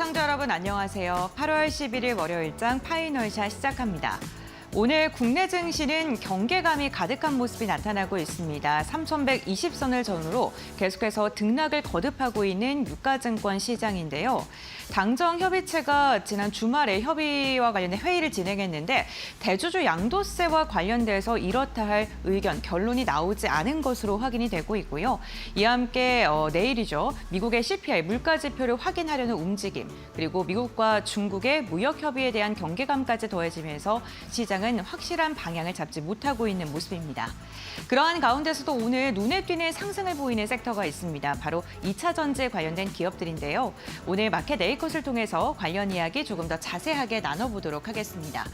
시청자 여러분 안녕하세요. 8월 11일 월요일장 파이널샷 시작합니다. 오늘 국내 증시는 경계감이 가득한 모습이 나타나고 있습니다. 3,120선을 전후로 계속해서 등락을 거듭하고 있는 유가증권 시장인데요. 당정협의체가 지난 주말에 협의와 관련된 회의를 진행했는데 대주주 양도세와 관련돼서 이렇다 할 의견, 결론이 나오지 않은 것으로 확인이 되고 있고요. 이와 함께 내일이죠. 미국의 CPI 물가지표를 확인하려는 움직임, 그리고 미국과 중국의 무역협의에 대한 경계감까지 더해지면서 시장은 확실한 방향을 잡지 못하고 있는 모습입니다. 그러한 가운데서도 오늘 눈에 띄는 상승을 보이는 섹터가 있습니다. 바로 2차 전지에 관련된 기업들인데요. 오늘 마켓 에이컷을 통해서 관련 이야기 조금 더 자세하게 나눠보도록 하겠습니다.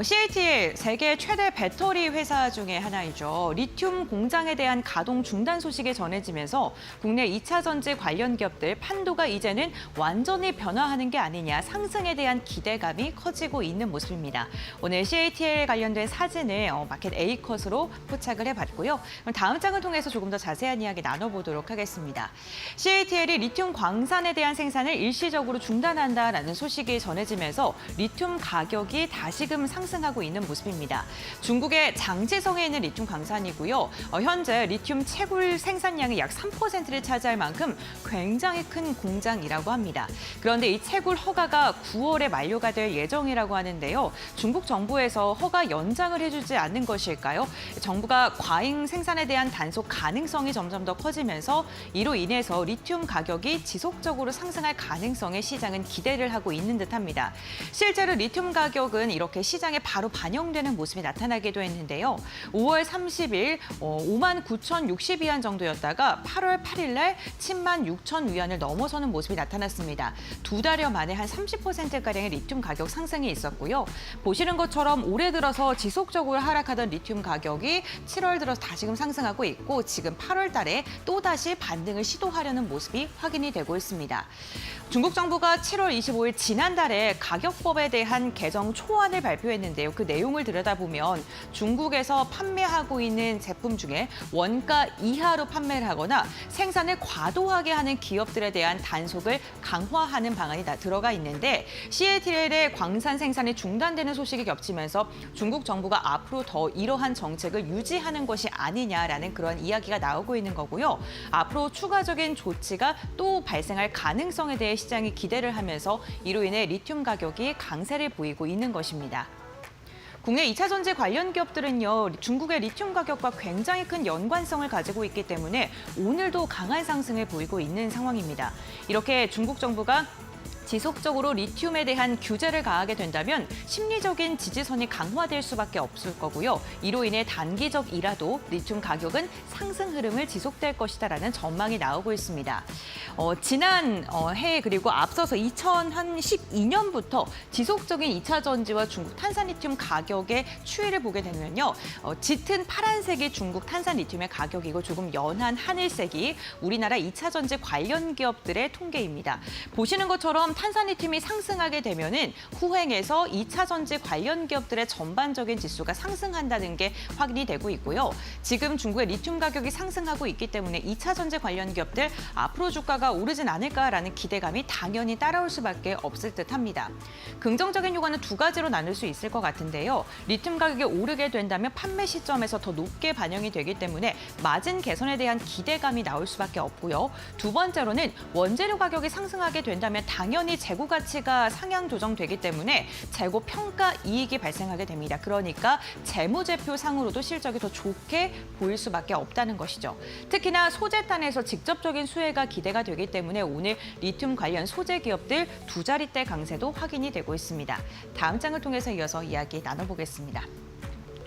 CATL, 세계 최대 배터리 회사 중에 하나이죠. 리튬 공장에 대한 가동 중단 소식이 전해지면서 국내 2차 전지 관련 기업들 판도가 이제는 완전히 변화하는 게 아니냐, 상승에 대한 기대감이 커지고 있는 모습입니다. 오늘 CATL 관련된 사진을 마켓 A컷으로 포착을 해봤고요. 그럼 다음 장을 통해서 조금 더 자세한 이야기 나눠보도록 하겠습니다. CATL이 리튬 광산에 대한 생산을 일시적으로 중단한다라는 소식이 전해지면서 리튬 가격이 다시금 상승하고 있는 모습입니다. 중국의 장지성에 있는 리튬 광산이고요. 현재 리튬 채굴 생산량이 약 3%를 차지할 만큼 굉장히 큰 공장이라고 합니다. 그런데 이 채굴 허가가 9월에 만료가 될 예정이라고 하는데요. 중국 정부에서 허가 연장을 해주지 않는 것일까요? 정부가 과잉 생산에 대한 단속 가능성이 점점 더 커지면서 이로 인해서 리튬 가격이 지속적으로 상승할 가능성에 시장은 기대를 하고 있는 듯합니다. 실제로 리튬 가격은 이렇게 시장에 바로 반영되는 모습이 나타나기도 했는데요. 5월 30일 59,060위안 정도였다가 8월 8일 날 106,000위안을 넘어서는 모습이 나타났습니다. 두 달여 만에 한 30%가량의 리튬 가격 상승이 있었고요. 보시는 것처럼 올해 들어서 지속적으로 하락하던 리튬 가격이 7월 들어서 다시금 상승하고 있고 지금 8월 달에 또다시 반등을 시도하려는 모습이 확인이 되고 있습니다. 중국 정부가 7월 25일 지난달에 가격법에 대한 개정 초안을 발표했는데요. 그 내용을 들여다보면 중국에서 판매하고 있는 제품 중에 원가 이하로 판매를 하거나 생산을 과도하게 하는 기업들에 대한 단속을 강화하는 방안이 들어가 있는데 CATL의 광산 생산이 중단되는 소식이 겹치면서 중국 정부가 앞으로 더 이러한 정책을 유지하는 것이 아니냐라는 그런 이야기가 나오고 있는 거고요. 앞으로 추가적인 조치가 또 발생할 가능성에 대해 시장이 기대를 하면서 이로 인해 리튬 가격이 강세를 보이고 있는 것입니다. 국내 2차 전지 관련 기업들은요, 중국의 리튬 가격과 굉장히 큰 연관성을 가지고 있기 때문에 오늘도 강한 상승을 보이고 있는 상황입니다. 이렇게 중국 정부가 지속적으로 리튬에 대한 규제를 가하게 된다면 심리적인 지지선이 강화될 수밖에 없을 거고요. 이로 인해 단기적이라도 리튬 가격은 상승 흐름을 지속될 것이다라는 전망이 나오고 있습니다. 지난 해 그리고 앞서서 2012년부터 지속적인 2차 전지와 중국 탄산 리튬 가격의 추이를 보게 되면요. 짙은 파란색이 중국 탄산 리튬의 가격이고 조금 연한 하늘색이 우리나라 2차 전지 관련 기업들의 통계입니다. 보시는 것처럼 탄산 리튬이 상승하게 되면은 후행해서 2차 전지 관련 기업들의 전반적인 지수가 상승한다는 게 확인이 되고 있고요. 지금 중국의 리튬 가격이 상승하고 있기 때문에 2차 전지 관련 기업들 앞으로 주가가 오르진 않을까라는 기대감이 당연히 따라올 수밖에 없을 듯합니다. 긍정적인 효과는 두 가지로 나눌 수 있을 것 같은데요. 리튬 가격이 오르게 된다면 판매 시점에서 더 높게 반영이 되기 때문에 마진 개선에 대한 기대감이 나올 수밖에 없고요. 두 번째로는 원재료 가격이 상승하게 된다면 당연히 재고 가치가 상향 조정되기 때문에 재고 평가 이익이 발생하게 됩니다. 그러니까 재무제표 상으로도 실적이 더 좋게 보일 수밖에 없다는 것이죠. 특히나 소재단에서 직접적인 수혜가 기대가 되기 때문에 오늘 리튬 관련 소재 기업들 두 자릿대 강세도 확인이 되고 있습니다. 다음 장을 통해서 이어서 이야기 나눠보겠습니다.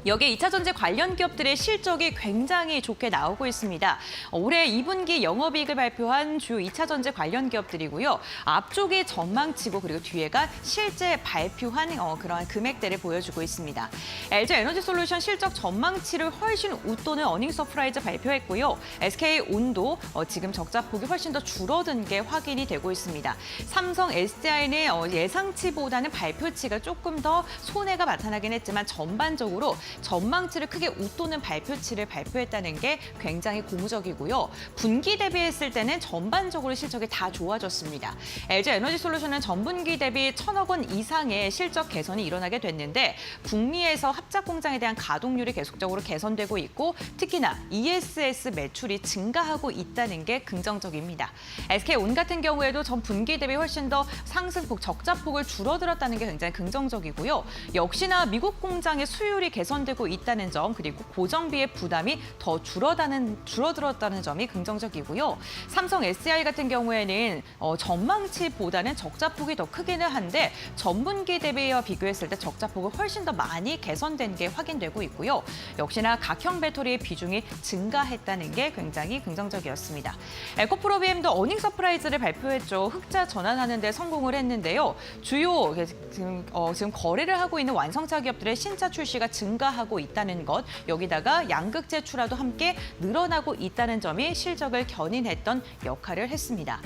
여기에 2차 전지 관련 기업들의 실적이 굉장히 좋게 나오고 있습니다. 올해 2분기 영업이익을 발표한 주요 2차 전지 관련 기업들이고요. 앞쪽이 전망치고 그리고 뒤에가 실제 발표한 그러한 금액대를 보여주고 있습니다. LG에너지솔루션 실적 전망치를 훨씬 웃도는 어닝 서프라이즈 발표했고요. SK온도 지금 적자폭이 훨씬 더 줄어든 게 확인이 되고 있습니다. 삼성 SDI는 예상치보다는 발표치가 조금 더 손해가 나타나긴 했지만 전반적으로 전망치를 크게 웃도는 발표치를 발표했다는 게 굉장히 고무적이고요. 분기 대비했을 때는 전반적으로 실적이 다 좋아졌습니다. LG 에너지솔루션은 전분기 대비 1,000억 원 이상의 실적 개선이 일어나게 됐는데 북미에서 합작 공장에 대한 가동률이 계속적으로 개선되고 있고 특히나 ESS 매출이 증가하고 있다는 게 긍정적입니다. SK온 같은 경우에도 전 분기 대비 훨씬 더 상승폭, 적자폭을 줄어들었다는 게 굉장히 긍정적이고요. 역시나 미국 공장의 수율이 개선되고 있다는 점 그리고 고정비의 부담이 더 줄어들었다는 점이 긍정적이고요. 삼성 SDI 같은 경우에는 전망치보다는 적자폭이 더 크기는 한데 전분기 대비와 비교했을 때 적자폭을 훨씬 더 많이 개선된 게 확인되고 있고요. 역시나 각형 배터리의 비중이 증가했다는 게 굉장히 긍정적이었습니다. 에코프로비엠도 어닝 서프라이즈를 발표했죠. 흑자 전환하는 데 성공을 했는데요. 주요 지금 거래를 하고 있는 완성차 기업들의 신차 출시가 증가하고 있다는 것, 여기다가 양극재 출하도 함께 늘어나고 있다는 점이 실적을 견인했던 역할을 했습니다.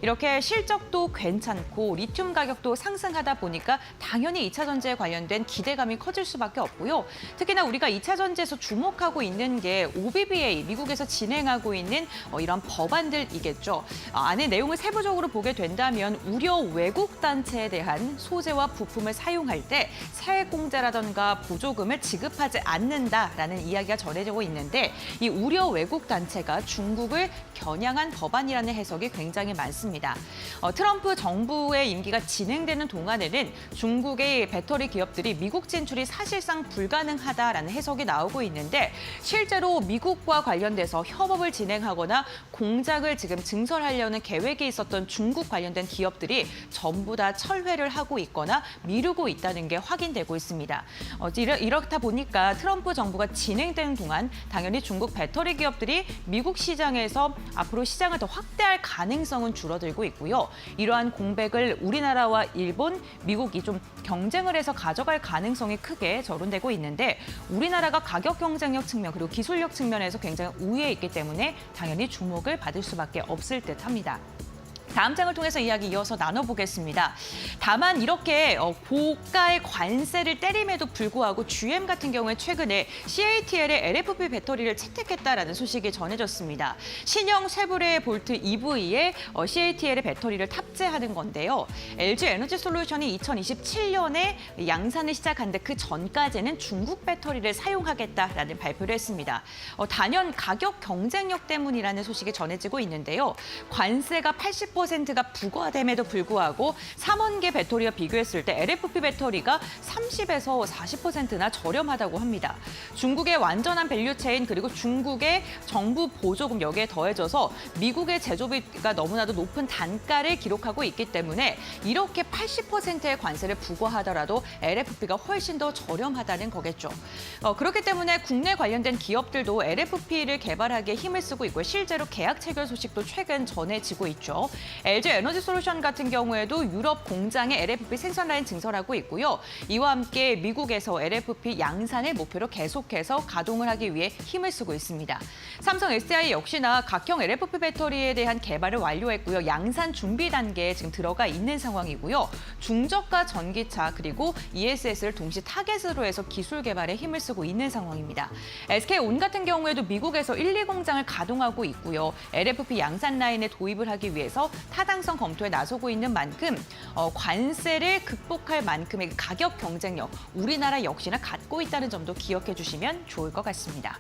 이렇게 실적도 괜찮고 리튬 가격도 상승하다 보니까 당연히 2차 전지에 관련된 기대감이 커질 수밖에 없고요. 특히나 우리가 2차 전지에서 주목하고 있는 게 OBBA, 미국에서 진행하고 있는 이런 법안들이겠죠. 안에 내용을 세부적으로 보게 된다면 우려 외국 단체에 대한 소재와 부품을 사용할 때 세액공제라던가 보조금을 지급하지 않는다라는 이야기가 전해지고 있는데 이 우려 외국 단체가 중국을 겨냥한 법안이라는 해석이 굉장히 많습니다. 트럼프 정부의 임기가 진행되는 동안에는 중국의 배터리 기업들이 미국 진출이 사실상 불가능하다라는 해석이 나오고 있는데 실제로 미국과 관련돼서 협업을 진행하거나 공장을 지금 증설하려는 계획이 있었던 중국 관련된 기업들이 전부 다 철회를 하고 있거나 미루고 있다는 게 확인되고 있습니다. 이렇다 보니까 트럼프 정부가 진행되는 동안 당연히 중국 배터리 기업들이 미국 시장에서 앞으로 시장을 더 확대할 가능성은 줄어들고 있고요. 이러한 공백을 우리나라와 일본, 미국이 좀 경쟁을 해서 가져갈 가능성이 크게 거론되고 있는데 우리나라가 가격 경쟁력 측면 그리고 기술력 측면에서 굉장히 우위에 있기 때문에 당연히 주목을 받을 수밖에 없을 듯합니다. 다음 장을 통해서 이야기 이어서 나눠보겠습니다. 다만 이렇게 고가의 관세를 때림에도 불구하고 GM 같은 경우에 최근에 CATL의 LFP 배터리를 채택했다라는 소식이 전해졌습니다. 신형 쉐보레 볼트 EV에 CATL의 배터리를 탑재하는 건데요. LG 에너지 솔루션이 2027년에 양산을 시작한데 그 전까지는 중국 배터리를 사용하겠다라는 발표를 했습니다. 단연 가격 경쟁력 때문이라는 소식이 전해지고 있는데요. 관세가 80%가 부과됨에도 불구하고 3원계 배터리와 비교했을 때 LFP 배터리가 30에서 40%나 저렴하다고 합니다. 중국의 완전한 밸류체인 그리고 중국의 정부 보조금 여기에 더해져서 미국의 제조비가 너무나도 높은 단가를 기록하고 있기 때문에 이렇게 80%의 관세를 부과하더라도 LFP가 훨씬 더 저렴하다는 거겠죠. 그렇기 때문에 국내 관련된 기업들도 LFP를 개발하기에 힘을 쓰고 있고 실제로 계약 체결 소식도 최근 전해지고 있죠. LG 에너지 솔루션 같은 경우에도 유럽 공장에 LFP 생산 라인 증설하고 있고요. 이와 함께 미국에서 LFP 양산을 목표로 계속해서 가동을 하기 위해 힘을 쓰고 있습니다. 삼성 SDI 역시나 각형 LFP 배터리에 대한 개발을 완료했고요. 양산 준비 단계에 지금 들어가 있는 상황이고요. 중저가 전기차 그리고 ESS를 동시 타겟으로 해서 기술 개발에 힘을 쓰고 있는 상황입니다. SK온 같은 경우에도 미국에서 1, 2 공장을 가동하고 있고요. LFP 양산 라인에 도입을 하기 위해서 타당성 검토에 나서고 있는 만큼 관세를 극복할 만큼의 가격 경쟁력 우리나라 역시나 갖고 있다는 점도 기억해 주시면 좋을 것 같습니다.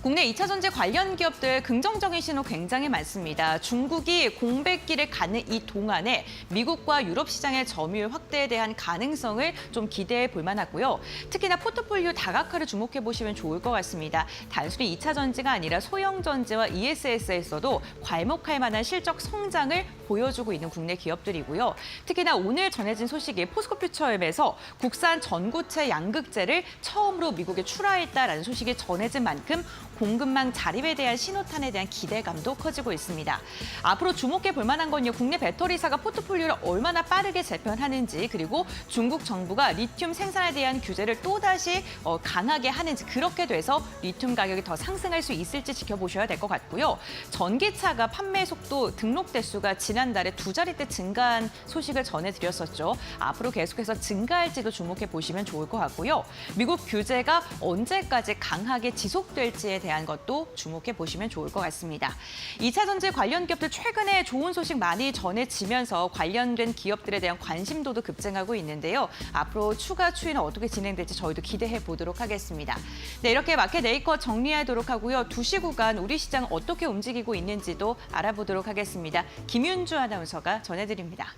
국내 2차 전지 관련 기업들 긍정적인 신호 굉장히 많습니다. 중국이 공백기를 갖는 이 동안에 미국과 유럽 시장의 점유율 확대에 대한 가능성을 좀 기대해 볼 만하고요. 특히나 포트폴리오 다각화를 주목해 보시면 좋을 것 같습니다. 단순히 2차 전지가 아니라 소형 전지와 ESS에서도 괄목할 만한 실적 성장을 보여주고 있는 국내 기업들이고요. 특히나 오늘 전해진 소식이 포스코퓨처엠에서 국산 전고체 양극재를 처음으로 미국에 출하했다라는 소식이 전해진 만큼 공급망 자립에 대한 신호탄에 대한 기대감도 커지고 있습니다. 앞으로 주목해 볼 만한 건요. 국내 배터리사가 포트폴리오를 얼마나 빠르게 재편하는지 그리고 중국 정부가 리튬 생산에 대한 규제를 또다시 강하게 하는지 그렇게 돼서 리튬 가격이 더 상승할 수 있을지 지켜보셔야 될 것 같고요. 전기차가 판매 속도 등록 대수가 지난달에 2자릿대 증가한 소식을 전해드렸었죠. 앞으로 계속해서 증가할지도 주목해 보시면 좋을 것 같고요. 미국 규제가 언제까지 강하게 지속될지에 대한 것도 주목해 보시면 좋을 것 같습니다. 2차 전지 관련 기업들 최근에 좋은 소식 많이 전해지면서 관련된 기업들에 대한 관심도도 급증하고 있는데요. 앞으로 추가 추이는 어떻게 진행될지 저희도 기대해 보도록 하겠습니다. 네, 이렇게 마켓 네이컷 정리하도록 하고요. 2시 구간 우리 시장 어떻게 움직이고 있는지도 알아보도록 하겠습니다. 김윤주 아나운서가 전해드립니다.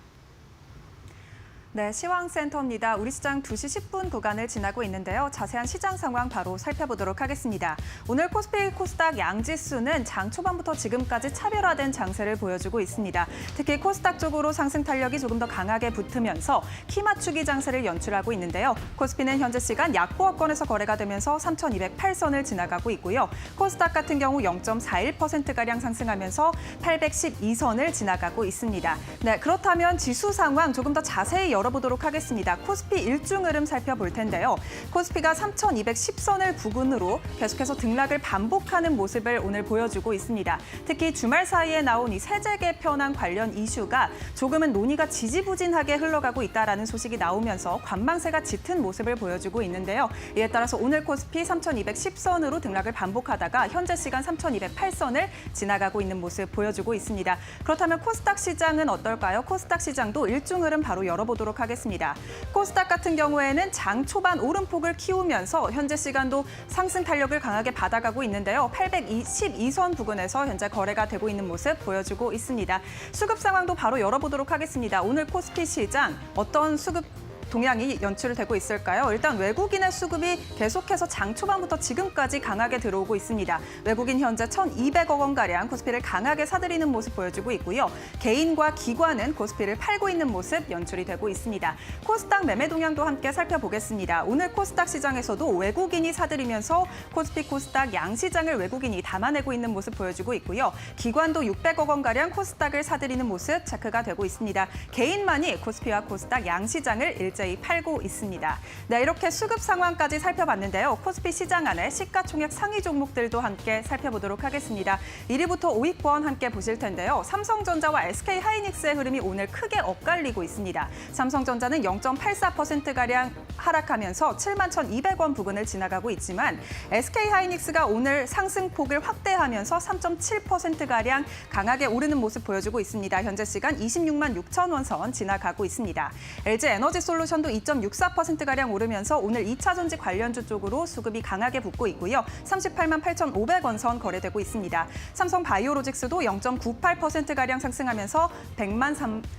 네, 시황센터입니다. 우리 시장 2시 10분 구간을 지나고 있는데요. 자세한 시장 상황 바로 살펴보도록 하겠습니다. 오늘 코스피 코스닥 양지수는 장 초반부터 지금까지 차별화된 장세를 보여주고 있습니다. 특히 코스닥 쪽으로 상승 탄력이 조금 더 강하게 붙으면서 키 맞추기 장세를 연출하고 있는데요. 코스피는 현재 시간 약보합권에서 거래가 되면서 3,208선을 지나가고 있고요. 코스닥 같은 경우 0.41%가량 상승하면서 812선을 지나가고 있습니다. 네, 그렇다면 지수 상황 조금 더 자세히 열어보도록 하겠습니다. 코스피 일중 흐름 살펴볼 텐데요. 코스피가 3,210선을 부근으로 계속해서 등락을 반복하는 모습을 오늘 보여주고 있습니다. 특히 주말 사이에 나온 이 세제 개편안 관련 이슈가 조금은 논의가 지지부진하게 흘러가고 있다는 소식이 나오면서 관망세가 짙은 모습을 보여주고 있는데요. 이에 따라서 오늘 코스피 3,210선으로 등락을 반복하다가 현재 시간 3,208선을 지나가고 있는 모습 보여주고 있습니다. 그렇다면 코스닥 시장은 어떨까요? 코스닥 시장도 일중 흐름 바로 열어보도록 하겠습니다. 코스닥 같은 경우에는 장 초반 오름폭을 키우면서 현재 시간도 상승 탄력을 강하게 받아가고 있는데요. 822선 부근에서 현재 거래가 되고 있는 모습 보여주고 있습니다. 수급 상황도 바로 열어보도록 하겠습니다. 오늘 코스피 시장 어떤 수급 동향이 연출되고 있을까요? 일단 외국인의 수급이 계속해서 장 초반부터 지금까지 강하게 들어오고 있습니다. 외국인 현재 1,200억 원가량 코스피를 강하게 사들이는 모습 보여주고 있고요. 개인과 기관은 코스피를 팔고 있는 모습 연출이 되고 있습니다. 코스닥 매매 동향도 함께 살펴보겠습니다. 오늘 코스닥 시장에서도 외국인이 사들이면서 코스피 코스닥 양시장을 외국인이 담아내고 있는 모습 보여주고 있고요. 기관도 600억 원가량 코스닥을 사들이는 모습 체크가 되고 있습니다. 개인만이 코스피와 코스닥 양시장을 일제히 팔고 있습니다. 네, 이렇게 수급 상황까지 살펴봤는데요. 코스피 시장 안에 시가총액 상위 종목들도 함께 살펴보도록 하겠습니다. 1위부터 5위권 함께 보실 텐데요. 삼성전자와 SK하이닉스의 흐름이 오늘 크게 엇갈리고 있습니다. 삼성전자는 0.84%가량 하락하면서 71,200원 부근을 지나가고 있지만 SK하이닉스가 오늘 상승폭을 확대하면서 3.7%가량 강하게 오르는 모습 보여주고 있습니다. 현재 시간 26만 6천 원 선 지나가고 있습니다. LG에너지솔루션도 2.64%가량 오르면서 오늘 2차 전지 관련주 쪽으로 수급이 강하게 붙고 있고요. 38만 8,500원 선 거래되고 있습니다. 삼성바이오로직스도 0.98%가량 상승하면서 103만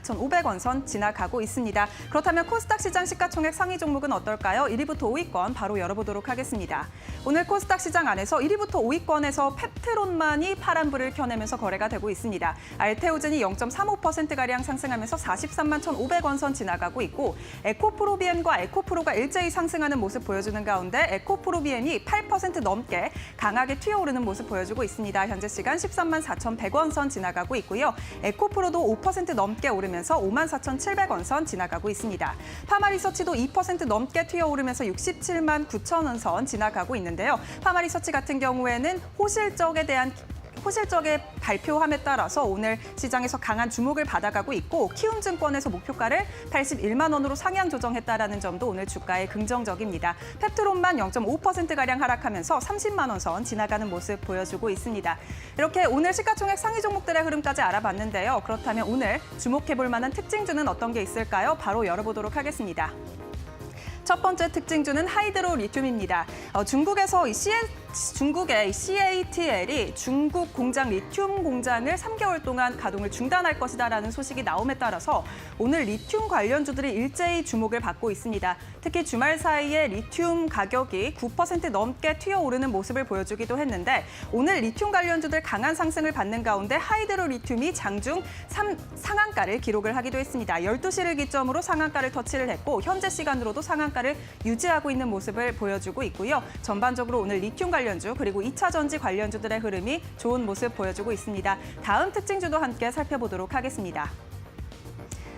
2,500원 선 지나가고 있습니다. 그렇다면 코스닥 시장 시가총액 상위 종목은 어떨까요? 1위부터 5위권 바로 열어보도록 하겠습니다. 오늘 코스닥 시장 안에서 1위부터 5위권에서 펩트론만이 파란불을 켜내면서 거래가 되고 있습니다. 알테오젠이 0.35%가량 상승하면서 43만 1,500원 선 지나가고 있고 에코프로비엠과 에코프로가 일제히 상승하는 모습 보여주는 가운데 에코프로비엠이 8% 넘게 강하게 튀어오르는 모습 보여주고 있습니다. 현재 시간 13만 4,100원 선 지나가고 있고요. 에코프로도 5% 넘게 오르면서 54,700원 선 지나가고 있습니다. 파마리서치도 2% 넘게 튀어오르면서 67만 9천 원 선 지나가고 있는데요. 파마리서치 같은 경우에는 호실적의 발표함에 따라서 오늘 시장에서 강한 주목을 받아가고 있고 키움증권에서 목표가를 81만 원으로 상향 조정했다라는 점도 오늘 주가에 긍정적입니다. 펩트론만 0.5%가량 하락하면서 30만 원 선 지나가는 모습 보여주고 있습니다. 이렇게 오늘 시가총액 상위 종목들의 흐름까지 알아봤는데요. 그렇다면 오늘 주목해볼 만한 특징주는 어떤 게 있을까요? 바로 열어보도록 하겠습니다. 첫 번째 특징주는 하이드로 리튬입니다. 중국의 CATL이 중국 공장 리튬 공장을 3개월 동안 가동을 중단할 것이다라는 소식이 나옴에 따라서 오늘 리튬 관련주들이 일제히 주목을 받고 있습니다. 특히 주말 사이에 리튬 가격이 9% 넘게 튀어오르는 모습을 보여주기도 했는데 오늘 리튬 관련주들 강한 상승을 받는 가운데 하이드로 리튬이 장중 상한가를 기록을 하기도 했습니다. 12시를 기점으로 상한가를 터치를 했고 현재 시간으로도 상한가를 유지하고 있는 모습을 보여주고 있고요. 전반적으로 오늘 리튬 관련 관련주 그리고 2차 전지 관련주들의 흐름이 좋은 모습 보여주고 있습니다. 다음 특징주도 함께 살펴보도록 하겠습니다.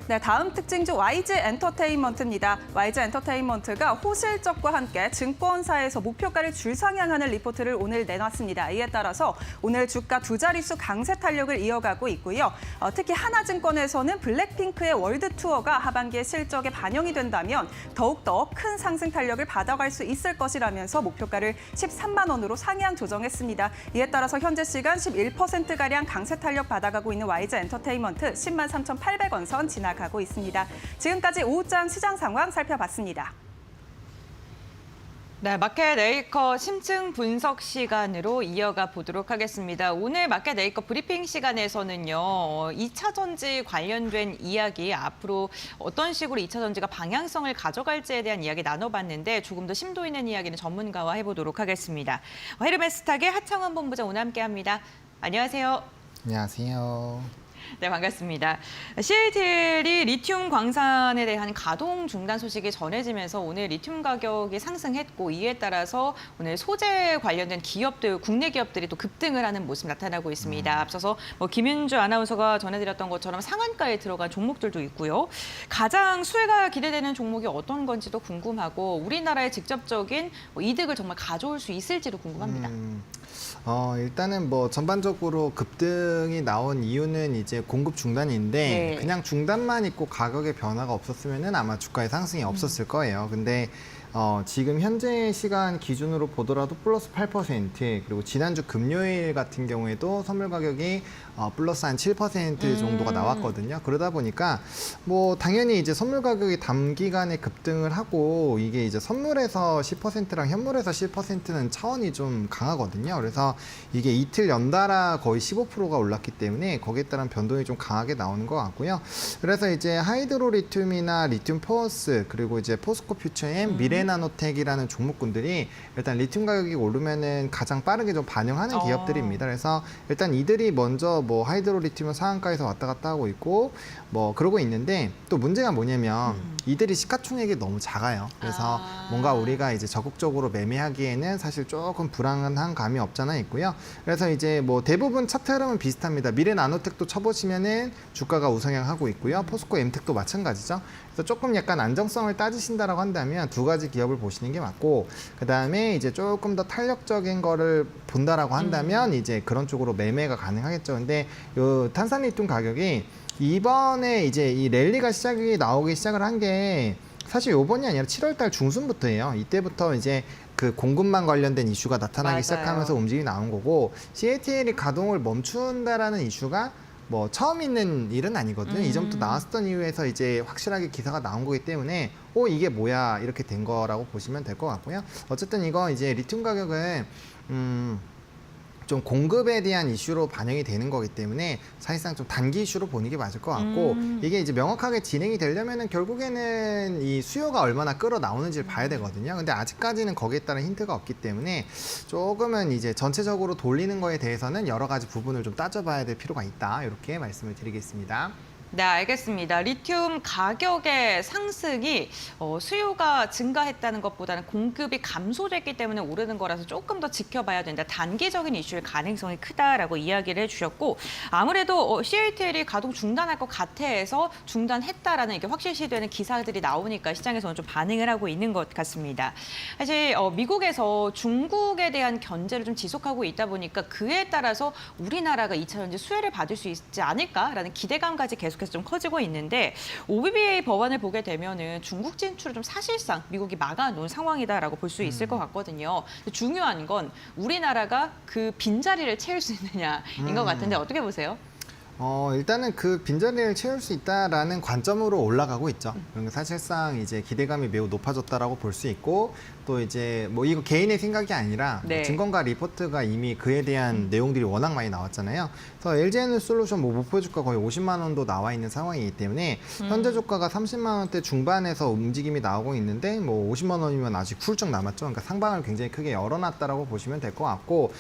네, 다음 특징주 YG 엔터테인먼트입니다. YG 엔터테인먼트가 호실적과 함께 증권사에서 목표가를 줄상향하는 리포트를 오늘 내놨습니다. 이에 따라서 오늘 주가 두 자릿수 강세 탄력을 이어가고 있고요. 특히 하나증권에서는 블랙핑크의 월드 투어가 하반기에 실적에 반영이 된다면 더욱더 큰 상승 탄력을 받아갈 수 있을 것이라면서 목표가를 13만 원으로 상향 조정했습니다. 이에 따라서 현재 시간 11%가량 강세 탄력 받아가고 있는 YG 엔터테인먼트 10만 3,800원 선 지나가고 있습니다. 지금까지 오후장 시장 상황 살펴봤습니다. 네, 마켓 네이커 심층 분석 시간으로 이어가 보도록 하겠습니다. 오늘 마켓 네이커 브리핑 시간에서는요, 2차 전지 관련된 이야기, 앞으로 어떤 식으로 2차 전지가 방향성을 가져갈지에 대한 이야기 나눠봤는데 조금 더 심도 있는 이야기는 전문가와 해보도록 하겠습니다. 헤르메스탁의 하창원 본부장 오늘 함께합니다. 안녕하세요. 안녕하세요. 네, 반갑습니다. CATL이 리튬 광산에 대한 가동 중단 소식이 전해지면서 오늘 리튬 가격이 상승했고 이에 따라서 오늘 소재 관련된 기업들, 국내 기업들이 또 급등을 하는 모습 나타나고 있습니다. 앞서서 김윤주 아나운서가 전해드렸던 것처럼 상한가에 들어간 종목들도 있고요. 가장 수혜가 기대되는 종목이 어떤 건지도 궁금하고 우리나라의 직접적인 이득을 정말 가져올 수 있을지도 궁금합니다. 일단은 뭐 전반적으로 급등이 나온 이유는 이제 공급 중단인데 네. 그냥 중단만 있고 가격의 변화가 없었으면은 아마 주가의 상승이 없었을 거예요. 근데 지금 현재 시간 기준으로 보더라도 플러스 8%, 그리고 지난주 금요일 같은 경우에도 선물 가격이 플러스 한 7% 정도가 나왔거든요. 그러다 보니까 뭐 당연히 이제 선물 가격이 단기간에 급등을 하고 이게 이제 선물에서 10%랑 현물에서 10%는 차원이 좀 강하거든요. 그래서 이게 이틀 연달아 거의 15%가 올랐기 때문에 거기에 따른 변동이 좀 강하게 나오는 것 같고요. 그래서 이제 하이드로 리튬이나 리튬 포어스, 그리고 이제 포스코 퓨처엠, 미래나노텍이라는 종목군들이 일단 리튬 가격이 오르면은 가장 빠르게 좀 반영하는 기업들입니다. 그래서 일단 이들이 먼저 뭐 하이드로 리튬은 상한가에서 왔다 갔다 하고 있고 뭐 그러고 있는데, 또 문제가 뭐냐면 이들이 시가총액이 너무 작아요. 그래서 뭔가 우리가 이제 적극적으로 매매하기에는 사실 조금 불안한 감이 없잖아 있고요. 그래서 이제 뭐 대부분 차트 흐름은 비슷합니다. 미래나노텍도 쳐보시면은 주가가 우상향하고 있고요. 포스코 엠텍도 마찬가지죠. 그래서 조금 약간 안정성을 따지신다라고 한다면 두 가지 기업을 보시는 게 맞고, 그 다음에 이제 조금 더 탄력적인 거를 본다라고 한다면 이제 그런 쪽으로 매매가 가능하겠죠. 근데 요 탄산리튬 가격이 이번에 이제 이 랠리가 나오기 시작을 한 게 사실 요번이 아니라 7월 달 중순부터예요. 이때부터 이제 그 공급망 관련된 이슈가 나타나기 맞아요. 시작하면서 움직임이 나온 거고, CATL이 가동을 멈춘다라는 이슈가 뭐 처음 있는 일은 아니거든요. 이전부터 나왔었던 이유에서 이제 확실하게 기사가 나온 거기 때문에 이게 뭐야 이렇게 된 거라고 보시면 될 것 같고요. 어쨌든 이거 이제 리튬 가격은 좀 공급에 대한 이슈로 반영이 되는 거기 때문에 사실상 좀 단기 이슈로 보는 게 맞을 것 같고, 이게 이제 명확하게 진행이 되려면은 결국에는 이 수요가 얼마나 끌어 나오는지를 봐야 되거든요. 근데 아직까지는 거기에 따른 힌트가 없기 때문에 조금은 이제 전체적으로 돌리는 거에 대해서는 여러 가지 부분을 좀 따져봐야 될 필요가 있다, 이렇게 말씀을 드리겠습니다. 네, 알겠습니다. 리튬 가격의 상승이 수요가 증가했다는 것보다는 공급이 감소됐기 때문에 오르는 거라서 조금 더 지켜봐야 된다. 단기적인 이슈일 가능성이 크다라고 이야기를 해주셨고, 아무래도 CATL이 가동 중단할 것 같아서 중단했다라는 이게 확실시되는 기사들이 나오니까 시장에서는 좀 반응을 하고 있는 것 같습니다. 사실 미국에서 중국에 대한 견제를 좀 지속하고 있다 보니까 그에 따라서 우리나라가 2차 전지 수혜를 받을 수 있지 않을까라는 기대감까지 계속해서 좀 커지고 있는데, OBBA 법안을 보게 되면은 중국 진출을 좀 사실상 미국이 막아놓은 상황이다라고 볼 수 있을 것 같거든요. 근데 중요한 건 우리나라가 그 빈자리를 채울 수 있느냐인 것 같은데 어떻게 보세요? 일단은 그 빈자리를 채울 수 있다라는 관점으로 올라가고 있죠. 그러니까 사실상 이제 기대감이 매우 높아졌다라고 볼 수 있고, 또 이제 뭐 이거 개인의 생각이 아니라 네. 뭐 증권가 리포트가 이미 그에 대한 내용들이 워낙 많이 나왔잖아요. 그래서 LG에너지솔루션 뭐 목표 주가 거의 50만 원도 나와 있는 상황이기 때문에 현재 주가가 30만 원대 중반에서 움직임이 나오고 있는데 뭐 50만 원이면 아직 훌쩍 남았죠. 그러니까 상방을 굉장히 크게 열어놨다라고 보시면 될 것 같고,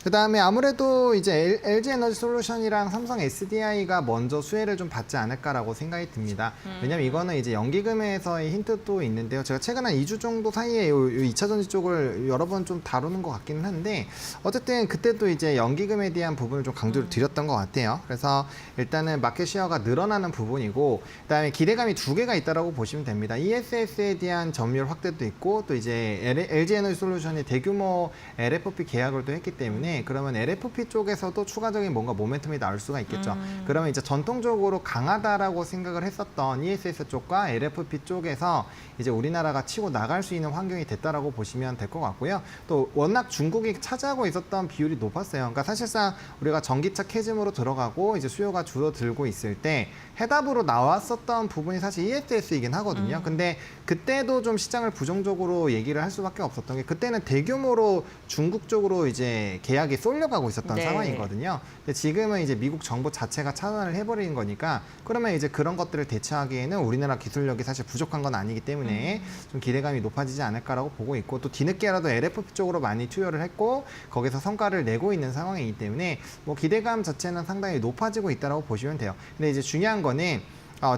그 다음에 아무래도 이제 LG에너지솔루션이랑 삼성 SD SDI가 먼저 수혜를 좀 받지 않을까라고 생각이 듭니다. 왜냐하면 이거는 이제 연기금에서의 힌트도 있는데요. 제가 최근 한 2주 정도 사이에 요 2차 전지 쪽을 여러 번 좀 다루는 것 같기는 한데 어쨌든 그때도 이제 연기금에 대한 부분을 좀 강조를 드렸던 것 같아요. 그래서 일단은 마켓 쉐어가 늘어나는 부분이고 그다음에 기대감이 두 개가 있다라고 보시면 됩니다. ESS에 대한 점유율 확대도 있고 또 이제 LG에너지솔루션이 대규모 LFP 계약을 또 했기 때문에 그러면 LFP 쪽에서도 추가적인 뭔가 모멘텀이 나올 수가 있겠죠. 그러면 이제 전통적으로 강하다라고 생각을 했었던 ESS 쪽과 LFP 쪽에서 이제 우리나라가 치고 나갈 수 있는 환경이 됐다라고 보시면 될 것 같고요. 또 워낙 중국이 차지하고 있었던 비율이 높았어요. 그러니까 사실상 우리가 전기차 캐즘으로 들어가고 이제 수요가 줄어들고 있을 때 해답으로 나왔었던 부분이 사실 ESS이긴 하거든요. 근데 그때도 좀 시장을 부정적으로 얘기를 할 수밖에 없었던 게 그때는 대규모로 중국 쪽으로 이제 계약이 쏠려가고 있었던 네. 상황이거든요. 근데 지금은 이제 미국 정부 자체가 차단을 해버린 거니까 그러면 이제 그런 것들을 대처하기에는 우리나라 기술력이 사실 부족한 건 아니기 때문에 좀 기대감이 높아지지 않을까라고 보고 있고 또 뒤늦게라도 LFP 쪽으로 많이 투여를 했고 거기서 성과를 내고 있는 상황이기 때문에 뭐 기대감 자체는 상당히 높아지고 있다라고 보시면 돼요. 근데 이제 중요한 거는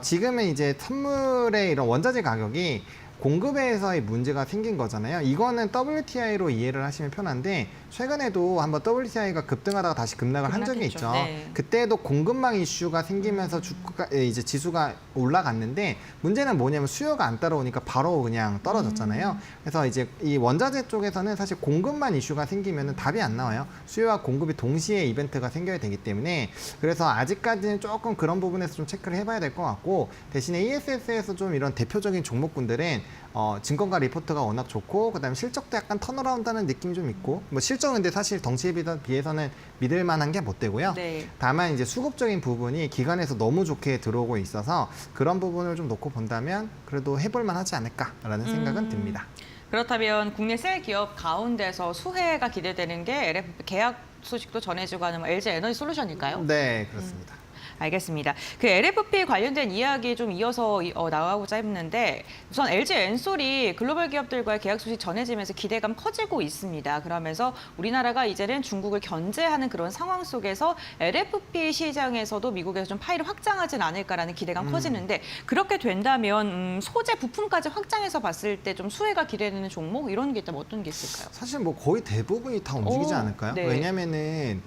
지금은 이제 선물의 이런 원자재 가격이 공급에서의 문제가 생긴 거잖아요. 이거는 WTI로 이해를 하시면 편한데 최근에도 한번 WTI가 급등하다가 다시 급락을 한 적이 있죠. 네. 그때도 공급망 이슈가 생기면서 주가 이제 지수가 올라갔는데 문제는 뭐냐면 수요가 안 따라오니까 바로 그냥 떨어졌잖아요. 그래서 이제 이 원자재 쪽에서는 사실 공급만 이슈가 생기면은 답이 안 나와요. 수요와 공급이 동시에 이벤트가 생겨야 되기 때문에 그래서 아직까지는 조금 그런 부분에서 좀 체크를 해봐야 될 것 같고 대신에 ESS에서 좀 이런 대표적인 종목군들은 증권가 리포트가 워낙 좋고 그다음에 실적도 약간 턴어라운드하는 느낌이 좀 있고 뭐 실적은 근데 사실 덩치에 비해서는 믿을 만한 게 못 되고요. 네. 다만 이제 수급적인 부분이 기관에서 너무 좋게 들어오고 있어서 그런 부분을 좀 놓고 본다면 그래도 해볼 만하지 않을까라는 생각은 듭니다. 그렇다면 국내 셀 기업 가운데서 수혜가 기대되는 게 LFP 계약 소식도 전해지고 하는 LG 에너지 솔루션일까요? 네, 그렇습니다. 알겠습니다. 그 LFP 관련된 이야기 좀 이어서 나가고자 했는데 우선 LG 엔솔이 글로벌 기업들과의 계약 소식 전해지면서 기대감 커지고 있습니다. 그러면서 우리나라가 이제는 중국을 견제하는 그런 상황 속에서 LFP 시장에서도 미국에서 좀 파일을 확장하진 않을까라는 기대감 커지는데 그렇게 된다면 소재 부품까지 확장해서 봤을 때 좀 수혜가 기대되는 종목 이런 게 있다면 어떤 게 있을까요? 사실 뭐 거의 대부분이 다 움직이지 않을까요? 네. 왜냐면은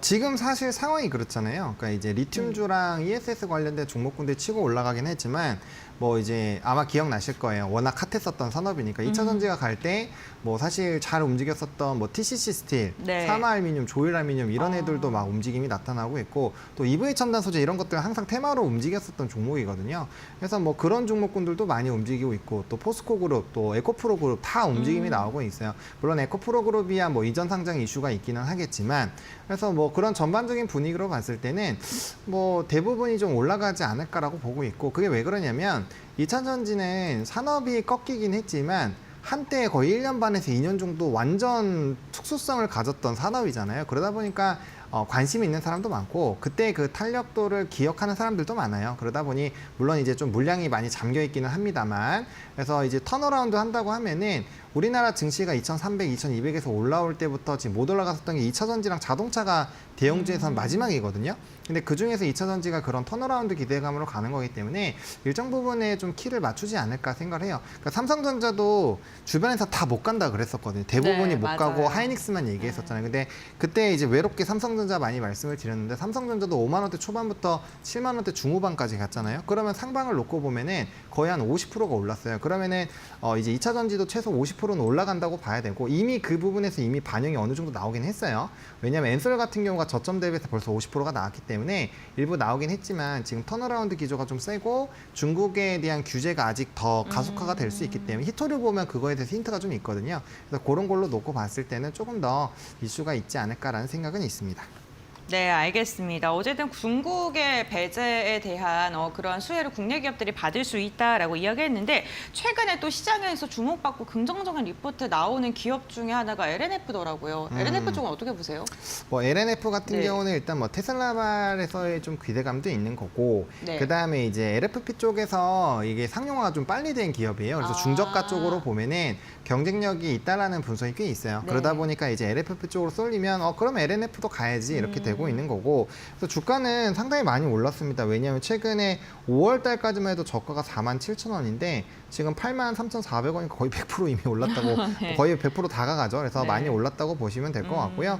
지금 사실 상황이 그렇잖아요. 그러니까 이제 리튬주랑 ESS 관련된 종목군들 치고 올라가긴 했지만 뭐 이제 아마 기억나실 거예요. 워낙 핫했었던 산업이니까 2차 전지가 갈 때 뭐 사실 잘 움직였었던 뭐 TCC 스틸, 네. 사마알미늄, 조일알미늄 이런 애들도 막 움직임이 나타나고 있고 또 EV 첨단 소재 이런 것들 항상 테마로 움직였었던 종목이거든요. 그래서 뭐 그런 종목군들도 많이 움직이고 있고 또 포스코 그룹, 또 에코프로 그룹 다 움직임이 나오고 있어요. 물론 에코프로 그룹이야 뭐 이전 상장 이슈가 있기는 하겠지만 그래서 뭐 그런 전반적인 분위기로 봤을 때는 뭐 대부분이 좀 올라가지 않을까라고 보고 있고 그게 왜 그러냐면 2차 전지는 산업이 꺾이긴 했지만 한때 거의 1년 반에서 2년 정도 완전 특수성을 가졌던 산업이잖아요. 그러다 보니까 관심이 있는 사람도 많고 그때 그 탄력도를 기억하는 사람들도 많아요. 그러다 보니 물론 이제 좀 물량이 많이 잠겨 있기는 합니다만 그래서 이제 턴어라운드 한다고 하면은 우리나라 증시가 2,300, 2,200에서 올라올 때부터 지금 못 올라갔었던 게 2차 전지랑 자동차가 대형주에서는 마지막이거든요. 근데 그 중에서 2차 전지가 그런 턴어라운드 기대감으로 가는 거기 때문에 일정 부분에 좀 키를 맞추지 않을까 생각을 해요. 그러니까 삼성전자도 주변에서 다 못 간다 그랬었거든요. 대부분이 네, 못 맞아요. 가고 하이닉스만 얘기했었잖아요. 근데 그때 이제 외롭게 삼성전자 많이 말씀을 드렸는데 삼성전자도 5만 원대 초반부터 7만 원대 중후반까지 갔잖아요. 그러면 상방을 놓고 보면은 거의 한 50%가 올랐어요. 그러면은 이제 2차 전지도 최소 50%는 올라간다고 봐야 되고 이미 그 부분에서 이미 반영이 어느 정도 나오긴 했어요. 왜냐하면 엔솔 같은 경우가 저점 대비해서 벌써 50%가 나왔기 때문에 일부 나오긴 했지만 지금 턴어라운드 기조가 좀 세고 중국에 대한 규제가 아직 더 가속화가 될 수 있기 때문에 히토류 보면 그거에 대해서 힌트가 좀 있거든요. 그래서 그런 걸로 놓고 봤을 때는 조금 더 이슈가 있지 않을까라는 생각은 있습니다. 네, 알겠습니다. 어쨌든 중국의 배제에 대한 그러한 수혜를 국내 기업들이 받을 수 있다라고 이야기했는데 최근에 또 시장에서 주목받고 긍정적인 리포트 나오는 기업 중에 하나가 LNF더라고요. LNF 쪽은 어떻게 보세요? 뭐 LNF 같은 네. 경우는 일단 뭐 테슬라발에서의 좀 기대감도 있는 거고 네. 그다음에 이제 LFP 쪽에서 이게 상용화가 좀 빨리 된 기업이에요. 그래서 아. 중저가 쪽으로 보면은 경쟁력이 있다라는 분석이 꽤 있어요. 네. 그러다 보니까 이제 LFP 쪽으로 쏠리면 그럼 LNF도 가야지 이렇게 되고 되고 있는 거고, 그래서 주가는 상당히 많이 올랐습니다. 왜냐하면 최근에 5월 달까지만 해도 저가가 47,000원인데 지금 83,400원이니까 거의 100% 이미 올랐다고 네. 거의 100% 다가가죠. 그래서 네. 많이 올랐다고 보시면 될 것 같고요.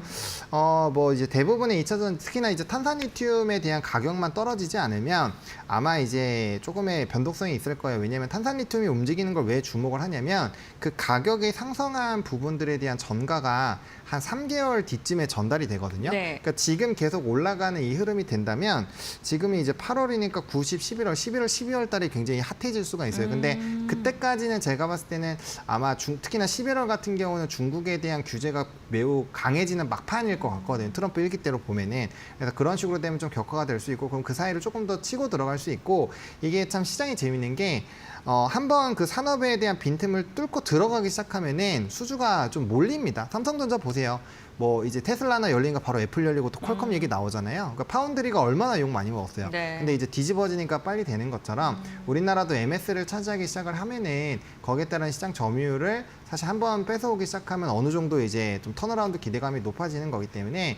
뭐 이제 대부분의 2차전 특히나 이제 탄산리튬에 대한 가격만 떨어지지 않으면 아마 이제 조금의 변동성이 있을 거예요. 왜냐하면 탄산리튬이 움직이는 걸 왜 주목을 하냐면 그 가격이 상승한 부분들에 대한 전가가 한 3개월 뒤쯤에 전달이 되거든요. 네. 그러니까 지금 계속 올라가는 이 흐름이 된다면 지금이 이제 8월이니까 90, 11월, 11월, 12월 달에 굉장히 핫해질 수가 있어요. 근데 그때까지는 제가 봤을 때는 아마 특히나 11월 같은 경우는 중국에 대한 규제가 매우 강해지는 막판일 것 같거든요. 트럼프 1기 때로 보면은. 그래서 그런 식으로 되면 좀 격화가 될 수 있고 그럼 그 사이를 조금 더 치고 들어갈 수 있고 이게 참 시장이 재밌는 게 한번 그 산업에 대한 빈틈을 뚫고 들어가기 시작하면은 수주가 좀 몰립니다. 삼성전자 보세요. 뭐 이제 테슬라나 열리니까 바로 애플 열리고 또 퀄컴 얘기 나오잖아요. 그러니까 파운드리가 얼마나 욕 많이 먹었어요. 네. 근데 이제 뒤집어지니까 빨리 되는 것처럼 우리나라도 MS를 차지하기 시작을 하면은 거기에 따른 시장 점유율을 사실 한번 뺏어오기 시작하면 어느 정도 이제 좀 턴어라운드 기대감이 높아지는 거기 때문에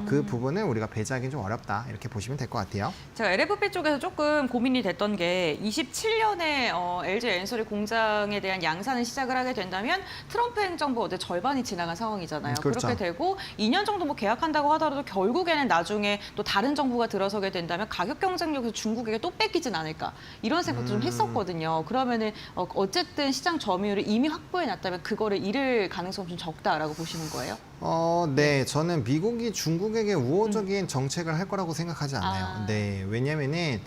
그 부분을 우리가 배제하기는 좀 어렵다 이렇게 보시면 될 것 같아요. 제가 LFP 쪽에서 조금 고민이 됐던 게 27년에 LG 엔솔이 공장에 대한 양산을 시작을 하게 된다면 트럼프 행정부 어제 절반이 지나간 상황이잖아요. 그렇죠. 그렇게 되고 2년 정도 뭐 계약한다고 하더라도 결국에는 나중에 또 다른 정부가 들어서게 된다면 가격 경쟁력에서 중국에게 또 뺏기진 않을까 이런 생각도 좀 했었거든요. 그러면은 어쨌든 시장 점유율을 이미 확보해 놨다면 그거를 잃을 가능성이 좀 적다라고 보시는 거예요? 네, 저는 미국이 중국에게 우호적인 정책을 할 거라고 생각하지 않아요. 아. 네, 왜냐면은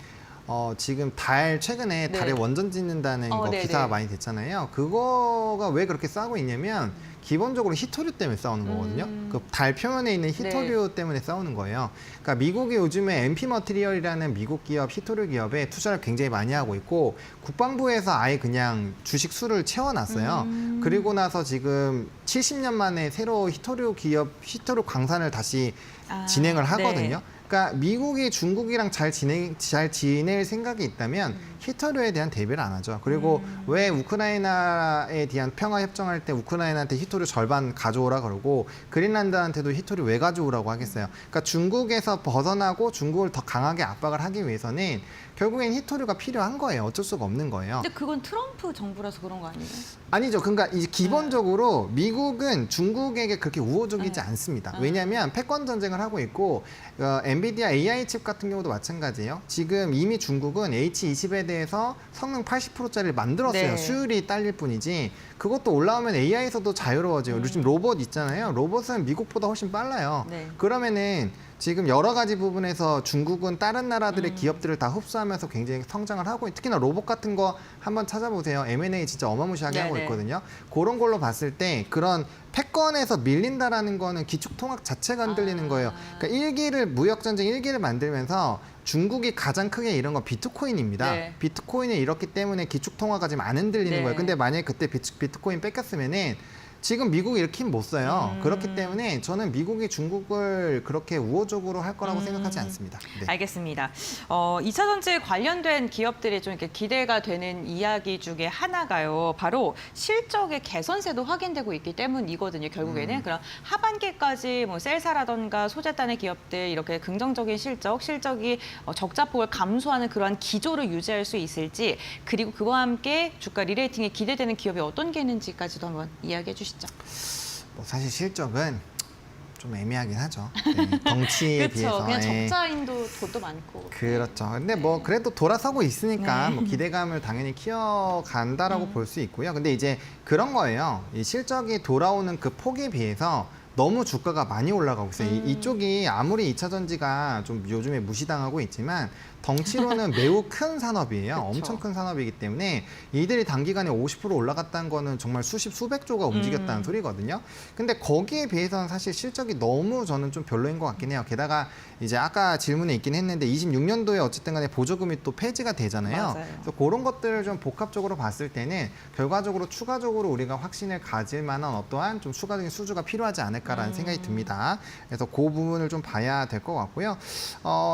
지금 최근에 네. 달에 원전 짓는다는 거 네네. 기사가 많이 됐잖아요. 그거가 왜 그렇게 싸우고 있냐면 기본적으로 히토류 때문에 싸우는 거거든요. 그 달 표면에 있는 히토류 때문에 싸우는 거예요. 그러니까 미국이 요즘에 MP 머티리얼이라는 미국 기업, 히토류 기업에 투자를 굉장히 많이 하고 있고 국방부에서 아예 그냥 주식 수를 채워놨어요. 그리고 나서 지금 70년 만에 새로 히토류 기업, 히토류 광산을 다시 진행을 하거든요. 네. 그러니까 미국이 중국이랑 잘 지낼 생각이 있다면 히토류에 대한 대비를 안 하죠. 그리고 왜 우크라이나에 대한 평화 협정할 때 우크라이나한테 히토류 절반 가져오라 그러고 그린란드한테도 히토류 왜 가져오라고 하겠어요. 그러니까 중국에서 벗어나고 중국을 더 강하게 압박을 하기 위해서는 결국엔 히토류가 필요한 거예요. 어쩔 수가 없는 거예요. 근데 그건 트럼프 정부라서 그런 거 아니에요? 아니죠. 그러니까 이제 기본적으로 미국은 중국에게 그렇게 우호적이지 않습니다. 왜냐하면 패권 전쟁을 하고 있고 엔비디아 AI 칩 같은 경우도 마찬가지예요. 지금 이미 중국은 H20에 대해서 성능 80%짜리를 만들었어요. 네. 수율이 딸릴 뿐이지. 그것도 올라오면 AI에서도 자유로워져요. 요즘 로봇 있잖아요. 로봇은 미국보다 훨씬 빨라요. 네. 그러면은 지금 여러 가지 부분에서 중국은 다른 나라들의 기업들을 다 흡수하면서 굉장히 성장을 하고 특히나 로봇 같은 거 한번 찾아보세요. M&A 진짜 어마무시하게 하고 네네. 있거든요. 그런 걸로 봤을 때 그런 패권에서 밀린다라는 거는 기축통화 자체가 흔들리는 거예요. 그러니까 무역전쟁 1기를 만들면서 중국이 가장 크게 잃은 건 비트코인입니다. 네. 비트코인이 잃었기 때문에 기축통화가 지금 안 흔들리는 네. 거예요. 근데 만약에 그때 비트코인 뺏겼으면은 지금 미국이 이렇게 힘 못 써요. 그렇기 때문에 저는 미국이 중국을 그렇게 우호적으로 할 거라고 생각하지 않습니다. 네. 알겠습니다. 2차 전지 관련된 기업들이 좀 이렇게 기대가 되는 이야기 중에 하나가요. 바로 실적의 개선세도 확인되고 있기 때문이거든요. 결국에는 그럼 하반기까지 뭐 셀사라던가 소재단의 기업들 이렇게 긍정적인 실적이 적자폭을 감소하는 그러한 기조를 유지할 수 있을지 그리고 그와 함께 주가 리레이팅에 기대되는 기업이 어떤 게 있는지까지도 한번 이야기해 주시죠. 뭐 사실 실적은 좀 애매하긴 하죠. 네, 덩치에 그렇죠. 비해서. 그냥 예. 적자인도 돈도 많고. 그렇죠. 근데 뭐 그래도 돌아서고 있으니까 네. 뭐 기대감을 당연히 키워간다라고 볼 수 있고요. 근데 이제 그런 거예요. 이 실적이 돌아오는 그 폭에 비해서 너무 주가가 많이 올라가고 있어요. 이쪽이 아무리 2차 전지가 좀 요즘에 무시당하고 있지만 덩치로는 매우 큰 산업이에요. 그쵸. 엄청 큰 산업이기 때문에 이들이 단기간에 50% 올라갔다는 거는 정말 수백 조가 움직였다는 소리거든요. 근데 거기에 비해서는 사실 실적이 너무 저는 좀 별로인 것 같긴 해요. 게다가 이제 아까 질문에 있긴 했는데 26년도에 어쨌든 간에 보조금이 또 폐지가 되잖아요. 맞아요. 그래서 그런 것들을 좀 복합적으로 봤을 때는 결과적으로 추가적으로 우리가 확신을 가질 만한 어떠한 좀 추가적인 수주가 필요하지 않을까라는 생각이 듭니다. 그래서 그 부분을 좀 봐야 될 것 같고요.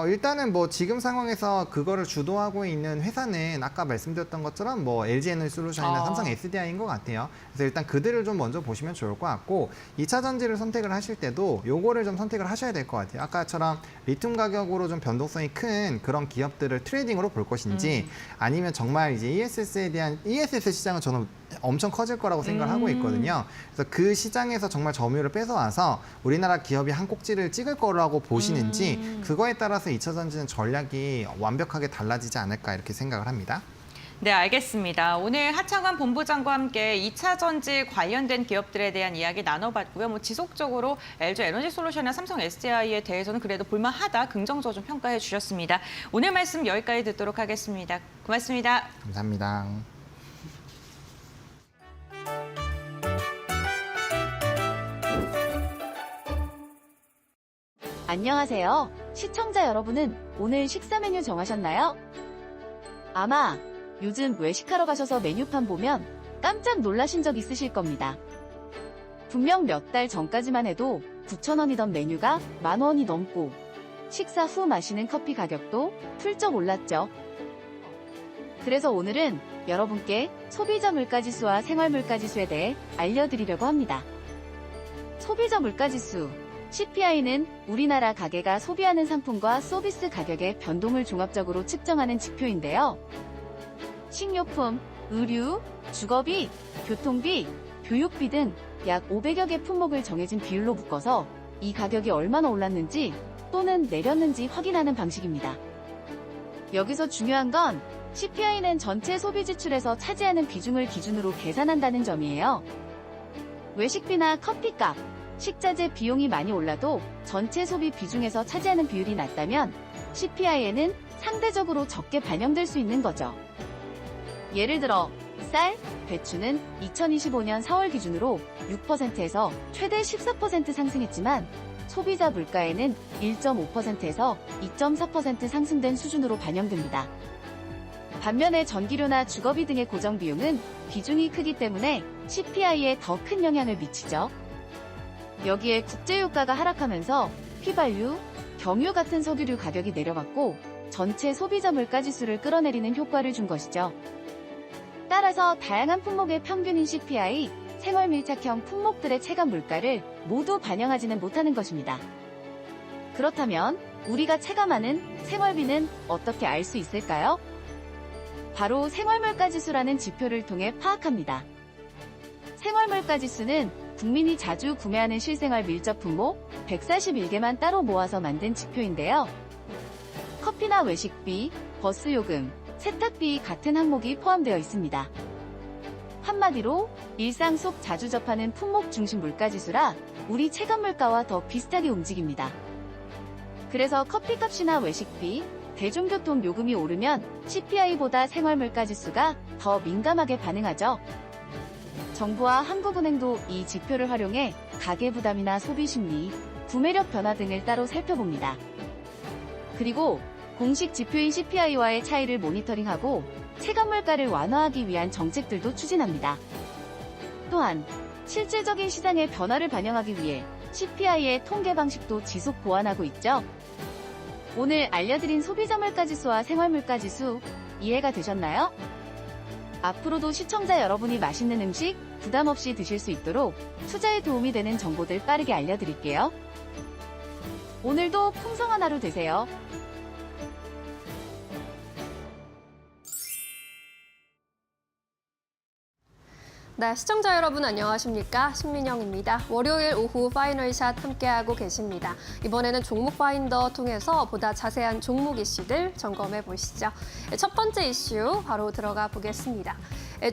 일단은 뭐 지금 상황에서 그래서 그거를 주도하고 있는 회사는 아까 말씀드렸던 것처럼 뭐 LG에너지솔루션이나 삼성 SDI인 것 같아요. 그래서 일단 그들을 좀 먼저 보시면 좋을 것 같고 2차 전지를 선택을 하실 때도 요거를 좀 선택을 하셔야 될 것 같아요. 아까처럼 리튬 가격으로 좀 변동성이 큰 그런 기업들을 트레이딩으로 볼 것인지 아니면 정말 이제 ESS 시장은 저는 엄청 커질 거라고 생각을 하고 있거든요. 그래서 그 시장에서 정말 점유율을 뺏어와서 우리나라 기업이 한 꼭지를 찍을 거라고 보시는지 그거에 따라서 2차 전지는 전략이 완벽하게 달라지지 않을까 이렇게 생각을 합니다. 네, 알겠습니다. 오늘 하창환 본부장과 함께 2차 전지 관련된 기업들에 대한 이야기 나눠봤고요. 뭐 지속적으로 LG 에너지솔루션이나 삼성 SDI에 대해서는 그래도 볼만하다, 긍정적으로 좀 평가해 주셨습니다. 오늘 말씀 여기까지 듣도록 하겠습니다. 고맙습니다. 감사합니다. 안녕하세요. 시청자 여러분은 오늘 식사 메뉴 정하셨나요? 아마 요즘 외식하러 가셔서 메뉴판 보면 깜짝 놀라신 적 있으실 겁니다. 분명 몇 달 전까지만 해도 9,000원이던 메뉴가 10,000원이 넘고 식사 후 마시는 커피 가격도 훌쩍 올랐죠. 그래서 오늘은 여러분께 소비자 물가지수와 생활 물가지수에 대해 알려드리려고 합니다. 소비자 물가지수 CPI는 우리나라 가게가 소비하는 상품과 서비스 가격의 변동을 종합적으로 측정하는 지표인데요. 식료품, 의류, 주거비, 교통비, 교육비 등 약 500여 개 품목을 정해진 비율로 묶어서 이 가격이 얼마나 올랐는지 또는 내렸는지 확인하는 방식입니다. 여기서 중요한 건 CPI는 전체 소비 지출에서 차지하는 비중을 기준으로 계산한다는 점이에요. 외식비나 커피값, 식자재 비용이 많이 올라도 전체 소비 비중에서 차지하는 비율이 낮다면 CPI에는 상대적으로 적게 반영될 수 있는 거죠. 예를 들어 쌀, 배추는 2025년 4월 기준으로 6%에서 최대 14% 상승했지만 소비자 물가에는 1.5%에서 2.4% 상승된 수준으로 반영됩니다. 반면에 전기료나 주거비 등의 고정 비용은 비중이 크기 때문에 CPI에 더 큰 영향을 미치죠. 여기에 국제유가가 하락하면서 휘발유, 경유 같은 석유류 가격이 내려갔고 전체 소비자 물가지수를 끌어내리는 효과를 준 것이죠. 따라서 다양한 품목의 평균인 CPI, 생활 밀착형 품목들의 체감 물가를 모두 반영하지는 못하는 것입니다. 그렇다면 우리가 체감하는 생활비는 어떻게 알 수 있을까요? 바로 생활물가지수라는 지표를 통해 파악합니다. 생활물가지수는 국민이 자주 구매하는 실생활 밀접 품목 141개만 따로 모아서 만든 지표인데요. 커피나 외식비, 버스 요금, 세탁비 같은 항목이 포함되어 있습니다. 한마디로 일상 속 자주 접하는 품목 중심 물가지수라 우리 체감 물가와 더 비슷하게 움직입니다. 그래서 커피값이나 외식비, 대중교통 요금이 오르면 CPI보다 생활물가지수가 더 민감하게 반응하죠. 정부와 한국은행도 이 지표를 활용해 가계부담이나 소비심리, 구매력 변화 등을 따로 살펴봅니다. 그리고 공식 지표인 CPI와의 차이를 모니터링하고 체감물가를 완화하기 위한 정책들도 추진합니다. 또한 실질적인 시장의 변화를 반영하기 위해 CPI의 통계 방식도 지속 보완하고 있죠. 오늘 알려드린 소비자 물가지수와 생활 물가지수 이해가 되셨나요? 앞으로도 시청자 여러분이 맛있는 음식 부담 없이 드실 수 있도록 투자에 도움이 되는 정보들 빠르게 알려드릴게요. 오늘도 풍성한 하루 되세요. 네, 시청자 여러분 안녕하십니까? 신민영입니다. 월요일 오후 파이널샷 함께하고 계십니다. 이번에는 종목 파인더 통해서 보다 자세한 종목 이슈들 점검해 보시죠. 첫 번째 이슈 바로 들어가 보겠습니다.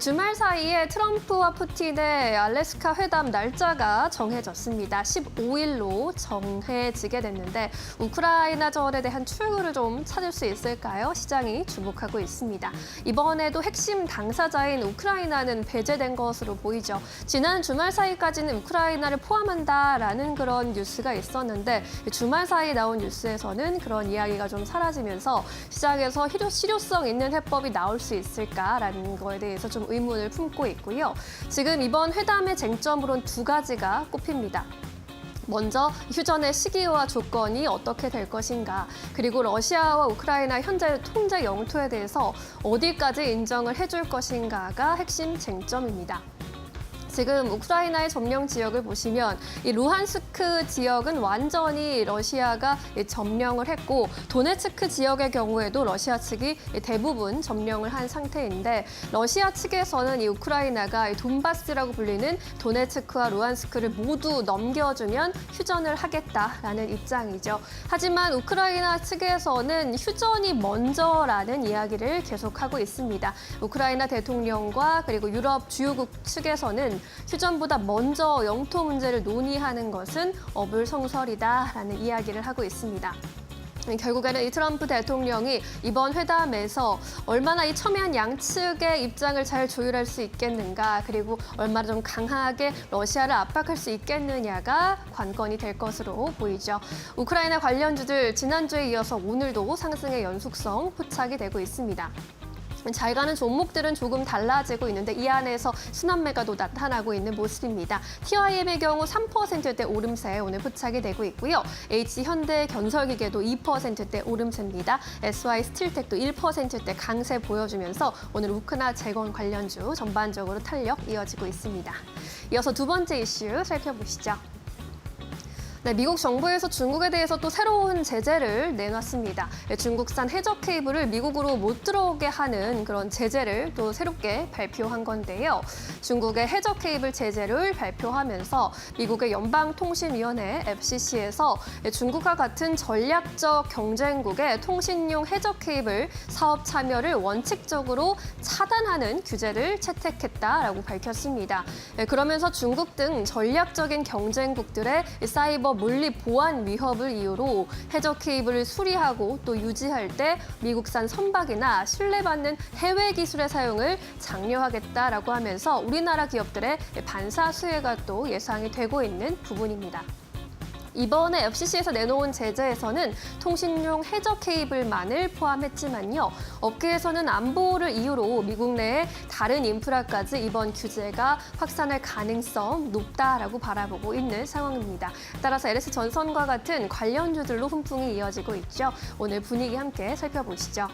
주말 사이에 트럼프와 푸틴의 알래스카 회담 날짜가 정해졌습니다. 15일로 정해지게 됐는데 우크라이나 전에 대한 출구를 좀 찾을 수 있을까요? 시장이 주목하고 있습니다. 이번에도 핵심 당사자인 우크라이나는 배제된 것으로 보이죠. 지난 주말 사이까지는 우크라이나를 포함한다라는 그런 뉴스가 있었는데 주말 사이 나온 뉴스에서는 그런 이야기가 좀 사라지면서 시장에서 실효성 있는 해법이 나올 수 있을까라는 거에 대해서 좀 의문을 품고 있고요. 지금 이번 회담의 쟁점으로는 두 가지가 꼽힙니다. 먼저 휴전의 시기와 조건이 어떻게 될 것인가, 그리고 러시아와 우크라이나 현재 통제 영토에 대해서 어디까지 인정을 해줄 것인가가 핵심 쟁점입니다. 지금 우크라이나의 점령 지역을 보시면 이 루한스크 지역은 완전히 러시아가 점령을 했고 도네츠크 지역의 경우에도 러시아 측이 대부분 점령을 한 상태인데 러시아 측에서는 이 우크라이나가 이 돈바스라고 불리는 도네츠크와 루한스크를 모두 넘겨주면 휴전을 하겠다라는 입장이죠. 하지만 우크라이나 측에서는 휴전이 먼저라는 이야기를 계속하고 있습니다. 우크라이나 대통령과 그리고 유럽 주요국 측에서는 휴전보다 먼저 영토 문제를 논의하는 것은 어불성설이다라는 이야기를 하고 있습니다. 결국에는 이 트럼프 대통령이 이번 회담에서 얼마나 이 첨예한 양측의 입장을 잘 조율할 수 있겠는가, 그리고 얼마나 좀 강하게 러시아를 압박할 수 있겠느냐가 관건이 될 것으로 보이죠. 우크라이나 관련주들 지난주에 이어서 오늘도 상승의 연속성 포착이 되고 있습니다. 잘 가는 종목들은 조금 달라지고 있는데 이 안에서 순환매가도 나타나고 있는 모습입니다. TIM의 경우 3%대 오름세 오늘 포착이 되고 있고요. H현대건설기계도 2%대 오름세입니다. SY스틸텍도 1%대 강세 보여주면서 오늘 우크나 재건 관련주 전반적으로 탄력 이어지고 있습니다. 이어서 두 번째 이슈 살펴보시죠. 네, 미국 정부에서 중국에 대해서 또 새로운 제재를 내놨습니다. 중국산 해저 케이블을 미국으로 못 들어오게 하는 그런 제재를 또 새롭게 발표한 건데요. 중국의 해저 케이블 제재를 발표하면서 미국의 연방통신위원회 FCC에서 중국과 같은 전략적 경쟁국의 통신용 해저 케이블 사업 참여를 원칙적으로 차단하는 규제를 채택했다라고 밝혔습니다. 그러면서 중국 등 전략적인 경쟁국들의 사이버 물리 보안 위협을 이유로 해저 케이블을 수리하고 또 유지할 때 미국산 선박이나 신뢰받는 해외 기술의 사용을 장려하겠다라고 하면서 우리나라 기업들의 반사 수혜가 또 예상이 되고 있는 부분입니다. 이번에 FCC에서 내놓은 제재에서는 통신용 해저 케이블만을 포함했지만요. 업계에서는 안보를 이유로 미국 내의 다른 인프라까지 이번 규제가 확산할 가능성 높다라고 바라보고 있는 상황입니다. 따라서 LS전선과 같은 관련주들로 훈풍이 이어지고 있죠. 오늘 분위기 함께 살펴보시죠.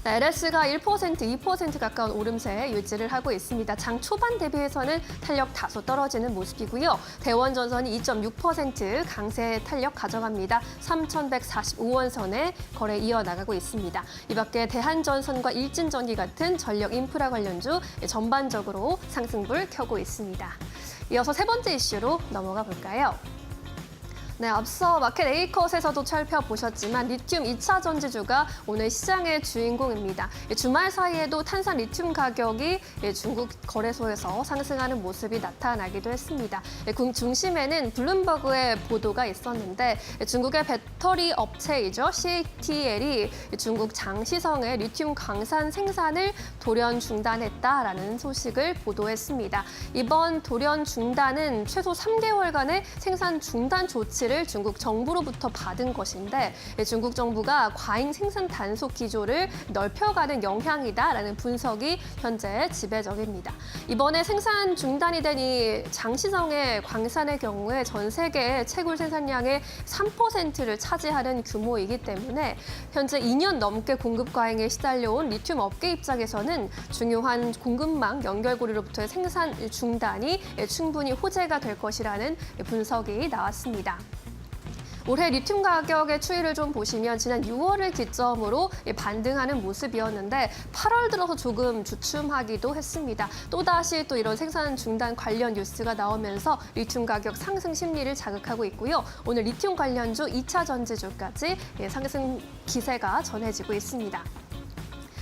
LS가 1%, 2% 가까운 오름세 유지를 하고 있습니다. 장 초반 대비해서는 탄력 다소 떨어지는 모습이고요. 대원전선이 2.6% 강세 탄력 가져갑니다. 3,145원 선에 거래 이어나가고 있습니다. 이 밖에 대한전선과 일진전기 같은 전력 인프라 관련주 전반적으로 상승불 켜고 있습니다. 이어서 세 번째 이슈로 넘어가 볼까요? 네, 앞서 마켓 A컷에서도 살펴보셨지만 리튬 2차 전지주가 오늘 시장의 주인공입니다. 주말 사이에도 탄산 리튬 가격이 중국 거래소에서 상승하는 모습이 나타나기도 했습니다. 중심에는 블룸버그의 보도가 있었는데 중국의 배터리 업체이죠. CATL이 중국 장시성의 리튬 광산 생산을 돌연 중단했다라는 소식을 보도했습니다. 이번 돌연 중단은 최소 3개월간의 생산 중단 조치를 중국 정부로부터 받은 것인데 중국 정부가 과잉 생산 단속 기조를 넓혀가는 영향이다라는 분석이 현재 지배적입니다. 이번에 생산 중단이 된 이 장시성의 광산의 경우에 전 세계 채굴 생산량의 3%를 차지하는 규모이기 때문에 현재 2년 넘게 공급 과잉에 시달려온 리튬 업계 입장에서는 중요한 공급망 연결고리로부터의 생산 중단이 충분히 호재가 될 것이라는 분석이 나왔습니다. 올해 리튬 가격의 추이를 좀 보시면 지난 6월을 기점으로 반등하는 모습이었는데 8월 들어서 조금 주춤하기도 했습니다. 또다시 또 이런 생산 중단 관련 뉴스가 나오면서 리튬 가격 상승 심리를 자극하고 있고요. 오늘 리튬 관련주 2차 전지주까지 상승 기세가 전해지고 있습니다.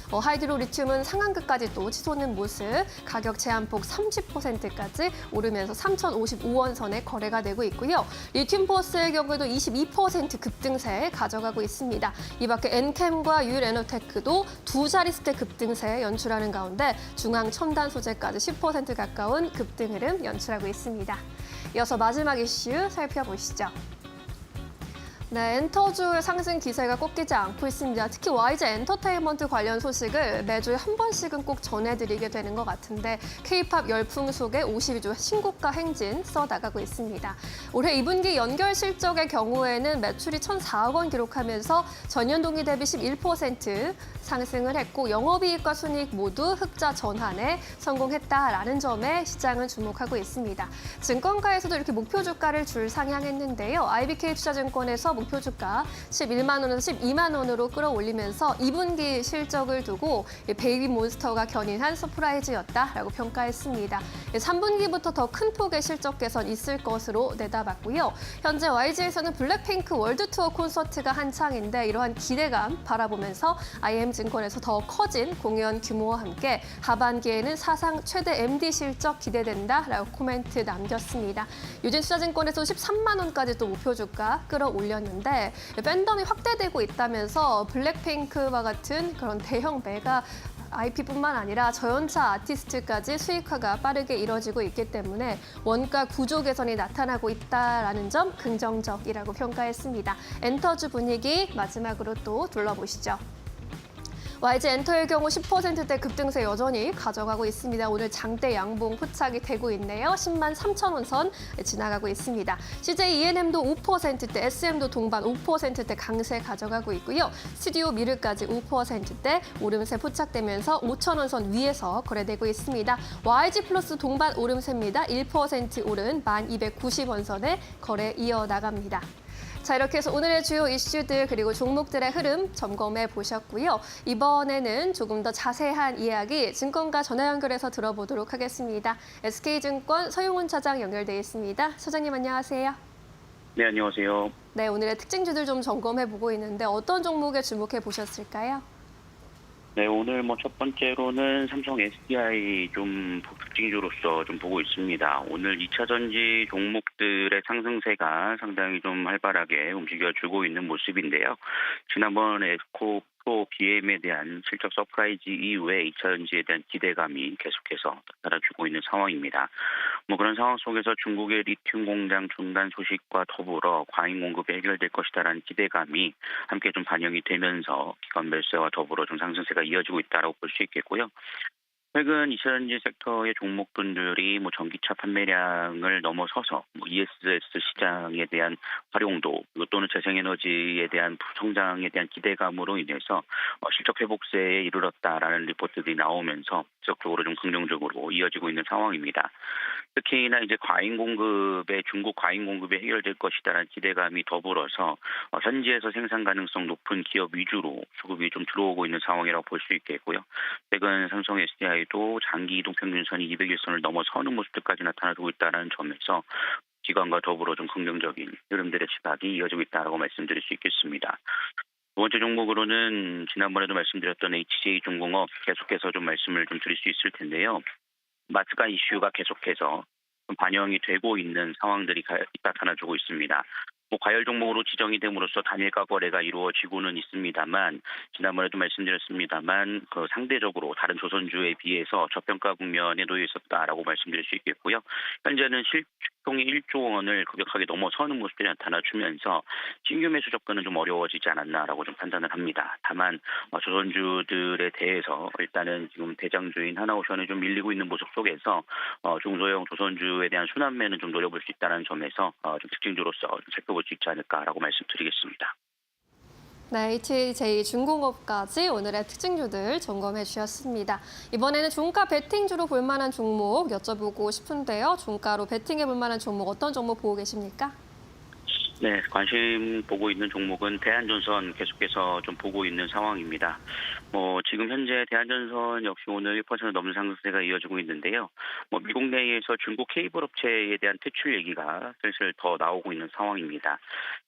하이드로 리튬은 상한가까지 또 치솟는 모습, 가격 제한폭 30%까지 오르면서 3,055원 선에 거래가 되고 있고요. 리튬 포스의 경우에도 22% 급등세 가져가고 있습니다. 이 밖에 엔캠과 유일에너테크도 두 자릿수대 급등세 연출하는 가운데 중앙 첨단 소재까지 10% 가까운 급등 흐름 연출하고 있습니다. 이어서 마지막 이슈 살펴보시죠. 네, 엔터주 상승 기세가 꺾이지 않고 있습니다. 특히 YG 엔터테인먼트 관련 소식을 매주에 한 번씩은 꼭 전해드리게 되는 것 같은데 K-팝 열풍 속에 52조 신고가 행진 써나가고 있습니다. 올해 2분기 연결 실적의 경우에는 매출이 1,004억 원 기록하면서 전년 동기 대비 11% 상승을 했고 영업이익과 순이익 모두 흑자 전환에 성공했다라는 점에 시장은 주목하고 있습니다. 증권가에서도 이렇게 목표 주가를 줄 상향했는데요. IBK 투자증권에서 목표 주가 11만 원에서 12만 원으로 끌어올리면서 2분기 실적을 두고 베이비 몬스터가 견인한 서프라이즈였다라고 평가했습니다. 3분기부터 더 큰 폭의 실적 개선 있을 것으로 내다봤고요. 현재 YG에서는 블랙핑크 월드 투어 콘서트가 한창인데 이러한 기대감 바라보면서 IM증권에서 더 커진 공연 규모와 함께 하반기에는 사상 최대 MD 실적 기대된다라고 코멘트 남겼습니다. 유진투자증권에서 13만 원까지 또 목표 주가 끌어올렸는데 팬덤이 확대되고 있다면서 블랙핑크와 같은 그런 대형 메가 IP뿐만 아니라 저연차 아티스트까지 수익화가 빠르게 이뤄지고 있기 때문에 원가 구조 개선이 나타나고 있다는 점 긍정적이라고 평가했습니다. 엔터주 분위기 마지막으로 또 둘러보시죠. YG 엔터의 경우 10%대 급등세 여전히 가져가고 있습니다. 오늘 장대 양봉 포착이 되고 있네요. 10만 3천 원 선 지나가고 있습니다. CJ ENM도 5%대, SM도 동반 5%대 강세 가져가고 있고요. 스튜디오 미르까지 5%대 오름세 포착되면서 5천 원 선 위에서 거래되고 있습니다. YG 플러스 동반 오름세입니다. 1% 오른 1,290원 선에 거래 이어나갑니다. 자, 이렇게 해서 오늘의 주요 이슈들 그리고 종목들의 흐름 점검해 보셨고요. 이번에는 조금 더 자세한 이야기 증권가 전화 연결해서 들어보도록 하겠습니다. SK증권 서용훈 차장 연결돼 있습니다. 차장님 안녕하세요. 네, 안녕하세요. 네, 오늘의 특징주들 좀 점검해 보고 있는데 어떤 종목에 주목해 보셨을까요? 네, 오늘 첫 번째로는 삼성 SDI 좀 특징주로서 좀 보고 있습니다. 오늘 2차 전지 종목들의 상승세가 상당히 좀 활발하게 움직여주고 있는 모습인데요. 지난번 에스코 프로 BM에 대한 실적 서프라이즈 이후에 2차 전지에 대한 기대감이 계속해서 나타나주고 있는 상황입니다. 그런 상황 속에서 중국의 리튬 공장 중단 소식과 더불어 과잉 공급이 해결될 것이다라는 기대감이 함께 좀 반영이 되면서 기관 매수세와 더불어 좀 상승세가 이어지고 있다고 볼 수 있겠고요. 최근 2차 전지 섹터의 종목분들이 전기차 판매량을 넘어서서 ESS 시장에 대한 활용도 또는 재생에너지에 대한 성장에 대한 기대감으로 인해서 실적 회복세에 이르렀다라는 리포트들이 나오면서 지속적으로 좀 긍정적으로 이어지고 있는 상황입니다. 특히나 이제 중국 과잉 공급이 해결될 것이다라는 기대감이 더불어서 현지에서 생산 가능성 높은 기업 위주로 수급이 좀 들어오고 있는 상황이라고 볼 수 있겠고요. 최근 삼성 SDI도 장기 이동 평균선이 200일선을 넘어서는 모습들까지 나타나고 있다는 점에서 기관과 더불어 좀 긍정적인 흐름들의 시각이 이어지고 있다고 말씀드릴 수 있겠습니다. 두 번째 종목으로는 지난번에도 말씀드렸던 HJ중공업 계속해서 좀 말씀을 좀 드릴 수 있을 텐데요. 마스가 이슈가 계속해서 반영이 되고 있는 상황들이 나타나주고 있습니다. 과열 종목으로 지정이 됨으로써 단일가 거래가 이루어지고는 있습니다만 지난번에도 말씀드렸습니다만 상대적으로 다른 조선주에 비해서 저평가 국면에 놓여 있었다라고 말씀드릴 수 있겠고요. 현재는 실총이 1조 원을 급격하게 넘어서는 모습들이 나타나주면서 신규 매수 접근은 좀 어려워지지 않았나라고 좀 판단을 합니다. 다만 조선주들에 대해서 일단은 지금 대장주인 하나오션이 좀 밀리고 있는 모습 속에서 중소형 조선주에 대한 순환매는 좀 노려볼 수 있다는 점에서 좀 특징주로서 좀 살펴볼 수 있지 않을까라고 말씀드리겠습니다. 네, HJ중공업까지 오늘의 특징주들 점검해 주셨습니다. 이번에는 종가 베팅주로 볼 만한 종목 여쭤보고 싶은데요. 종가로 베팅해 볼 만한 종목 어떤 종목 보고 계십니까? 네, 관심 보고 있는 종목은 대한전선 계속해서 좀 보고 있는 상황입니다. 지금 현재 대한전선 역시 오늘 1% 넘는 상승세가 이어지고 있는데요. 미국 내에서 중국 케이블 업체에 대한 퇴출 얘기가 슬슬 더 나오고 있는 상황입니다.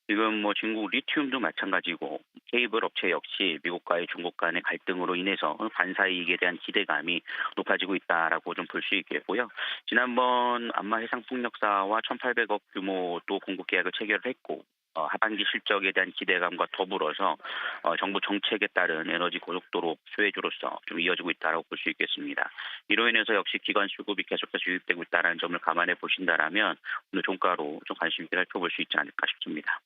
지금 중국 리튬도 마찬가지고 케이블 업체 역시 미국과의 중국 간의 갈등으로 인해서 반사이익에 대한 기대감이 높아지고 있다라고 좀 볼 수 있겠고요. 지난번 안마 해상 풍력사와 1,800억 규모도 공급 계약을 체결했고 하반기 실적에 대한 기대감과 더불어서 정부 정책에 따른 에너지 고속도로 수혜주로서 좀 이어지고 있다고 볼 수 있겠습니다. 이로 인해서 역시 기관 수급이 계속해서 유입되고 있다는 점을 감안해 보신다라면 오늘 종가로 좀 관심 있게 살펴볼 수 있지 않을까 싶습니다.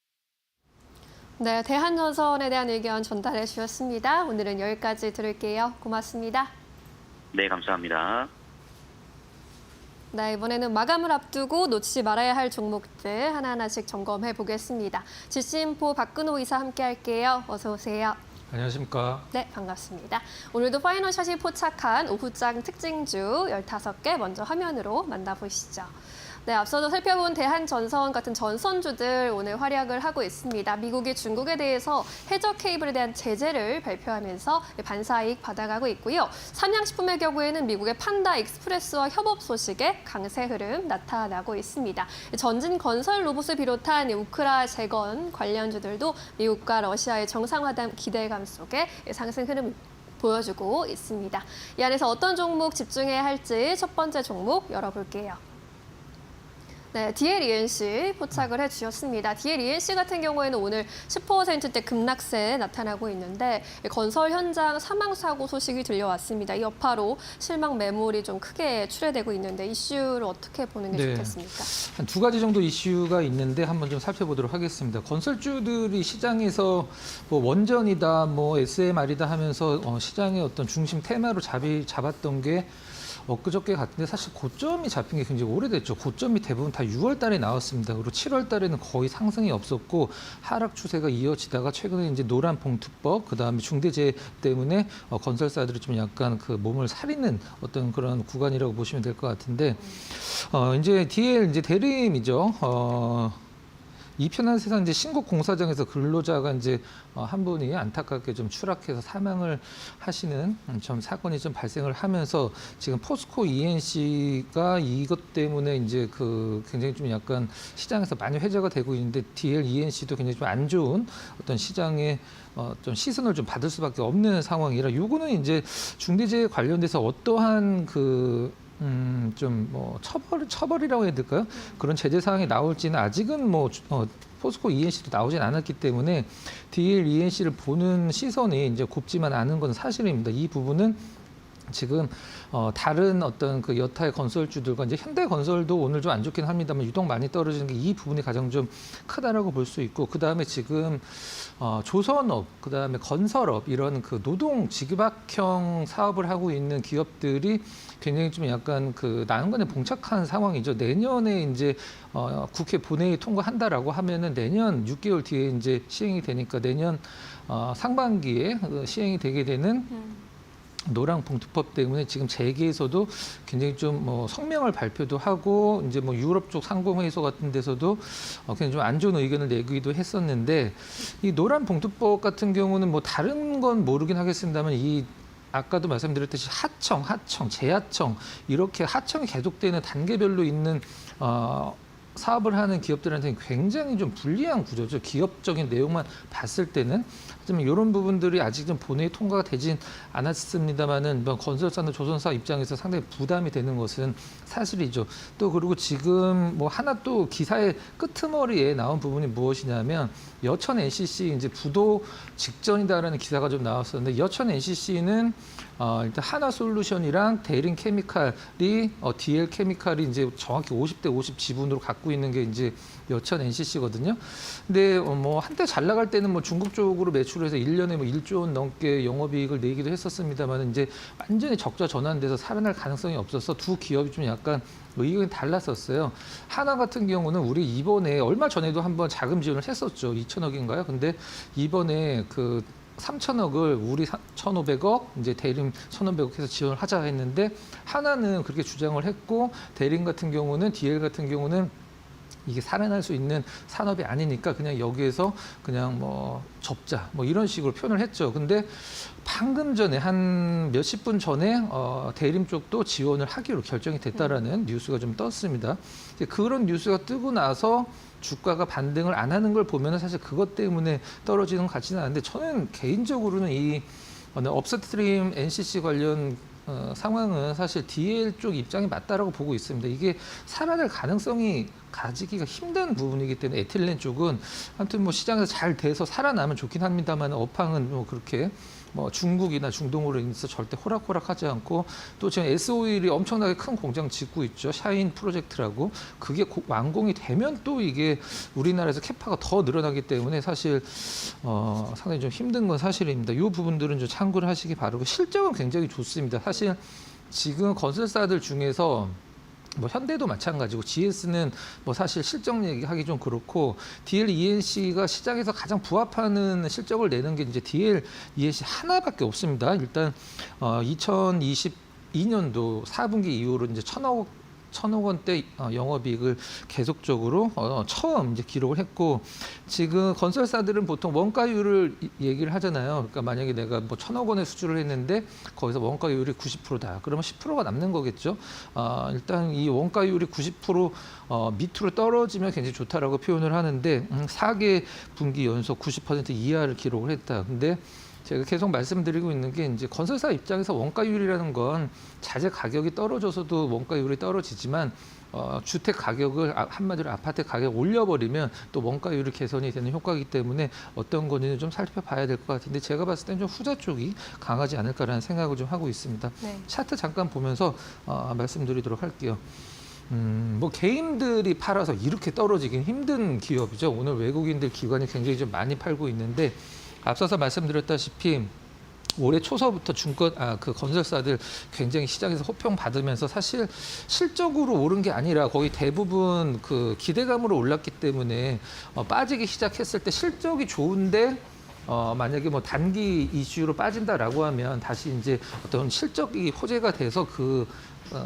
네, 대한전선에 대한 의견 전달해 주셨습니다. 오늘은 여기까지 들을게요. 고맙습니다. 네, 감사합니다. 네, 이번에는 마감을 앞두고 놓치지 말아야 할 종목들 하나하나씩 점검해 보겠습니다. 지식인포 박근호 이사 함께 할게요. 어서 오세요. 안녕하십니까. 네, 반갑습니다. 오늘도 파이널샷이 포착한 오후장 특징주 15개 먼저 화면으로 만나보시죠. 네, 앞서도 살펴본 대한전선 같은 전선주들 오늘 활약을 하고 있습니다. 미국이 중국에 대해서 해저 케이블에 대한 제재를 발표하면서 반사이익 받아가고 있고요. 삼양식품의 경우에는 미국의 판다 익스프레스와 협업 소식에 강세 흐름 나타나고 있습니다. 전진 건설 로봇을 비롯한 우크라 재건 관련주들도 미국과 러시아의 정상회담 기대감 속에 상승 흐름 보여주고 있습니다. 이 안에서 어떤 종목 집중해야 할지 첫 번째 종목 열어볼게요. 네, DLENC 포착을 해주셨습니다. DLENC 같은 경우에는 오늘 10%대 급락세 나타나고 있는데 건설 현장 사망 사고 소식이 들려왔습니다. 이 여파로 실망 매물이 좀 크게 출회되고 있는데 이슈를 어떻게 보는 게 좋겠습니까? 한 두 가지 정도 이슈가 있는데 한번 좀 살펴보도록 하겠습니다. 건설주들이 시장에서 뭐 원전이다, 뭐 SMR이다 하면서 시장의 어떤 중심 테마로 잡았던 게 엊그저께 같은데 사실 고점이 잡힌 게 굉장히 오래됐죠. 고점이 대부분 다 6월 달에 나왔습니다. 그리고 7월 달에는 거의 상승이 없었고 하락 추세가 이어지다가 최근에 이제 노란 봉투법, 그다음에 중대재해 때문에 건설사들이 좀 약간 그 몸을 사리는 어떤 그런 구간이라고 보시면 될 것 같은데 이제 DL 이제 대림이죠. 이 편한 세상 이제 신곡 공사장에서 근로자가 이제 한 분이 안타깝게 좀 추락해서 사망을 하시는 좀 사건이 좀 발생을 하면서 지금 포스코 ENC가 이것 때문에 이제 그 굉장히 좀 약간 시장에서 많이 회자가 되고 있는데 DL ENC도 굉장히 좀 안 좋은 어떤 시장의 좀 시선을 좀 받을 수밖에 없는 상황이라 요거는 이제 중대재해 관련돼서 어떠한 좀 뭐 처벌이라고 해야 될까요? 그런 제재 사항이 나올지는 아직은 뭐 포스코 ENC도 나오진 않았기 때문에 DL ENC를 보는 시선이 이제 곱지만 않은 건 사실입니다. 이 부분은 지금 다른 어떤 그 여타의 건설주들과 이제 현대건설도 오늘 좀 안 좋긴 합니다만 유독 많이 떨어지는 게 이 부분이 가장 좀 크다라고 볼 수 있고, 그 다음에 지금 조선업, 그 다음에 건설업 이런 그 노동 지급학형 사업을 하고 있는 기업들이 굉장히 좀 약간 그 난관에 봉착한 상황이죠. 내년에 이제 국회 본회의 통과한다라고 하면은 내년 6개월 뒤에 이제 시행이 되니까 내년 상반기에 시행이 되게 되는. 노랑 봉투법 때문에 지금 재계에서도 굉장히 좀 뭐 성명을 발표도 하고 이제 뭐 유럽 쪽 상공회의소 같은 데서도 굉장히 좀 안 좋은 의견을 내기도 했었는데 이 노란 봉투법 같은 경우는 뭐 다른 건 모르긴 하겠습니다만 이 아까도 말씀드렸듯이 하청, 재하청 이렇게 하청이 계속되는 단계별로 있는 사업을 하는 기업들한테는 굉장히 좀 불리한 구조죠. 기업적인 내용만 봤을 때는. 하지만 이런 부분들이 아직 좀 본회의 통과가 되진 않았습니다만은 건설사나 조선사 입장에서 상당히 부담이 되는 것은 사실이죠. 또 그리고 지금 뭐 하나 또 기사의 끄트머리에 나온 부분이 무엇이냐면 여천 NCC 이제 부도 직전이다라는 기사가 좀 나왔었는데 여천 NCC는 일단 하나솔루션이랑 대림 케미칼이 DL 케미칼이 이제 정확히 50대 50 지분으로 갖고 있는 게 이제 여천 NCC거든요. 근데 뭐 한때 잘 나갈 때는 뭐 중국 쪽으로 매출을 해서 1년에 뭐 1조 원 넘게 영업이익을 내기도 했었습니다만 이제 완전히 적자 전환돼서 살아날 가능성이 없어서 두 기업이 좀 약간 의견이 달랐었어요. 하나 같은 경우는 우리 이번에 얼마 전에도 한번 자금 지원을 했었죠. 2천억인가요? 근데 이번에 그 3천억을 우리 1,500억, 이제 대림 1,500억 해서 지원을 하자 했는데 하나는 그렇게 주장을 했고 대림 같은 경우는 DL 같은 경우는 이게 살아날 수 있는 산업이 아니니까 그냥 여기에서 그냥 뭐 접자 뭐 이런 식으로 표현을 했죠. 근데 방금 전에 한 몇십 분 전에 대림 쪽도 지원을 하기로 결정이 됐다라는 뉴스가 좀 떴습니다. 이제 그런 뉴스가 뜨고 나서 주가가 반등을 안 하는 걸 보면 사실 그것 때문에 떨어지는 것 같지는 않은데 저는 개인적으로는 이 업스트림 NCC 관련 상황은 사실 DL 쪽 입장이 맞다라고 보고 있습니다. 이게 살아날 가능성이 가지기가 힘든 부분이기 때문에 에틸렌 쪽은 아무튼 뭐 시장에서 잘 돼서 살아나면 좋긴 합니다만 업황은 뭐 그렇게 뭐 중국이나 중동으로 인해서 절대 호락호락하지 않고 또 지금 S-오일이 엄청나게 큰 공장 짓고 있죠. 샤인 프로젝트라고. 그게 완공이 되면 또 이게 우리나라에서 캐파가 더 늘어나기 때문에 사실 상당히 좀 힘든 건 사실입니다. 이 부분들은 좀 참고를 하시기 바라고 실적은 굉장히 좋습니다. 사실 지금 건설사들 중에서 뭐 현대도 마찬가지고 GS는 뭐 사실 실적 얘기하기 좀 그렇고 DL ENC가 시장에서 가장 부합하는 실적을 내는 게 이제 DL ENC 하나밖에 없습니다. 일단 2022년도 4분기 이후로 이제 1,000억 원대 영업이익을 계속적으로 처음 이제 기록을 했고 지금 건설사들은 보통 원가율을 얘기를 하잖아요. 그러니까 만약에 내가 뭐 1,000억 원에 수주를 했는데 거기서 원가율이 90%다. 그러면 10%가 남는 거겠죠. 일단 이 원가율이 90% 밑으로 떨어지면 굉장히 좋다라고 표현을 하는데 4개 분기 연속 90% 이하를 기록을 했다. 근데 제가 계속 말씀드리고 있는 게 이제 건설사 입장에서 원가율이라는 건 자재 가격이 떨어져서도 원가율이 떨어지지만 주택 가격을 한마디로 아파트 가격 올려버리면 또 원가율이 개선이 되는 효과이기 때문에 어떤 건지는 좀 살펴봐야 될 것 같은데 제가 봤을 때는 좀 후자 쪽이 강하지 않을까라는 생각을 좀 하고 있습니다. 네. 차트 잠깐 보면서 말씀드리도록 할게요. 뭐 개인들이 팔아서 이렇게 떨어지긴 힘든 기업이죠. 오늘 외국인들 기관이 굉장히 좀 많이 팔고 있는데 앞서서 말씀드렸다시피 올해 초서부터 그 건설사들 굉장히 시장에서 호평 받으면서 사실 실적으로 오른 게 아니라 거의 대부분 그 기대감으로 올랐기 때문에 빠지기 시작했을 때 실적이 좋은데 만약에 뭐 단기 이슈로 빠진다라고 하면 다시 이제 어떤 실적이 호재가 돼서 그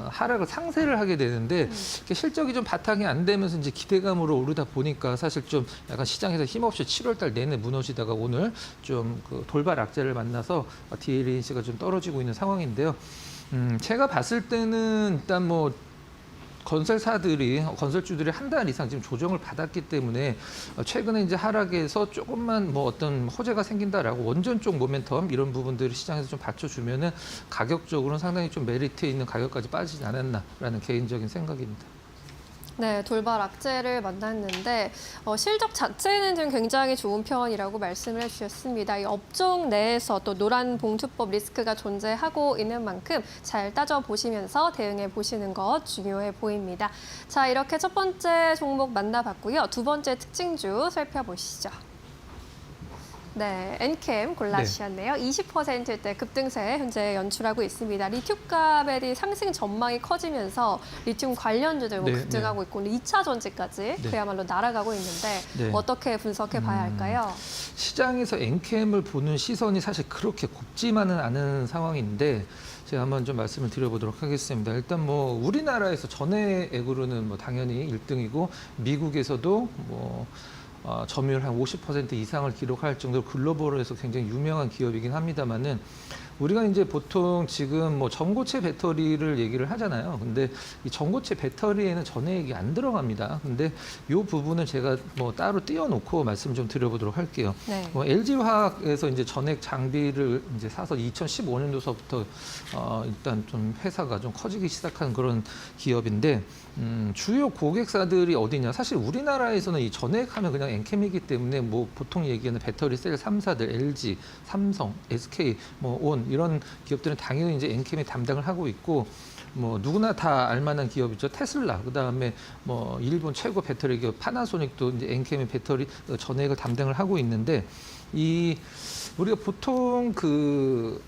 하락을 상쇄를 하게 되는데 실적이 좀 바탕이 안 되면서 이제 기대감으로 오르다 보니까 사실 좀 약간 시장에서 힘없이 7월달 내내 무너지다가 오늘 좀 그 돌발 악재를 만나서 DLNC가 좀 떨어지고 있는 상황인데요. 제가 봤을 때는 일단 뭐 건설주들이 한 달 이상 지금 조정을 받았기 때문에 최근에 이제 하락에서 조금만 뭐 어떤 호재가 생긴다라고 원전 쪽 모멘텀 이런 부분들을 시장에서 좀 받쳐주면은 가격적으로는 상당히 좀 메리트 있는 가격까지 빠지지 않았나라는 개인적인 생각입니다. 네, 돌발 악재를 만났는데 실적 자체는 좀 굉장히 좋은 편이라고 말씀을 해주셨습니다. 이 업종 내에서 또 노란 봉투법 리스크가 존재하고 있는 만큼 잘 따져보시면서 대응해 보시는 것 중요해 보입니다. 자, 이렇게 첫 번째 종목 만나봤고요. 두 번째 특징주 살펴보시죠. 네, 엔캠 골라주셨네요. 20%대 급등세 현재 연출하고 있습니다. 리튬 값의 상승 전망이 커지면서 리튬 관련주들 급등하고 있고 2차 전지까지 그야말로 날아가고 있는데 어떻게 분석해 봐야 할까요? 시장에서 엔캠을 보는 시선이 사실 그렇게 곱지만은 않은 상황인데 제가 한번 좀 말씀을 드려보도록 하겠습니다. 일단 뭐 우리나라에서 전해액으로는 뭐 당연히 1등이고 미국에서도 뭐 점유율 한 50% 이상을 기록할 정도로 글로벌에서 굉장히 유명한 기업이긴 합니다만은 우리가 이제 보통 지금 뭐 전고체 배터리를 얘기를 하잖아요. 근데 이 전고체 배터리에는 전해액이 안 들어갑니다. 근데 이 부분은 제가 뭐 따로 띄워놓고 말씀 좀 드려보도록 할게요. 네. LG화학에서 이제 전액 장비를 이제 사서 2015년도서부터 일단 좀 회사가 좀 커지기 시작한 그런 기업인데 주요 고객사들이 어디냐? 사실 우리나라에서는 이 전액하면 그냥 엔캠이기 때문에 뭐 보통 얘기하는 배터리 셀 3사들 LG, 삼성, SK, 뭐 온 이런 기업들은 당연히 이제 엔캠이 담당을 하고 있고 뭐 누구나 다 알만한 기업이죠. 테슬라, 그다음에 뭐 일본 최고 배터리 기업 파나소닉도 이제 엔캠의 배터리 전액을 담당을 하고 있는데 이 우리가 보통 그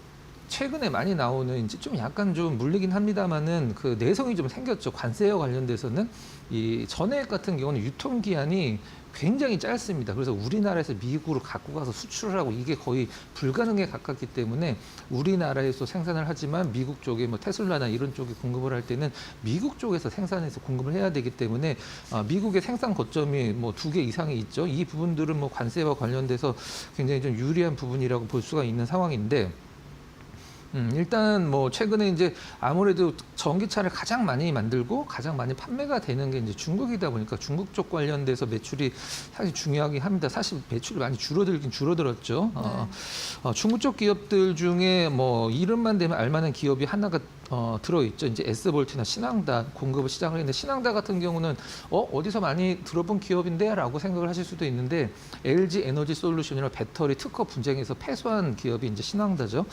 최근에 많이 나오는 이제 좀 약간 좀 물리긴 합니다만은 그 내성이 좀 생겼죠. 관세와 관련돼서는 이 전액 같은 경우는 유통기한이 굉장히 짧습니다. 그래서 우리나라에서 미국으로 갖고 가서 수출을 하고 이게 거의 불가능에 가깝기 때문에 우리나라에서 생산을 하지만 미국 쪽에 뭐 테슬라나 이런 쪽에 공급을 할 때는 미국 쪽에서 생산해서 공급을 해야 되기 때문에 미국의 생산 거점이 뭐 2개 이상이 있죠. 이 부분들은 뭐 관세와 관련돼서 굉장히 좀 유리한 부분이라고 볼 수가 있는 상황인데 일단 뭐 최근에 이제 아무래도 전기차를 가장 많이 만들고 가장 많이 판매가 되는 게 이제 중국이다 보니까 중국 쪽 관련돼서 매출이 사실 중요하긴 합니다. 사실 매출이 많이 줄어들긴 줄어들었죠. 중국 쪽 기업들 중에 뭐 이름만 되면 알만한 기업이 하나가 들어있죠. 이제 S볼트나 신항다 공급을 시작을 했는데 신항다 같은 경우는 어디서 많이 들어본 기업인데? 라고 생각을 하실 수도 있는데 LG 에너지 솔루션이나 배터리 특허 분쟁에서 패소한 기업이 이제 신항다죠.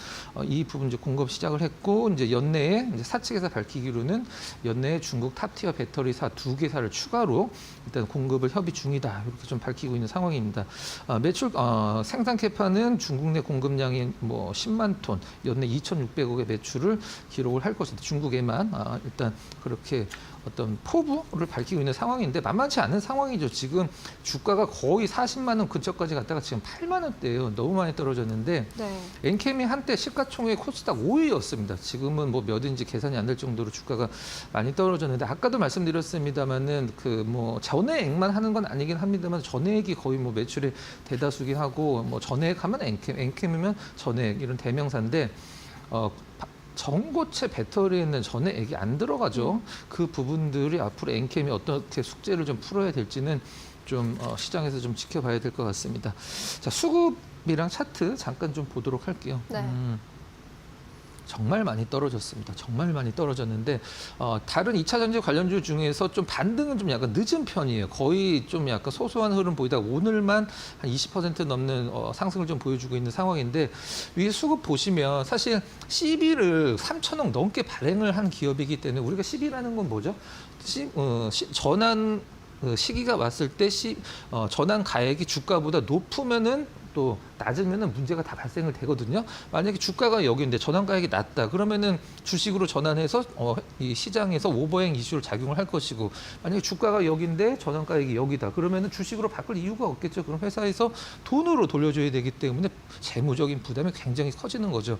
이 부분 이제 공급 시작을 했고 이제 연내에 이제 사측에서 밝히기로는 연내에 중국 탑티어 배터리사 2개사를 추가로 일단 공급을 협의 중이다. 이렇게 좀 밝히고 있는 상황입니다. 매출 생산 캐파는 중국 내 공급량이 뭐 10만 톤, 연내 2,600억의 매출을 기록을 할 것이다. 중국에만 일단 그렇게 어떤 포부를 밝히고 있는 상황인데 만만치 않은 상황이죠. 지금 주가가 거의 40만 원 근처까지 갔다가 지금 8만 원대예요. 너무 많이 떨어졌는데 네. 엔캠이 한때 시가총액 코스닥 5위였습니다. 지금은 뭐 몇인지 계산이 안 될 정도로 주가가 많이 떨어졌는데 아까도 말씀드렸습니다만은 그 뭐 전액만 하는 건 아니긴 합니다만 전액이 거의 뭐 매출의 대다수긴 하고 뭐 전액 하면 엔캠이면 전액 이런 대명사인데 전고체 배터리에는 전액이 안 들어가죠. 그 부분들이 앞으로 엔캠이 어떻게 숙제를 좀 풀어야 될지는 좀 시장에서 좀 지켜봐야 될 것 같습니다. 자, 수급이랑 차트 잠깐 좀 보도록 할게요. 네. 정말 많이 떨어졌습니다. 정말 많이 떨어졌는데 다른 2차 전지 관련주 중에서 좀 반등은 좀 약간 늦은 편이에요. 거의 좀 약간 소소한 흐름 보이다가 오늘만 한 20% 넘는 상승을 좀 보여주고 있는 상황인데 위에 수급 보시면 사실 CB를 3,000억 넘게 발행을 한 기업이기 때문에 우리가 CB라는 건 뭐죠? 전환 시기가 왔을 때 전환 가액이 주가보다 높으면은 또 낮으면은 문제가 다 발생을 되거든요. 만약에 주가가 여기인데 전환가액이 낮다 그러면은 주식으로 전환해서 이 시장에서 오버행 이슈를 작용을 할 것이고 만약에 주가가 여기인데 전환가액이 여기다 그러면은 주식으로 바꿀 이유가 없겠죠. 그럼 회사에서 돈으로 돌려줘야 되기 때문에 재무적인 부담이 굉장히 커지는 거죠.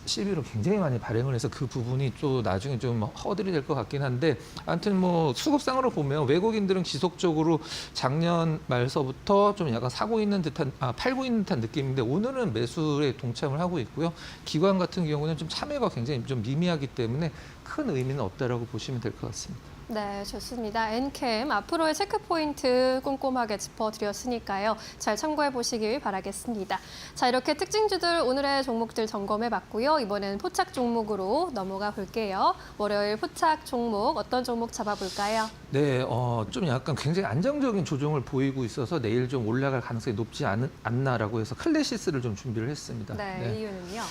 CB로 굉장히 많이 발행을 해서 그 부분이 또 나중에 좀 허들이 될 것 같긴 한데 아무튼 뭐 수급상으로 보면 외국인들은 지속적으로 작년 말서부터 좀 약간 사고 있는 듯한 팔고 있는 듯한 느낌인데 오늘은 매수에 동참을 하고 있고요. 기관 같은 경우는 좀 참여가 굉장히 좀 미미하기 때문에 큰 의미는 없다라고 보시면 될 것 같습니다. 네, 좋습니다. 엔캠 앞으로의 체크 포인트 꼼꼼하게 짚어드렸으니까요. 잘 참고해 보시길 바라겠습니다. 자, 이렇게 특징주들 오늘의 종목들 점검해 봤고요. 이번에는 포착 종목으로 넘어가 볼게요. 월요일 포착 종목 어떤 종목 잡아볼까요? 네, 좀 약간 굉장히 안정적인 조정을 보이고 있어서 내일 좀 올라갈 가능성이 높지 않나라고 해서 클래시스를 좀 준비를 했습니다. 네, 이유는요?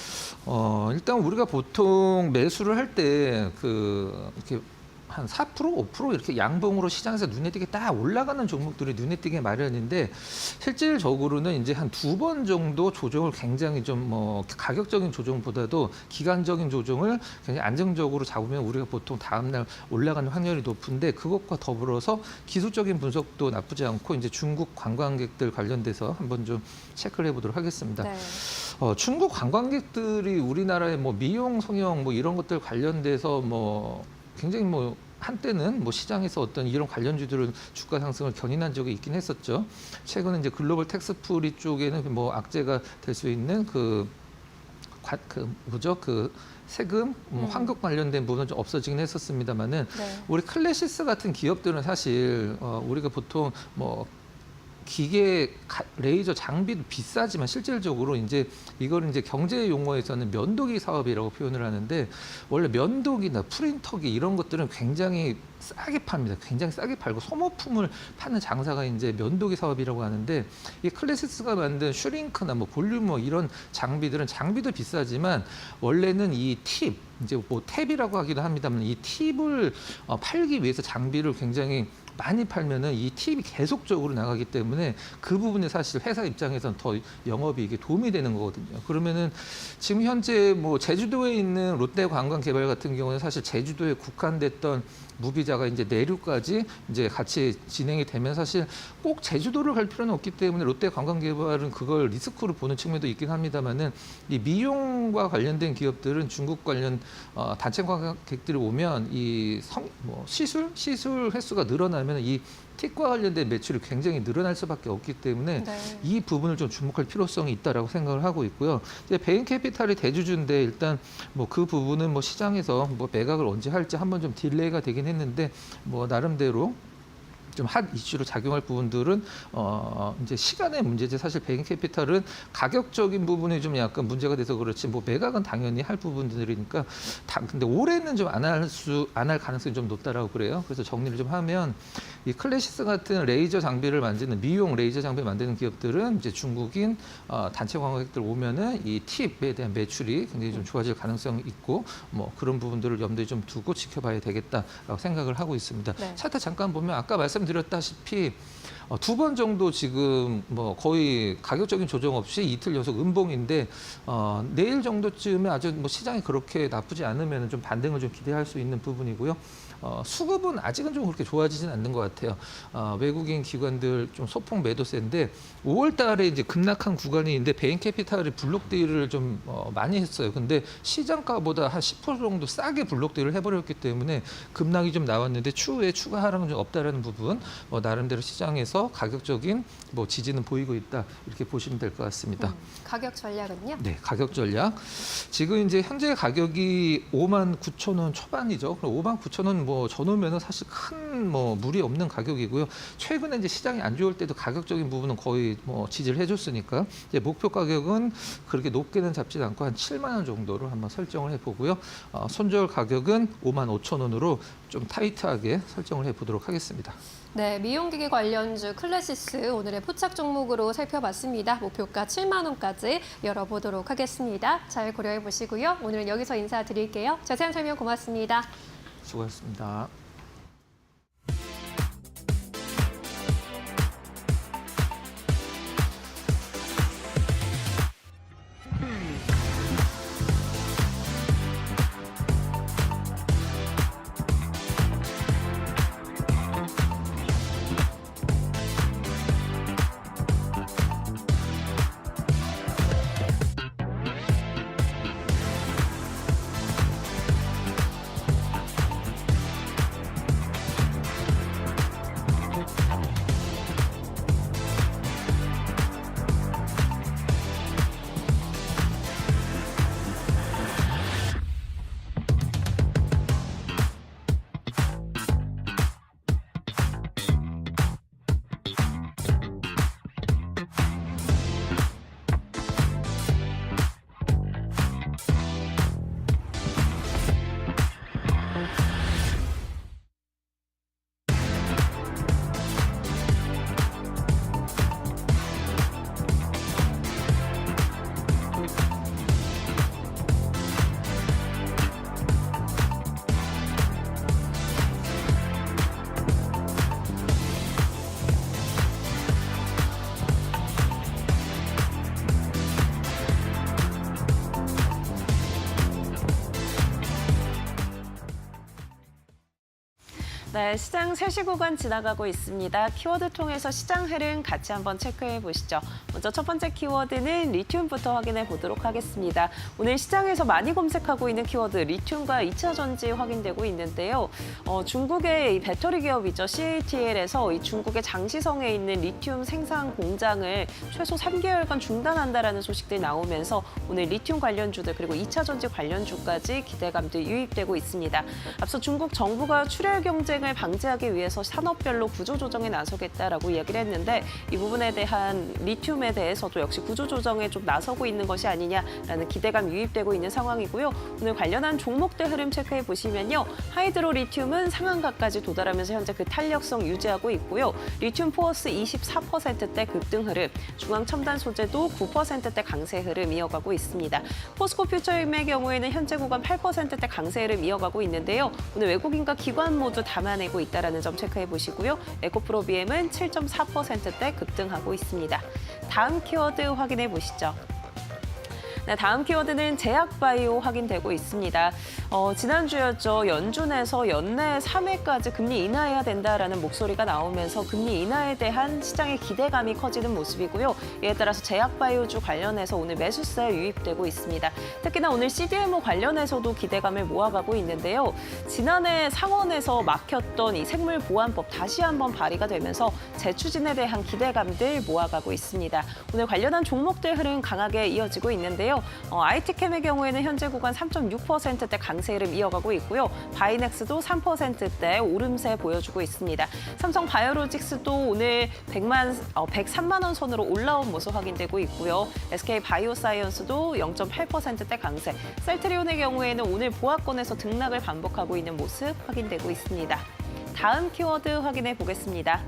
일단 우리가 보통 매수를 할 때 이렇게 한 4%, 5% 이렇게 양봉으로 시장에서 눈에 띄게 딱 올라가는 종목들이 눈에 띄게 마련인데 실질적으로는 이제 한 2번 정도 조정을 굉장히 좀 가격적인 조정보다도 기간적인 조정을 굉장히 안정적으로 잡으면 우리가 보통 다음날 올라가는 확률이 높은데 그것과 더불어서 기술적인 분석도 나쁘지 않고 이제 중국 관광객들 관련돼서 한번 좀 체크를 해보도록 하겠습니다. 네. 중국 관광객들이 우리나라의 미용, 성형 이런 것들 관련돼서 굉장히 한때는 시장에서 어떤 이런 관련주들은 주가 상승을 견인한 적이 있긴 했었죠. 최근에 이제 글로벌 텍스프리 쪽에는 악재가 될 수 있는 세금, 환급 관련된 부분은 좀 없어지긴 했었습니다만은 네. 우리 클래시스 같은 기업들은 사실 우리가 보통 기계 레이저 장비도 비싸지만 실질적으로 이걸 경제 용어에서는 면도기 사업이라고 표현을 하는데 원래 면도기나 프린터기 이런 것들은 굉장히 싸게 팝니다. 굉장히 싸게 팔고 소모품을 파는 장사가 면도기 사업이라고 하는데 이 클래시스가 만든 슈링크나 볼륨머 이런 장비들은 장비도 비싸지만 원래는 이 탭이라고 하기도 합니다만 이 팁을 팔기 위해서 장비를 굉장히 많이 팔면은 이 팁이 계속적으로 나가기 때문에 그 부분에 사실 회사 입장에서는 더 영업이익에 도움이 되는 거거든요. 그러면은 지금 현재 제주도에 있는 롯데관광개발 같은 경우는 사실 제주도에 국한됐던 무비자가 내륙까지 같이 진행이 되면 사실 꼭 제주도를 갈 필요는 없기 때문에 롯데관광개발은 그걸 리스크로 보는 측면도 있긴 합니다만은 이 미용과 관련된 기업들은 중국 관련 단체 관광객들이 오면 이 시술 횟수가 늘어나면 하면 이 틱과 관련된 매출이 굉장히 늘어날 수밖에 없기 때문에 네. 이 부분을 좀 주목할 필요성이 있다라고 생각을 하고 있고요. 이제 베인캐피탈이 대주주인데 일단 뭐 그 부분은 뭐 시장에서 뭐 매각을 언제 할지 한번 좀 딜레이가 되긴 했는데 뭐 나름대로 좀 핫 이슈로 작용할 부분들은 이제 시간의 문제지. 사실 베인캐피탈은 가격적인 부분이 좀 약간 문제가 돼서 그렇지 뭐 매각은 당연히 할 부분들이니까 근데 올해는 좀 안 할 가능성이 좀 높다라고 그래요. 그래서 정리를 좀 하면 이 클래시스 같은 레이저 장비를 만드는 미용 레이저 장비 만드는 기업들은 이제 중국인 단체 관광객들 오면은 이 팁에 대한 매출이 굉장히 좀 좋아질 가능성이 있고 뭐 그런 부분들을 염두에 좀 두고 지켜봐야 되겠다라고 생각을 하고 있습니다. 네. 차트 잠깐 보면 아까 말씀드렸다시피 2번 정도 지금 뭐 거의 가격적인 조정 없이 이틀 연속 음봉인데 내일 정도쯤에 아주 뭐 시장이 그렇게 나쁘지 않으면 좀 반등을 좀 기대할 수 있는 부분이고요. 수급은 아직은 좀 그렇게 좋아지진 않는 것 같아요. 외국인 기관들 좀 소폭 매도세인데 5월 달에 이제 급락한 구간이 있는데 베인캐피탈이 블록딜을 좀 많이 했어요. 근데 시장가보다 한 10% 정도 싸게 블록딜을 해버렸기 때문에 급락이 좀 나왔는데 추후에 추가 하락은 좀 없다라는 부분 나름대로 시장에서 가격적인 뭐 지지는 보이고 있다 이렇게 보시면 될 것 같습니다. 가격 전략은요? 네, 가격 전략. 지금 이제 현재 가격이 59,000원 초반이죠. 59,000원 뭐 전후면은 사실 큰 뭐 무리 없는 가격이고요. 최근에 이제 시장이 안 좋을 때도 가격적인 부분은 거의 뭐 지지를 해줬으니까 이제 목표 가격은 그렇게 높게는 잡지 않고 한 7만 원 정도로 한번 설정을 해보고요. 손절 가격은 55,000원으로 좀 타이트하게 설정을 해보도록 하겠습니다. 네, 미용기기 관련주 클래시스 오늘의 포착 종목으로 살펴봤습니다. 목표가 7만 원까지 열어보도록 하겠습니다. 잘 고려해 보시고요. 오늘은 여기서 인사드릴게요. 자세한 설명 고맙습니다. 수고하셨습니다. 네, 시장 3시 구간 지나가고 있습니다. 키워드 통해서 시장 흐름 같이 한번 체크해 보시죠. 먼저 첫 번째 키워드는 리튬부터 확인해 보도록 하겠습니다. 오늘 시장에서 많이 검색하고 있는 키워드 리튬과 2차 전지 확인되고 있는데요. 중국의 이 배터리 기업이죠. CATL에서 이 중국의 장시성에 있는 리튬 생산 공장을 최소 3개월간 중단한다라는 소식들이 나오면서 오늘 리튬 관련주들 그리고 2차 전지 관련주까지 기대감들이 유입되고 있습니다. 앞서 중국 정부가 출혈 경쟁을 방지하기 위해서 산업별로 구조조정에 나서겠다라고 이야기를 했는데 이 부분에 대한 리튬에 대해서도 역시 구조조정에 좀 나서고 있는 것이 아니냐라는 기대감 유입되고 있는 상황이고요. 오늘 관련한 종목들 흐름 체크해 보시면요. 하이드로 리튬은 상한가까지 도달하면서 현재 그 탄력성 유지하고 있고요. 리튬 포어스 24%대 급등 흐름, 중앙 첨단 소재도 9%대 강세 흐름 이어가고 있습니다. 포스코 퓨처임의 경우에는 현재 구간 8%대 강세 흐름 이어가고 있는데요. 오늘 외국인과 기관 모두 담아내고 있다는 점 체크해 보시고요. 에코프로비엠은 7.4%대 급등하고 있습니다. 다음 키워드 확인해 보시죠. 네, 다음 키워드는 제약바이오 확인되고 있습니다. 지난주였죠. 연준에서 연내 3회까지 금리 인하해야 된다라는 목소리가 나오면서 금리 인하에 대한 시장의 기대감이 커지는 모습이고요. 이에 따라서 제약바이오주 관련해서 오늘 매수세 유입되고 있습니다. 특히나 오늘 CDMO 관련해서도 기대감을 모아가고 있는데요. 지난해 상원에서 막혔던 이 생물보안법 다시 한번 발의가 되면서 재추진에 대한 기대감들 모아가고 있습니다. 오늘 관련한 종목들 흐름 강하게 이어지고 있는데요. IT캠의 경우에는 현재 구간 3.6%대 강세 흐름 이어가고 있고요. 바이넥스도 3%대 오름세 보여주고 있습니다. 삼성 바이오로직스도 오늘 103만 원 선으로 올라온 모습 확인되고 있고요. SK 바이오사이언스도 0.8%대 강세, 셀트리온의 경우에는 오늘 보합권에서 등락을 반복하고 있는 모습 확인되고 있습니다. 다음 키워드 확인해 보겠습니다.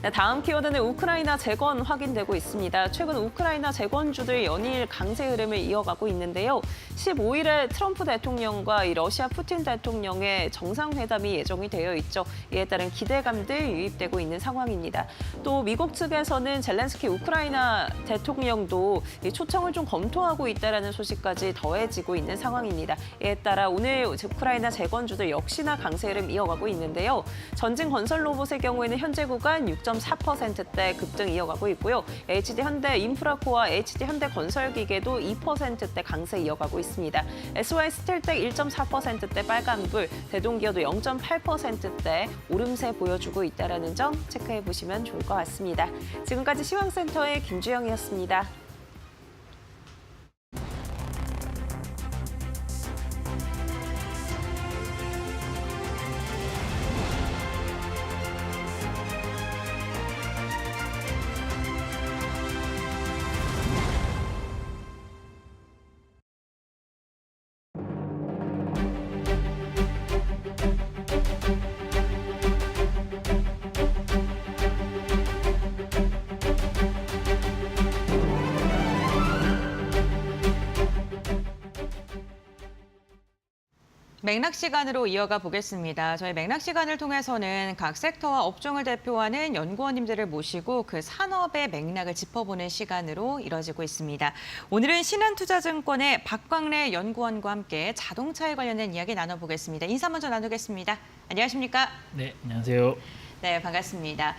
네, 다음 키워드는 우크라이나 재건 확인되고 있습니다. 최근 우크라이나 재건주들 연일 강세 흐름을 이어가고 있는데요. 15일에 트럼프 대통령과 이 러시아 푸틴 대통령의 정상회담이 예정이 되어 있죠. 이에 따른 기대감들 유입되고 있는 상황입니다. 또 미국 측에서는 젤렌스키 우크라이나 대통령도 이 초청을 좀 검토하고 있다는 소식까지 더해지고 있는 상황입니다. 이에 따라 오늘 우크라이나 재건주들 역시나 강세 흐름 이어가고 있는데요. 전진 건설 로봇의 경우에는 현재 구간 6.4%대 급등 이어가고 있고요. HD 현대 인프라코어, HD 현대 건설기계도 2%대 강세 이어가고 있습니다. SY 스틸텍 1.4%대 빨간불, 대동기어도 0.8%대 오름세 보여주고 있다는 점 체크해 보시면 좋을 것 같습니다. 지금까지 시황센터의 김주영이었습니다. 맥락 시간으로 이어가 보겠습니다. 저희 맥락 시간을 통해서는 각 섹터와 업종을 대표하는 연구원님들을 모시고 그 산업의 맥락을 짚어보는 시간으로 이뤄지고 있습니다. 오늘은 신한투자증권의 박광래 연구원과 함께 자동차에 관련된 이야기 나눠보겠습니다. 인사 먼저 나누겠습니다. 안녕하십니까? 네, 안녕하세요. 네, 반갑습니다.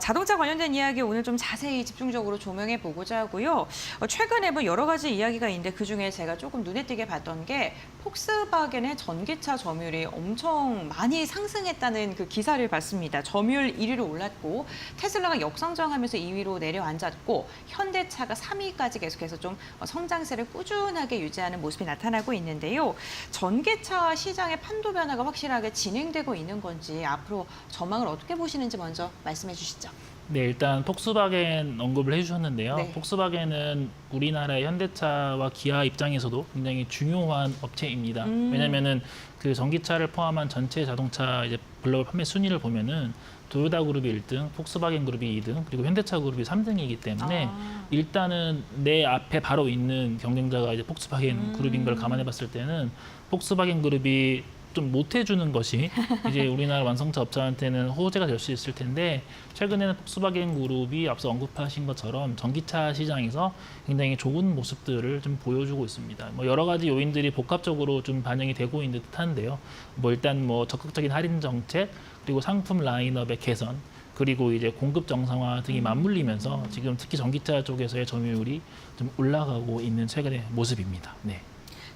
자동차 관련된 이야기 오늘 좀 자세히 집중적으로 조명해 보고자 하고요. 최근에 뭐 여러 가지 이야기가 있는데 그중에 제가 조금 눈에 띄게 봤던 게 폭스바겐의 전기차 점유율이 엄청 많이 상승했다는 그 기사를 봤습니다. 점유율 1위로 올랐고 테슬라가 역성장하면서 2위로 내려앉았고 현대차가 3위까지 계속해서 좀 성장세를 꾸준하게 유지하는 모습이 나타나고 있는데요. 전기차 시장의 판도 변화가 확실하게 진행되고 있는 건지 앞으로 전망을 어떻게 보시는지 먼저 말씀해 주시죠. 네, 일단 폭스바겐 언급을 해주셨는데요. 네. 폭스바겐은 우리나라의 현대차와 기아 입장에서도 굉장히 중요한 업체입니다. 왜냐하면은 그 전기차를 포함한 전체 자동차 이제 글로벌 판매 순위를 보면은 도요타 그룹이 1등, 폭스바겐 그룹이 2등, 그리고 현대차 그룹이 3등이기 때문에 일단은 내 앞에 바로 있는 경쟁자가 이제 폭스바겐 그룹인 걸 감안해봤을 때는 폭스바겐 그룹이 좀 못해주는 것이 이제 우리나라 완성차 업체한테는 호재가 될 수 있을 텐데 최근에는 폭스바겐 그룹이 앞서 언급하신 것처럼 전기차 시장에서 굉장히 좋은 모습들을 좀 보여주고 있습니다. 뭐 여러 가지 요인들이 복합적으로 좀 반영이 되고 있는 듯한데요. 뭐 일단 뭐 적극적인 할인 정책 그리고 상품 라인업의 개선 그리고 이제 공급 정상화 등이 맞물리면서 지금 특히 전기차 쪽에서의 점유율이 좀 올라가고 있는 최근의 모습입니다. 네.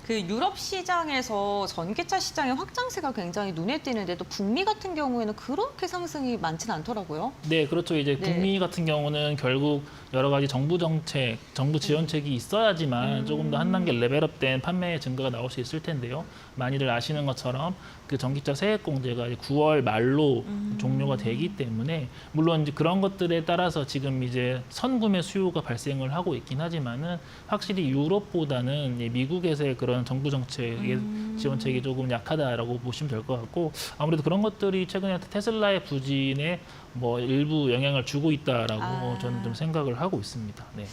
그 유럽 시장에서 전기차 시장의 확장세가 굉장히 눈에 띄는데 또 북미 같은 경우에는 그렇게 상승이 많지는 않더라고요. 네, 그렇죠. 이제 네. 북미 같은 경우는 결국 여러 가지 정부 정책, 정부 지원책이 있어야지만 조금 더 한 단계 레벨업된 판매 증가가 나올 수 있을 텐데요. 많이들 아시는 것처럼 그 전기차 세액 공제가 이제 9월 말로 종료가 되기 때문에 물론 이제 그런 것들에 따라서 지금 이제 선구매 수요가 발생을 하고 있긴 하지만은 확실히 유럽보다는 미국에서의 그런 정부 정책의 지원책이 조금 약하다라고 보시면 될 것 같고 아무래도 그런 것들이 최근에 테슬라의 부진에 뭐 일부 영향을 주고 있다라고 저는 좀 생각을 하고 있습니다. 네.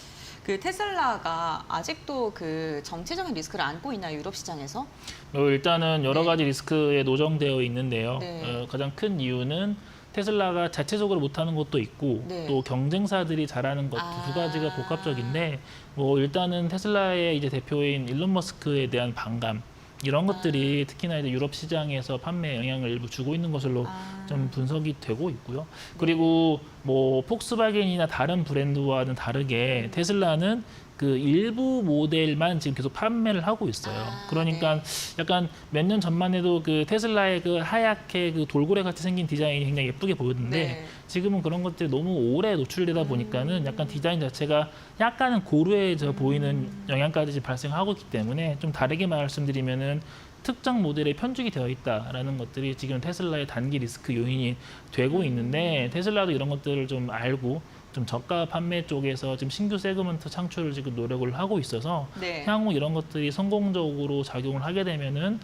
그 테슬라가 아직도 그 정체적인 리스크를 안고 있나요, 유럽 시장에서? 일단은 여러 네. 가지 리스크에 노정되어 있는데요. 네. 가장 큰 이유는 테슬라가 자체적으로 못하는 것도 있고 네. 또 경쟁사들이 잘하는 것 두 가지가 복합적인데 뭐 일단은 테슬라의 이제 대표인 일론 머스크에 대한 반감 이런 것들이 특히나 이제 유럽 시장에서 판매에 영향을 일부 주고 있는 것으로 좀 분석이 되고 있고요. 그리고 뭐 폭스바겐이나 다른 브랜드와는 다르게 테슬라는 그 일부 모델만 지금 계속 판매를 하고 있어요. 그러니까 약간 몇 년 전만 해도 그 테슬라의 그 하얗게 그 돌고래 같이 생긴 디자인이 굉장히 예쁘게 보였는데 네. 지금은 그런 것들이 너무 오래 노출되다 보니까는 약간 디자인 자체가 약간은 고루해져 보이는 영향까지 발생하고 있기 때문에 좀 다르게 말씀드리면은 특정 모델에 편중이 되어 있다라는 것들이 지금 테슬라의 단기 리스크 요인이 되고 있는데 테슬라도 이런 것들을 좀 알고 좀 저가 판매 쪽에서 지금 신규 세그먼트 창출을 지금 노력을 하고 있어서 네. 향후 이런 것들이 성공적으로 작용을 하게 되면은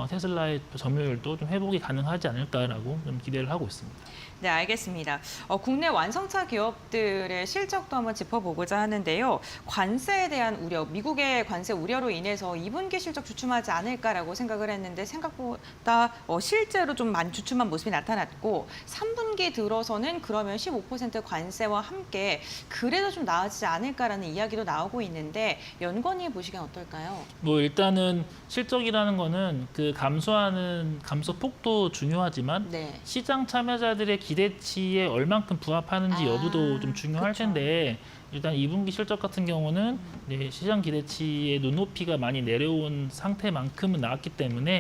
테슬라의 점유율도 좀 회복이 가능하지 않을까라고 좀 기대를 하고 있습니다. 네, 알겠습니다. 국내 완성차 기업들의 실적도 한번 짚어보고자 하는데요. 관세에 대한 우려, 미국의 관세 우려로 인해서 2분기 실적 주춤하지 않을까라고 생각을 했는데 생각보다 실제로 좀 많이 주춤한 모습이 나타났고 3분기 들어서는 그러면 15% 관세와 함께 그래도 좀 나아지지 않을까라는 이야기도 나오고 있는데 연건이 보시기엔 어떨까요? 뭐 일단은 실적이라는 거는 그 감소하는 감소 폭도 중요하지만 네. 시장 참여자들의 기대치에 얼만큼 부합하는지 여부도 좀 중요할 그쵸. 텐데 일단 2분기 실적 같은 경우는 네, 시장 기대치의 눈높이가 많이 내려온 상태만큼은 나왔기 때문에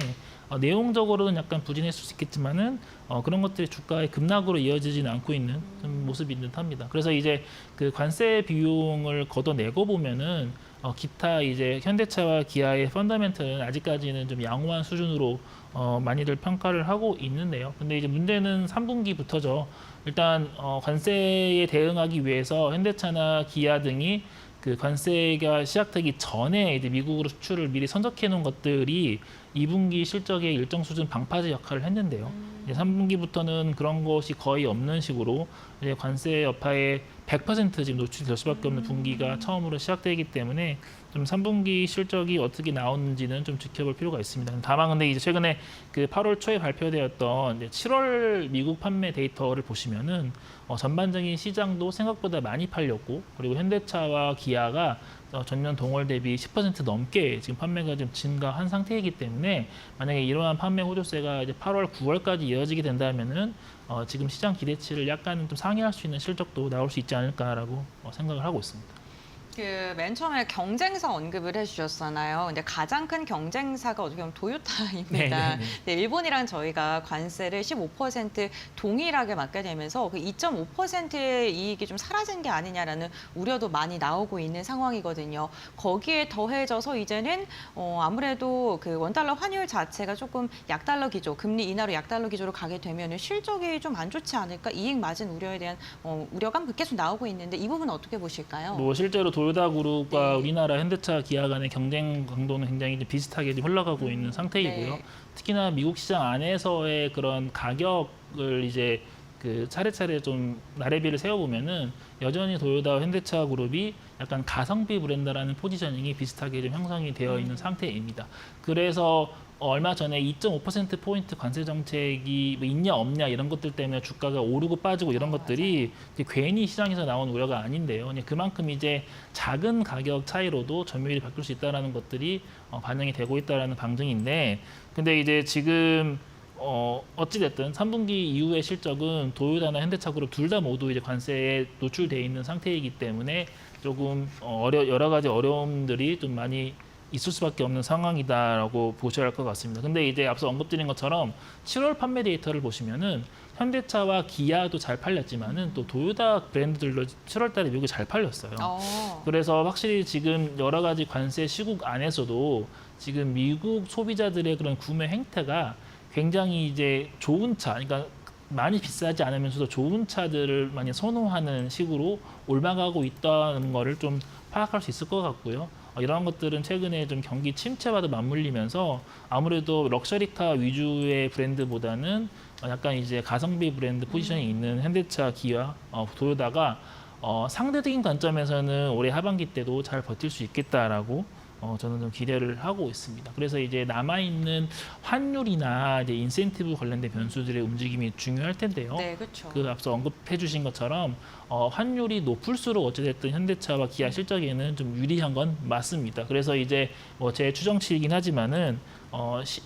내용적으로는 약간 부진했을 수 있겠지만은 그런 것들이 주가의 급락으로 이어지지는 않고 있는 좀 모습인 듯합니다. 그래서 이제 그 관세 비용을 걷어내고 보면은 기타 이제 현대차와 기아의 펀더멘털은 아직까지는 좀 양호한 수준으로 많이들 평가를 하고 있는데요. 근데 이제 문제는 3분기부터죠. 일단 관세에 대응하기 위해서 현대차나 기아 등이 그 관세가 시작되기 전에 이제 미국으로 수출을 미리 선적해 놓은 것들이 2분기 실적의 일정 수준 방파제 역할을 했는데요. 이제 3분기부터는 그런 것이 거의 없는 식으로 이제 관세 여파에 100% 지금 노출될 수밖에 없는 분기가 처음으로 시작되기 때문에 좀 3분기 실적이 어떻게 나오는지는 좀 지켜볼 필요가 있습니다. 다만 근데 이제 최근에 그 8월 초에 발표되었던 이제 7월 미국 판매 데이터를 보시면은 전반적인 시장도 생각보다 많이 팔렸고 그리고 현대차와 기아가 전년 동월 대비 10% 넘게 지금 판매가 좀 증가한 상태이기 때문에 만약에 이러한 판매 호조세가 이제 8월, 9월까지 이어지게 된다면은 지금 시장 기대치를 약간은 좀 상회할 수 있는 실적도 나올 수 있지 않을까라고 생각을 하고 있습니다. 그 맨 처음에 경쟁사 언급을 해주셨잖아요. 근데 가장 큰 경쟁사가 어떻게 보면 토요타입니다. 네, 일본이랑 저희가 관세를 15% 동일하게 맞게 되면서 그 2.5%의 이익이 좀 사라진 게 아니냐라는 우려도 많이 나오고 있는 상황이거든요. 거기에 더해져서 이제는 아무래도 그 원달러 환율 자체가 조금 약달러 기조, 금리 인하로 약달러 기조로 가게 되면 실적이 좀 안 좋지 않을까? 이익 마진 우려에 대한 우려가 계속 나오고 있는데 이 부분은 어떻게 보실까요? 뭐 실제로 도요타 그룹과 네. 우리나라 현대차 기아 간의 경쟁 강도는 굉장히 좀 비슷하게 좀 흘러가고 있는 상태이고요. 네. 특히나 미국 시장 안에서의 그런 가격을 이제 그 차례차례 좀 나래비를 세워보면은 여전히 도요타와 현대차 그룹이 약간 가성비 브랜드라는 포지셔닝이 비슷하게 좀 형성이 되어 있는 상태입니다. 그래서 얼마 전에 2.5%포인트 관세 정책이 뭐 있냐 없냐 이런 것들 때문에 주가가 오르고 빠지고 이런 것들이 이제 괜히 시장에서 나온 우려가 아닌데요. 그만큼 이제 작은 가격 차이로도 점유율이 바뀔 수 있다는 것들이 반영이 되고 있다는 방증인데 근데 이제 지금 어찌됐든 3분기 이후의 실적은 도요타나 현대차 그룹 둘 다 모두 이제 관세에 노출돼 있는 상태이기 때문에 조금 여러 가지 어려움들이 좀 많이 있을 수밖에 없는 상황이다라고 보셔야 할 것 같습니다. 근데 이제 앞서 언급드린 것처럼 7월 판매 데이터를 보시면은 현대차와 기아도 잘 팔렸지만은 또 도요타 브랜드들도 7월 달에 미국에 잘 팔렸어요. 그래서 확실히 지금 여러 가지 관세 시국 안에서도 지금 미국 소비자들의 그런 구매 행태가 굉장히 이제 좋은 차, 그러니까 많이 비싸지 않으면서도 좋은 차들을 많이 선호하는 식으로 올라가고 있다는 거를 좀 파악할 수 있을 것 같고요. 이런 것들은 최근에 좀 경기 침체와도 맞물리면서 아무래도 럭셔리카 위주의 브랜드보다는 약간 이제 가성비 브랜드 포지션이 있는 현대차, 기아, 도요타가 상대적인 관점에서는 올해 하반기 때도 잘 버틸 수 있겠다라고 저는 좀 기대를 하고 있습니다. 그래서 이제 남아있는 환율이나 이제 인센티브 관련된 변수들의 움직임이 중요할 텐데요. 네, 그렇죠. 그 앞서 언급해 주신 것처럼 환율이 높을수록 어찌됐든 현대차와 기아 실적에는 좀 유리한 건 맞습니다. 그래서 이제 제 추정치이긴 하지만은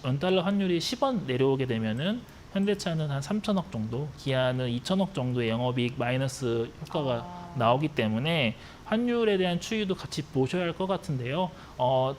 원달러 환율이 10원 내려오게 되면은 현대차는 한 3천억 정도, 기아는 2천억 정도의 영업이익 마이너스 효과가 나오기 때문에 환율에 대한 추이도 같이 보셔야 할 것 같은데요.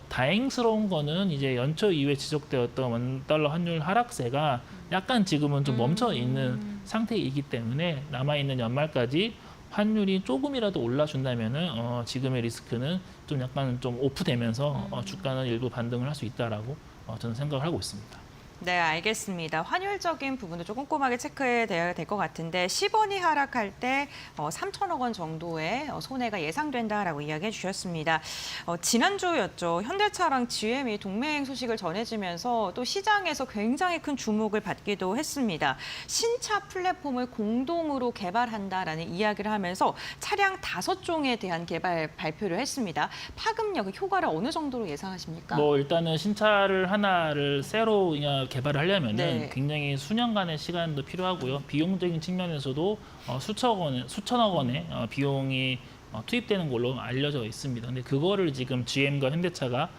다행스러운 거는 이제 연초 이후에 지속되었던 원달러 환율 하락세가 약간 지금은 좀 멈춰 있는 상태이기 때문에 남아있는 연말까지 환율이 조금이라도 올라준다면은 지금의 리스크는 좀 약간 좀 오프되면서 주가는 일부 반등을 할 수 있다라고 저는 생각을 하고 있습니다. 네, 알겠습니다. 환율적인 부분도 좀 꼼꼼하게 체크해야 될 것 같은데 10원이 하락할 때 3천억 원 정도의 손해가 예상된다라고 이야기해 주셨습니다. 지난주였죠. 현대차랑 GM이 동맹 소식을 전해지면서 또 시장에서 굉장히 큰 주목을 받기도 했습니다. 신차 플랫폼을 공동으로 개발한다라는 이야기를 하면서 차량 5종에 대한 개발 발표를 했습니다. 파급력, 효과를 어느 정도로 예상하십니까? 일단은 신차를 하나를 새로 개발을 하려면은 네. 굉장히 수년간의 시간도 필요하고요. 비용적인 측면에서도 수천억 원의 비용이 투입되는 걸로 알려져 있습니다. 근데 그거를 지금 GM과 현대차가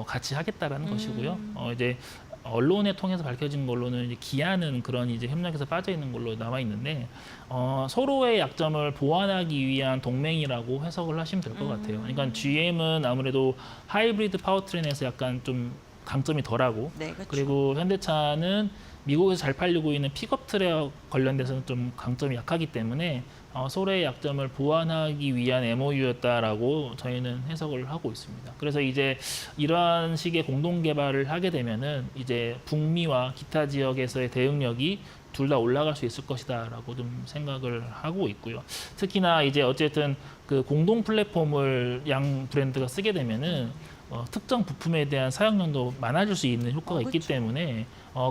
같이 하겠다라는 것이고요. 이제 언론에 통해서 밝혀진 걸로는 이제 기아는 그런 이제 협력에서 빠져 있는 걸로 나와 있는데 서로의 약점을 보완하기 위한 동맹이라고 해석을 하시면 될 것 같아요. 그러니까 GM은 아무래도 하이브리드 파워트레인에서 약간 좀 강점이 덜하고 네, 그렇죠. 그리고 현대차는 미국에서 잘 팔리고 있는 픽업 트럭 관련돼서는 좀 강점이 약하기 때문에 서로의 약점을 보완하기 위한 MOU였다라고 저희는 해석을 하고 있습니다. 그래서 이제 이러한 식의 공동 개발을 하게 되면은 이제 북미와 기타 지역에서의 대응력이 둘 다 올라갈 수 있을 것이다라고 좀 생각을 하고 있고요. 특히나 이제 어쨌든 그 공동 플랫폼을 양 브랜드가 쓰게 되면은 특정 부품에 대한 사용량도 많아질 수 있는 효과가 있기 그렇죠. 때문에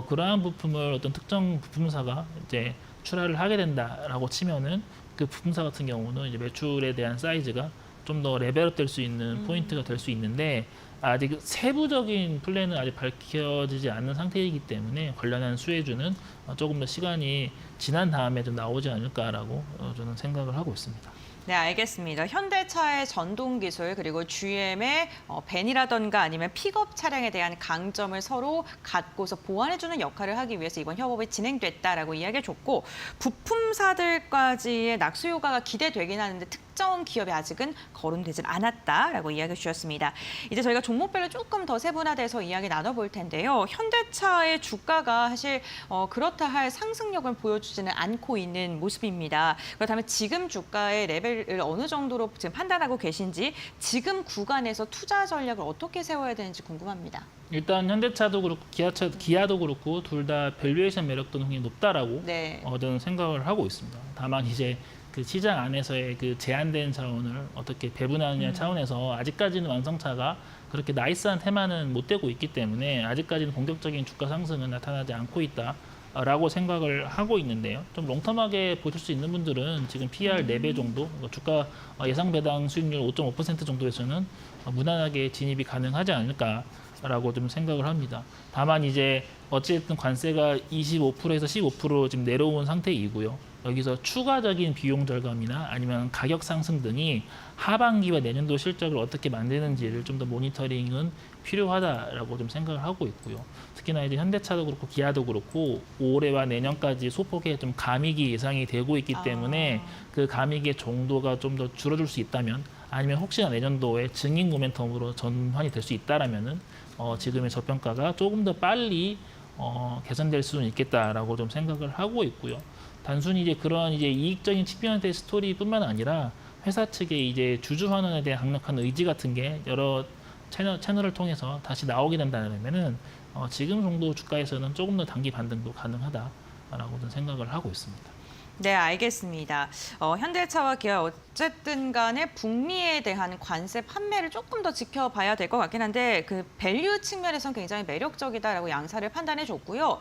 그러한 부품을 어떤 특정 부품사가 이제 출하를 하게 된다라고 치면은 그 부품사 같은 경우는 이제 매출에 대한 사이즈가 좀 더 레벨업 될 수 있는 포인트가 될 수 있는데 아직 세부적인 플랜은 아직 밝혀지지 않는 상태이기 때문에 관련한 수혜주는 조금 더 시간이 지난 다음에 좀 나오지 않을까라고 저는 생각을 하고 있습니다. 네, 알겠습니다. 현대차의 전동 기술 그리고 GM의 밴이라던가 아니면 픽업 차량에 대한 강점을 서로 갖고서 보완해주는 역할을 하기 위해서 이번 협업이 진행됐다라고 이야기해줬고 부품사들까지의 낙수 효과가 기대되긴 하는데 특정 기업이 아직은 거론되질 않았다라고 이야기해 주셨습니다. 이제 저희가 종목별로 조금 더 세분화돼서 이야기 나눠볼 텐데요. 현대차의 주가가 사실 그렇다 할 상승력을 보여주지는 않고 있는 모습입니다. 그렇다면 지금 주가의 레벨을 어느 정도로 지금 판단하고 계신지 지금 구간에서 투자 전략을 어떻게 세워야 되는지 궁금합니다. 일단 현대차도 그렇고 기아도 그렇고 둘 다 밸류에이션 매력도 굉장히 높다라고 네. 저는 생각을 하고 있습니다. 다만 이제 그 시장 안에서의 그 제한된 자원을 어떻게 배분하느냐 차원에서 아직까지는 완성차가 그렇게 나이스한 테마는 못 되고 있기 때문에 아직까지는 본격적인 주가 상승은 나타나지 않고 있다라고 생각을 하고 있는데요. 좀 롱텀하게 보실 수 있는 분들은 지금 PER 4배 정도, 주가 예상 배당 수익률 5.5% 정도에서는 무난하게 진입이 가능하지 않을까라고 좀 생각을 합니다. 다만 이제 어쨌든 관세가 25%에서 15% 지금 내려온 상태이고요. 여기서 추가적인 비용 절감이나 아니면 가격 상승 등이 하반기와 내년도 실적을 어떻게 만드는지를 좀 더 모니터링은 필요하다라고 좀 생각을 하고 있고요. 특히나 이제 현대차도 그렇고 기아도 그렇고 올해와 내년까지 소폭의 좀 감익이 예상이 되고 있기 때문에 그 감익의 정도가 좀 더 줄어들 수 있다면 아니면 혹시나 내년도에 증인 모멘텀으로 전환이 될 수 있다라면은 지금의 저평가가 조금 더 빨리 개선될 수는 있겠다라고 좀 생각을 하고 있고요. 단순히 이제 그런 이제 이익적인 측면의 스토리뿐만 아니라 회사 측의 이제 주주 환원에 대한 강력한 의지 같은 게 여러 채널을 통해서 다시 나오게 된다면은 지금 정도 주가에서는 조금 더 단기 반등도 가능하다라고 생각을 하고 있습니다. 네, 알겠습니다. 현대차와 기아 어쨌든 간에 북미에 대한 관세 판매를 조금 더 지켜봐야 될 것 같긴 한데 그 밸류 측면에서는 굉장히 매력적이다라고 양사를 판단해 줬고요.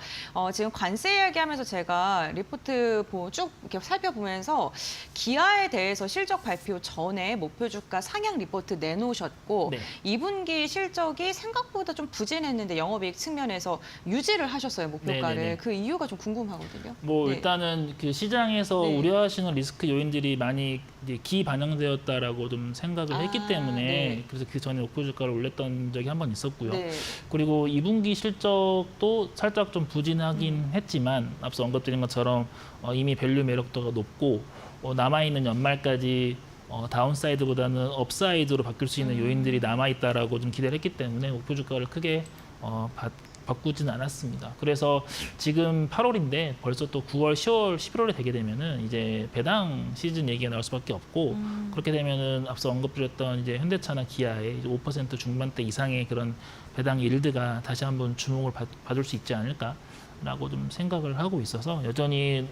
지금 관세 이야기하면서 제가 리포트 쭉 이렇게 살펴보면서 기아에 대해서 실적 발표 전에 목표 주가 상향 리포트 내놓으셨고 네. 2분기 실적이 생각보다 좀 부진했는데 영업이익 측면에서 유지를 하셨어요, 목표가를. 네네네. 그 이유가 좀 궁금하거든요. 뭐 네. 일단은 그 시장에서 네. 우려하시는 리스크 요인들이 많이 이제 기반영되었다라고 좀 생각을 했기 때문에 네. 그래서 그 전에 목표 주가를 올렸던 적이 한 번 있었고요. 네. 그리고 2분기 실적도 살짝 좀 부진하긴 했지만 앞서 언급드린 것처럼 이미 밸류 매력도가 높고 남아있는 연말까지 다운사이드보다는 업사이드로 바뀔 수 있는 요인들이 남아있다라고 좀 기대를 했기 때문에 목표 주가를 크게 바꾸지는 않았습니다. 그래서 지금 8월인데 벌써 또 9월, 10월, 11월에 되게 되면은 이제 배당 시즌 얘기가 나올 수밖에 없고 그렇게 되면은 앞서 언급드렸던 이제 현대차나 기아의 5% 중반대 이상의 그런 배당 일드가 다시 한번 주목을 받을 수 있지 않을까라고 좀 생각을 하고 있어서 여전히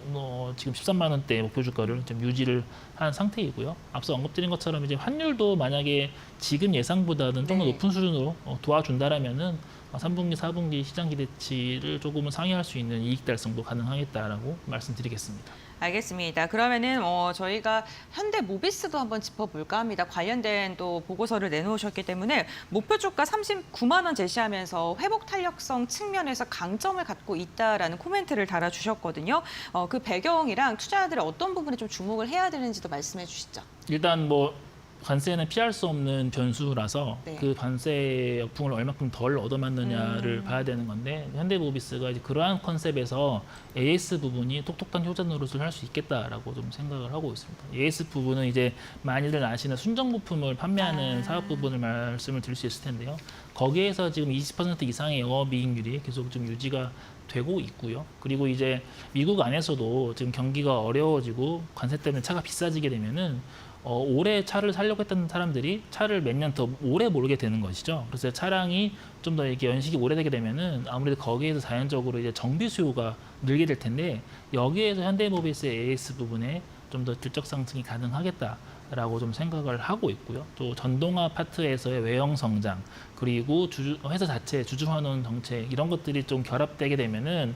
지금 13만 원대 목표 주가를 좀 유지를 한 상태이고요. 앞서 언급드린 것처럼 이제 환율도 만약에 지금 예상보다는 좀 더 네. 높은 수준으로 도와준다라면은 3분기, 4분기 시장 기대치를 조금은 상회할 수 있는 이익 달성도 가능하겠다라고 말씀드리겠습니다. 알겠습니다. 그러면은 저희가 현대 모비스도 한번 짚어볼까 합니다. 관련된 또 보고서를 내놓으셨기 때문에 목표 주가 39만 원 제시하면서 회복 탄력성 측면에서 강점을 갖고 있다라는 코멘트를 달아주셨거든요. 그 배경이랑 투자자들이 어떤 부분에 좀 주목을 해야 되는지도 말씀해 주시죠. 일단 뭐 관세는 피할 수 없는 변수라서 네. 그 관세 역풍을 얼마큼 덜 얻어맞느냐를 봐야 되는 건데 현대모비스가 이제 그러한 컨셉에서 AS 부분이 똑똑한 효자 노릇을 할 수 있겠다라고 좀 생각을 하고 있습니다. AS 부분은 이제 많이들 아시는 순정 부품을 판매하는 사업 부분을 말씀을 드릴 수 있을 텐데요. 거기에서 지금 20% 이상의 영업이익률이 계속 좀 유지가 되고 있고요. 그리고 이제 미국 안에서도 지금 경기가 어려워지고 관세 때문에 차가 비싸지게 되면은 올해 차를 사려고 했던 사람들이 차를 몇 년 더 오래 몰게 되는 것이죠. 그래서 차량이 좀 더 이렇게 연식이 오래되게 되면은 아무래도 거기에서 자연적으로 이제 정비 수요가 늘게 될 텐데 여기에서 현대모비스의 AS 부분에 좀 더 질적 상승이 가능하겠다라고 좀 생각을 하고 있고요. 또 전동화 파트에서의 외형 성장 그리고 회사 자체 주주 환원 정책 이런 것들이 좀 결합되게 되면은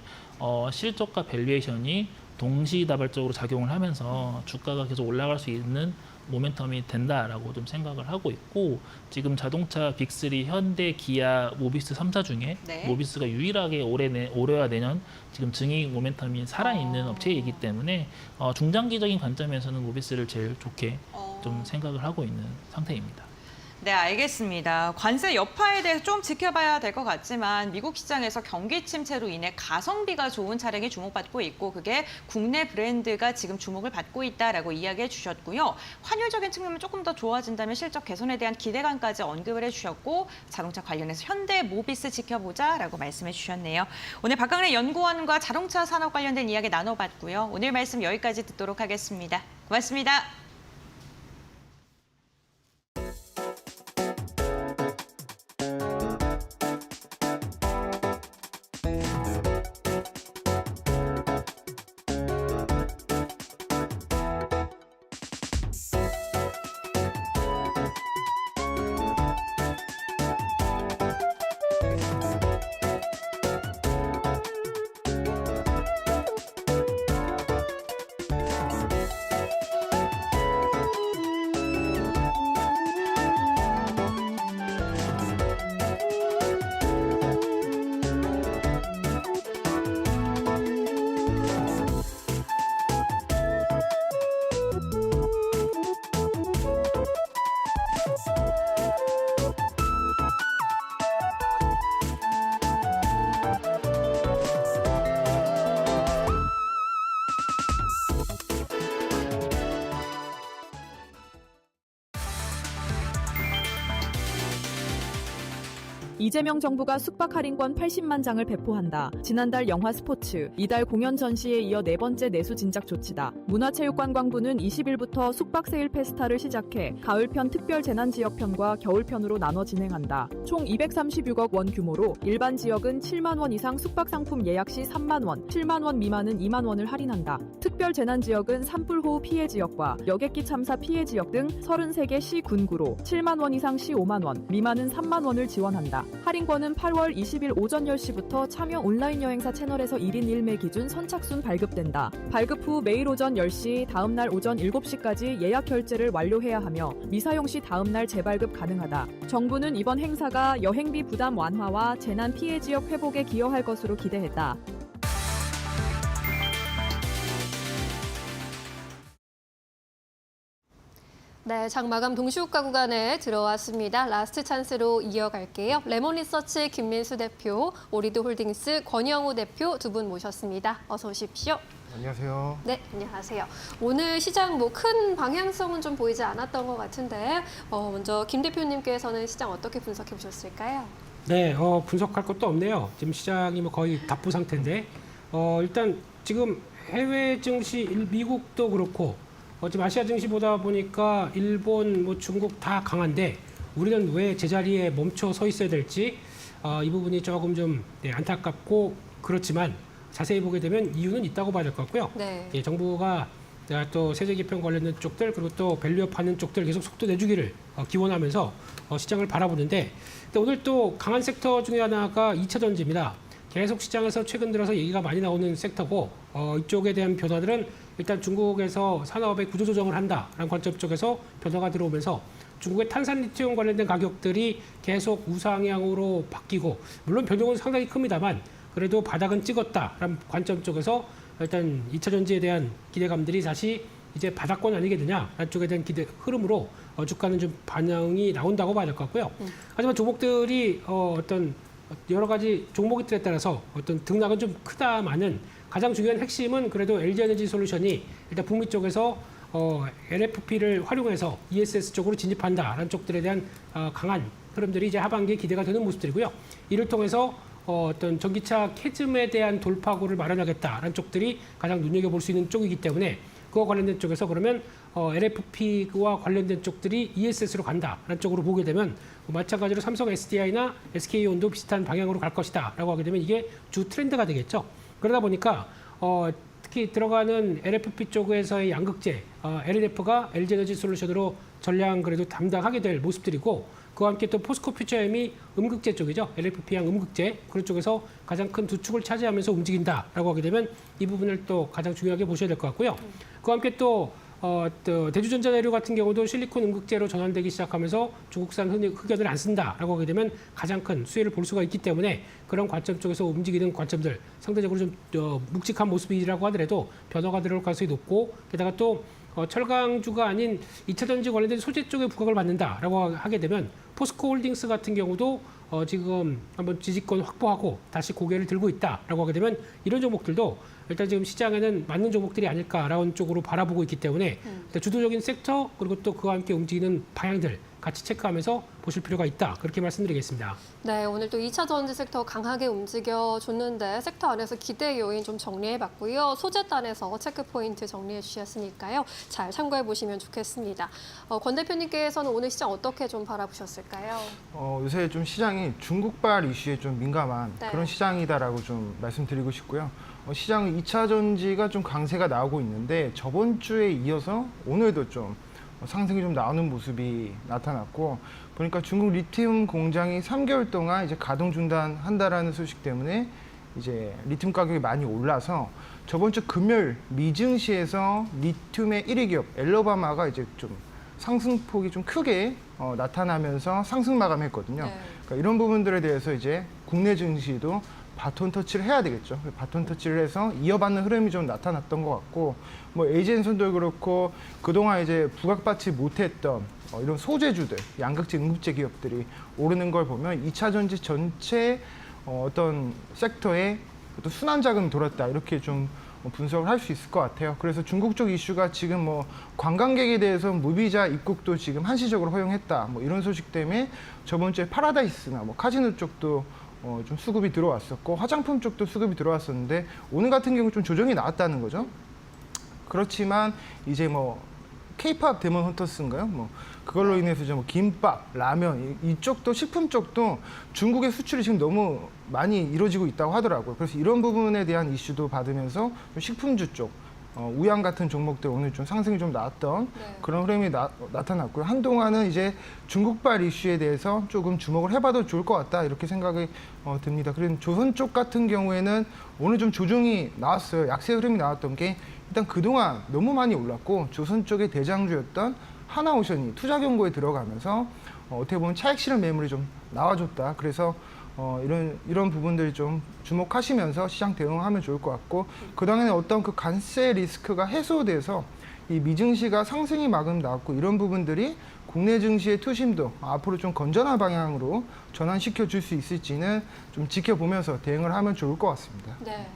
실적과 밸류에이션이 동시다발적으로 작용을 하면서 주가가 계속 올라갈 수 있는 모멘텀이 된다라고 좀 생각을 하고 있고 지금 자동차 빅3 현대, 기아, 모비스 3사 중에 네. 모비스가 유일하게 올해와 내년 지금 증익 모멘텀이 살아있는 업체이기 때문에 중장기적인 관점에서는 모비스를 제일 좋게 좀 생각을 하고 있는 상태입니다. 네, 알겠습니다. 관세 여파에 대해서 좀 지켜봐야 될 것 같지만 미국 시장에서 경기 침체로 인해 가성비가 좋은 차량이 주목받고 있고 그게 국내 브랜드가 지금 주목을 받고 있다라고 이야기해 주셨고요. 환율적인 측면은 조금 더 좋아진다면 실적 개선에 대한 기대감까지 언급을 해주셨고 자동차 관련해서 현대 모비스 지켜보자라고 말씀해 주셨네요. 오늘 박강래 연구원과 자동차 산업 관련된 이야기 나눠봤고요. 오늘 말씀 여기까지 듣도록 하겠습니다. 고맙습니다. 이재명 정부가 숙박 할인권 80만 장을 배포한다. 지난달 영화 스포츠, 이달 공연 전시에 이어 네 번째 내수 진작 조치다. 문화체육관광부는 20일부터 숙박 세일 페스타를 시작해 가을편 특별 재난지역편과 겨울편으로 나눠 진행한다. 총 236억 원 규모로 일반 지역은 7만 원 이상 숙박 상품 예약 시 3만 원, 7만 원 미만은 2만 원을 할인한다. 특별 재난지역은 산불호우 피해 지역과 여객기 참사 피해 지역 등 33개 시 군구로 7만 원 이상 시 5만 원, 미만은 3만 원을 지원한다. 할인권은 8월 20일 오전 10시부터 참여 온라인 여행사 채널에서 1인 1매 기준 선착순 발급된다. 발급 후 매일 오전 10시, 다음 날 오전 7시까지 예약 결제를 완료해야 하며 미사용 시 다음 날 재발급 가능하다. 정부는 이번 행사가 여행비 부담 완화와 재난 피해 지역 회복에 기여할 것으로 기대했다. 네, 장 마감 동시효과 구간에 들어왔습니다. 라스트 찬스로 이어갈게요. 레몬리서치 김민수 대표, 오리드홀딩스 권영우 대표 두 분 모셨습니다. 어서 오십시오. 안녕하세요. 네, 안녕하세요. 오늘 시장 큰 방향성은 좀 보이지 않았던 것 같은데 먼저 김 대표님께서는 시장 어떻게 분석해 보셨을까요? 네, 분석할 것도 없네요. 지금 시장이 거의 답보 상태인데 일단 지금 해외 증시 미국도 그렇고 지금 아시아 증시 보다 보니까 일본, 중국 다 강한데 우리는 왜 제자리에 멈춰 서 있어야 될지 이 부분이 조금 좀 안타깝고 그렇지만 자세히 보게 되면 이유는 있다고 봐야 될 것 같고요. 네. 예, 정부가 또 세제 개편 관련된 쪽들 그리고 또 밸류업 하는 쪽들 계속 속도 내주기를 기원하면서 시장을 바라보는데 근데 오늘 또 강한 섹터 중에 하나가 2차 전지입니다. 계속 시장에서 최근 들어서 얘기가 많이 나오는 섹터고 이쪽에 대한 변화들은 일단 중국에서 산업의 구조조정을 한다라는 관점 쪽에서 변화가 들어오면서 중국의 탄산 리튬 관련된 가격들이 계속 우상향으로 바뀌고 물론 변동은 상당히 큽니다만 그래도 바닥은 찍었다라는 관점 쪽에서 일단 2차 전지에 대한 기대감들이 다시 이제 바닥권 아니겠느냐라는 쪽에 대한 기대 흐름으로 주가는 좀 반영이 나온다고 봐야 될 것 같고요. 하지만 종목들이 어떤 여러 가지 종목들에 따라서 어떤 등락은 좀 크다마는 가장 중요한 핵심은 그래도 LG에너지 솔루션이 일단 북미 쪽에서 LFP를 활용해서 ESS 쪽으로 진입한다라는 쪽들에 대한 강한 흐름들이 이제 하반기에 기대가 되는 모습들이고요. 이를 통해서 어떤 전기차 캐즘에 대한 돌파구를 마련하겠다라는 쪽들이 가장 눈여겨볼 수 있는 쪽이기 때문에 그와 관련된 쪽에서 그러면 LFP와 관련된 쪽들이 ESS로 간다라는 쪽으로 보게 되면 마찬가지로 삼성 SDI나 SK온도 비슷한 방향으로 갈 것이다라고 하게 되면 이게 주 트렌드가 되겠죠. 그러다 보니까 특히 들어가는 LFP 쪽에서의 양극재, LNF가 LG에너지 솔루션으로 전량 그래도 담당하게 될 모습들이고 그와 함께 또 포스코 퓨처엠이 음극재 쪽이죠. LFP향 음극재 그런 쪽에서 가장 큰 두 축을 차지하면서 움직인다라고 하게 되면 이 부분을 또 가장 중요하게 보셔야 될 것 같고요. 그와 함께 또 대주전자재료 같은 경우도 실리콘 음극재로 전환되기 시작하면서 중국산 흑연을 안 쓴다라고 하게 되면 가장 큰 수혜를 볼 수가 있기 때문에 그런 관점 쪽에서 움직이는 관점들 상대적으로 좀 묵직한 모습이라고 하더라도 변화가 들어올 가능성이 높고 게다가 또 철강주가 아닌 2차 전지 관련된 소재 쪽에 부각을 받는다라고 하게 되면 포스코 홀딩스 같은 경우도 지금 한번 지지권 확보하고 다시 고개를 들고 있다라고 하게 되면 이런 종목들도 일단 지금 시장에는 맞는 종목들이 아닐까라는 쪽으로 바라보고 있기 때문에 주도적인 섹터 그리고 또 그와 함께 움직이는 방향들 같이 체크하면서 보실 필요가 있다. 그렇게 말씀드리겠습니다. 네, 오늘 또 2차 전지 sek터 강하게 움직여줬는데 섹터 안에서 기대 요인 좀 정리해봤고요. 소재단에서 체크 포인트 정리해 주셨으니까요. 잘 참고해 보시면 좋겠습니다. 권 대표님께서는 오늘 시장 어떻게 좀 바라보셨을까요? 요새 좀 시장이 중국발 이슈에 좀 민감한 네. 그런 시장이다라고 좀 말씀드리고 싶고요. 시장 2차 전지가 좀 강세가 나오고 있는데 저번 주에 이어서 오늘도 좀 상승이 좀 나오는 모습이 나타났고 보니까 중국 리튬 공장이 3개월 동안 이제 가동 중단한다라는 소식 때문에 이제 리튬 가격이 많이 올라서 저번 주 금요일 미증시에서 리튬의 1위 기업 엘로바마가 이제 좀 상승폭이 좀 크게 나타나면서 상승 마감했거든요. 네. 그러니까 이런 부분들에 대해서 이제 국내 증시도 바톤 터치를 해야 되겠죠. 바톤 터치를 해서 이어받는 흐름이 좀 나타났던 것 같고, 뭐 에이젠손도 그렇고 그동안 이제 부각받지 못했던 이런 소재주들, 양극재, 음극재 기업들이 오르는 걸 보면 2차 전지 전체 어떤 섹터에 어떤 순환 자금이 돌았다 이렇게 좀 분석을 할 수 있을 것 같아요. 그래서 중국 쪽 이슈가 지금 뭐 관광객에 대해서 무비자 입국도 지금 한시적으로 허용했다. 뭐 이런 소식 때문에 저번 주에 파라다이스나 뭐 카지노 쪽도 좀 수급이 들어왔었고 화장품 쪽도 수급이 들어왔었는데 오늘 같은 경우 좀 조정이 나왔다는 거죠. 그렇지만 이제 뭐 K-팝 데몬 헌터스인가요? 뭐 그걸로 인해서 이제 뭐 김밥, 라면 이쪽도 식품 쪽도 중국의 수출이 지금 너무 많이 이루어지고 있다고 하더라고요. 그래서 이런 부분에 대한 이슈도 받으면서 좀 식품주 쪽 우양 같은 종목들 오늘 좀 상승이 좀 나왔던 그런 흐름이 나타났고요. 한동안은 이제 중국발 이슈에 대해서 조금 주목을 해봐도 좋을 것 같다 이렇게 생각이 듭니다. 그리고 조선 쪽 같은 경우에는 오늘 좀 조정이 나왔어요. 약세 흐름이 나왔던 게 일단 그동안 너무 많이 올랐고 조선 쪽의 대장주였던 하나오션이 투자 경고에 들어가면서 어떻게 보면 차익 실현 매물이 좀 나와줬다. 그래서 이런 부분들 좀 주목하시면서 시장 대응하면 좋을 것 같고 그동안에 어떤 그 관세 리스크가 해소돼서 이 미증시가 상승이 마감 나왔고 이런 부분들이 국내 증시의 투심도 앞으로 좀 건전한 방향으로 전환시켜 줄 수 있을지는 좀 지켜보면서 대응을 하면 좋을 것 같습니다. 네.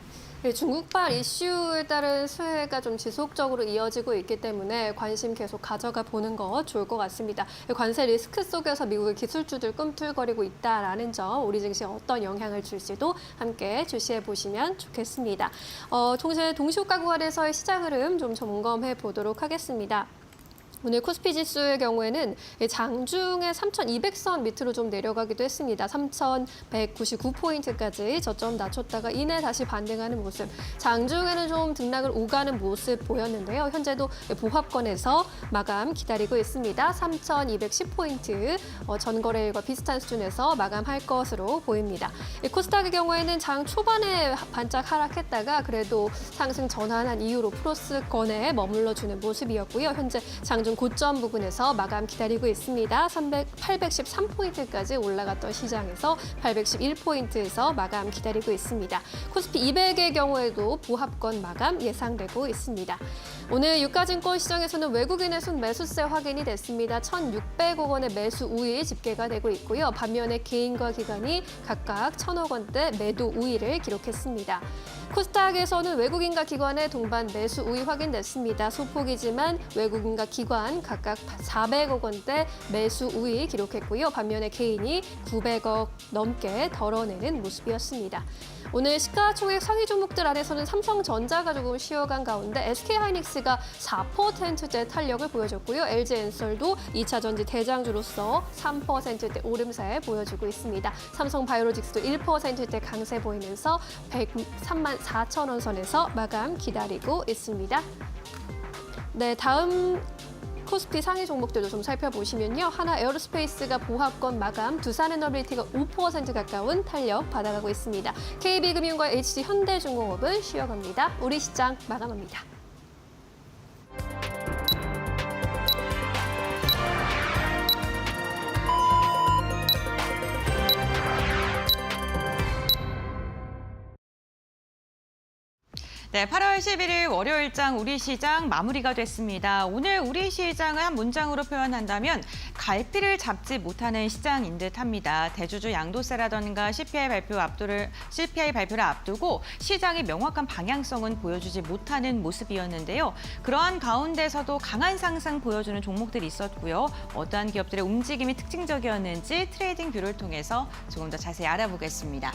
중국발 이슈에 따른 수혜가 좀 지속적으로 이어지고 있기 때문에 관심 계속 가져가 보는 거 좋을 것 같습니다. 관세 리스크 속에서 미국의 기술주들 꿈틀거리고 있다라는 점, 우리 증시에 어떤 영향을 줄지도 함께 주시해 보시면 좋겠습니다. 동시효과 구간에서의 시장 흐름 좀 점검해 보도록 하겠습니다. 오늘 코스피 지수의 경우에는 장중에 3,200선 밑으로 좀 내려가기도 했습니다. 3,199포인트까지 저점 낮췄다가 이내 다시 반등하는 모습. 장중에는 좀 등락을 오가는 모습 보였는데요. 현재도 보합권에서 마감 기다리고 있습니다. 3,210포인트 전거래일과 비슷한 수준에서 마감할 것으로 보입니다. 코스닥의 경우에는 장 초반에 반짝 하락했다가 그래도 상승 전환한 이후로 플러스권에 머물러주는 모습이었고요. 현재 장중 고점 부분에서 마감 기다리고 있습니다. 813포인트까지 올라갔던 시장에서 811포인트에서 마감 기다리고 있습니다. 코스피 200의 경우에도 보합권 마감 예상되고 있습니다. 오늘 유가증권 시장에서는 외국인의 순매수세 확인이 됐습니다. 1,600억 원의 매수 우위 집계가 되고 있고요. 반면에 개인과 기관이 각각 1,000억 원대 매도 우위를 기록했습니다. 코스닥에서는 외국인과 기관의 동반 매수 우위 확인됐습니다. 소폭이지만 외국인과 기관 각각 400억 원대 매수 우위 기록했고요. 반면에 개인이 900억 넘게 덜어내는 모습이었습니다. 오늘 시가총액 상위 종목들 안에서는 삼성전자가 조금 쉬어간 가운데 SK하이닉스가 4%대 탄력을 보여줬고요. LG엔솔도 2차 전지 대장주로서 3%대 오름세 보여주고 있습니다. 삼성바이오로직스도 1%대 강세 보이면서 103만 4천 원 선에서 마감 기다리고 있습니다. 네, 다음 코스피 상위 종목들도 좀 살펴보시면요. 하나 에어로스페이스가 보합권 마감, 두산에너빌리티가 5% 가까운 탄력 받아가고 있습니다. KB금융과 HD현대중공업은 쉬어갑니다. 우리 시장 마감합니다. 네, 8월 11일 월요일장 우리 시장 마무리가 됐습니다. 오늘 우리 시장을 한 문장으로 표현한다면 갈피를 잡지 못하는 시장인 듯합니다. 대주주 양도세라던가 CPI 발표를 앞두고 시장의 명확한 방향성은 보여주지 못하는 모습이었는데요. 그러한 가운데서도 강한 상승 보여주는 종목들이 있었고요. 어떠한 기업들의 움직임이 특징적이었는지 트레이딩 뷰를 통해서 조금 더 자세히 알아보겠습니다.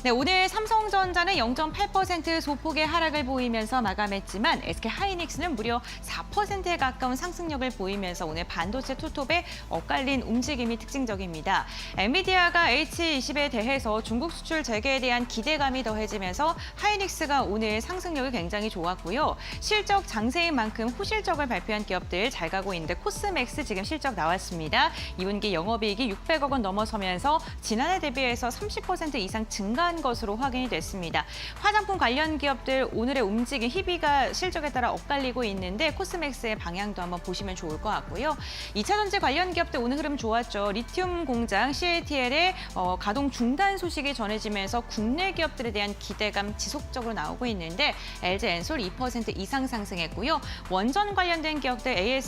네, 오늘 삼성전자는 0.8% 소폭의 하락을 보이면서 마감했지만 SK하이닉스는 무려 4%에 가까운 상승력을 보이면서 오늘 반도체 투톱에 엇갈린 움직임이 특징적입니다. 엔비디아가 H20에 대해서 중국 수출 재개에 대한 기대감이 더해지면서 하이닉스가 오늘 상승력이 굉장히 좋았고요. 실적 장세인 만큼 호실적을 발표한 기업들 잘 가고 있는데 코스맥스 지금 실적 나왔습니다. 2분기 영업이익이 600억 원 넘어서면서 지난해 대비해서 30% 이상 증가한 것으로 확인이 됐습니다. 화장품 관련 기업들 오늘의 움직임 희비가 실적에 따라 엇갈리고 있는데 코스맥스의 방향도 한번 보시면 좋을 것 같고요. 2차 전지 관련 기업들 오늘 흐름 좋았죠. 리튬 공장 CATL의 가동 중단 소식이 전해지면서 국내 기업들에 대한 기대감 지속적으로 나오고 있는데 LG엔솔 2% 이상 상승했고요. 원전 관련된 기업들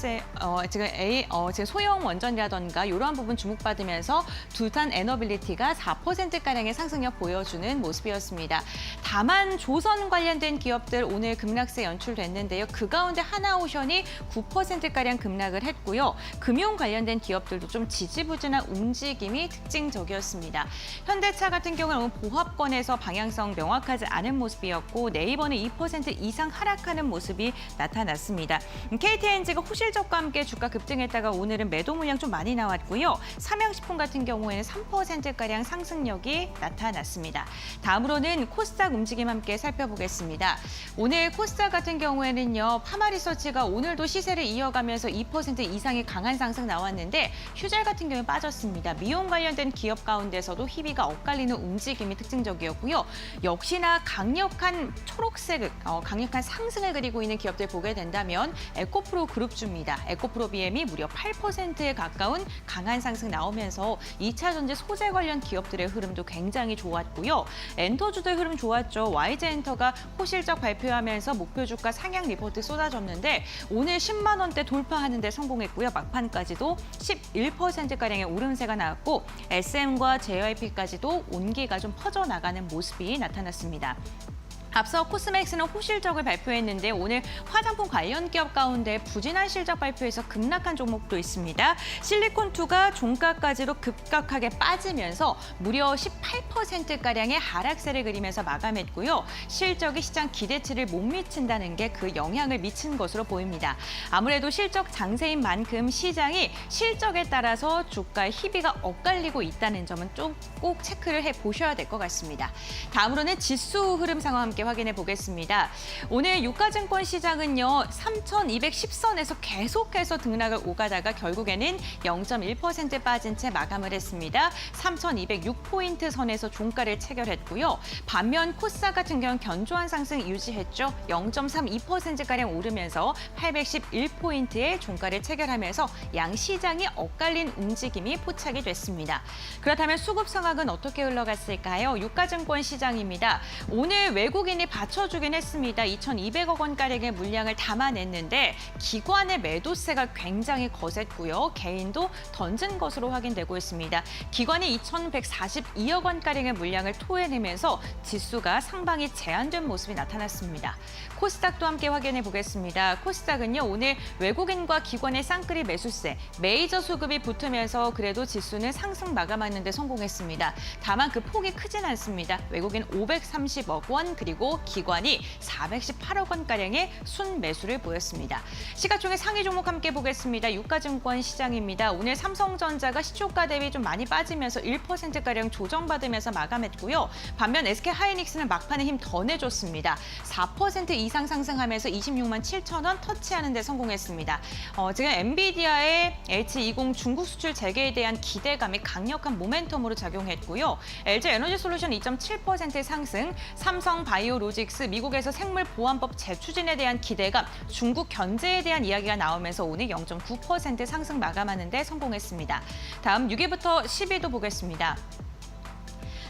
지금 소형 원전이라던가 이러한 부분 주목받으면서 두산에너빌리티가 4%가량의 상승력 보여주고 보여주는 모습이었습니다. 다만 조선 관련된 기업들 오늘 급락세 연출됐는데요. 그 가운데 하나오션이 9%가량 급락을 했고요. 금융 관련된 기업들도 좀 지지부진한 움직임이 특징적이었습니다. 현대차 같은 경우는 보합권에서 방향성 명확하지 않은 모습이었고 네이버는 2% 이상 하락하는 모습이 나타났습니다. KTNG가 호실적과 함께 주가 급등했다가 오늘은 매도 물량 좀 많이 나왔고요. 삼양식품 같은 경우에는 3%가량 상승력이 나타났습니다. 다음으로는 코스닥 움직임 함께 살펴보겠습니다. 오늘 코스닥 같은 경우에는요. 파마리서치가 오늘도 시세를 이어가면서 2% 이상의 강한 상승 나왔는데 휴젤 같은 경우에 빠졌습니다. 미용 관련된 기업 가운데서도 희비가 엇갈리는 움직임이 특징적이었고요. 역시나 강력한 초록색, 강력한 상승을 그리고 있는 기업들 보게 된다면 에코프로 그룹주입니다. 에코프로 BM이 무려 8%에 가까운 강한 상승 나오면서 2차 전지 소재 관련 기업들의 흐름도 굉장히 좋았고요. 엔터주들 흐름 좋았죠. YG엔터가 호실적 발표하면서 목표 주가 상향 리포트 쏟아졌는데 오늘 10만 원대 돌파하는 데 성공했고요. 막판까지도 11%가량의 오름세가 나왔고 SM과 JYP까지도 온기가 좀 퍼져나가는 모습이 나타났습니다. 앞서 코스맥스는 호실적을 발표했는데 오늘 화장품 관련 기업 가운데 부진한 실적 발표에서 급락한 종목도 있습니다. 실리콘2가 종가까지도 급격하게 빠지면서 무려 18%가량의 하락세를 그리면서 마감했고요. 실적이 시장 기대치를 못 미친다는 게 그 영향을 미친 것으로 보입니다. 아무래도 실적 장세인 만큼 시장이 실적에 따라서 주가의 희비가 엇갈리고 있다는 점은 좀 꼭 체크를 해보셔야 될 것 같습니다. 다음으로는 지수 흐름 상황 함께 확인해 보겠습니다. 오늘 유가증권 시장은요. 3,210선에서 계속해서 등락을 오가다가 결국에는 0.1% 빠진 채 마감을 했습니다. 3,206포인트 선에서 종가를 체결했고요. 반면 코스닥 같은 경우는 견조한 상승 유지했죠. 0.32%가량 오르면서 811포인트의 종가를 체결하면서 양 시장이 엇갈린 움직임이 포착이 됐습니다. 그렇다면 수급 상황은 어떻게 흘러갔을까요? 유가증권 시장입니다. 오늘 외국인이 받쳐주긴 했습니다. 2,200억 원가량의 물량을 담아냈는데 기관의 매도세가 굉장히 거셌고요. 개인도 던진 것으로 확인되고 있습니다. 기관이 2,142억 원가량의 물량을 토해내면서 지수가 상방이 제한된 모습이 나타났습니다. 코스닥도 함께 확인해 보겠습니다. 코스닥은요. 오늘 외국인과 기관의 쌍끌이 매수세, 메이저 수급이 붙으면서 그래도 지수는 상승 마감하는 데 성공했습니다. 다만 그 폭이 크진 않습니다. 외국인 530억 원 그리고 기관이 418억 원가량의 순매수를 보였습니다. 시가총액 상위 종목 함께 보겠습니다. 유가증권 시장입니다. 오늘 삼성전자가 시초가 대비 좀 많이 빠지면서 1%가량 조정받으면서 마감했고요. 반면 SK하이닉스는 막판에 힘 더 내줬습니다. 4% 이상 상승하면서 26만 7천 원 터치하는 데 성공했습니다. 지금 엔비디아의 H20 중국 수출 재개에 대한 기대감이 강력한 모멘텀으로 작용했고요. LG에너지솔루션 2.7% 상승, 삼성바이오로직스 미국에서 생물보안법 재추진에 대한 기대감, 중국 견제에 대한 이야기가 나오면서 오늘 0.9% 상승 마감하는 데 성공했습니다. 다음 6위부터 10위도 보겠습니다.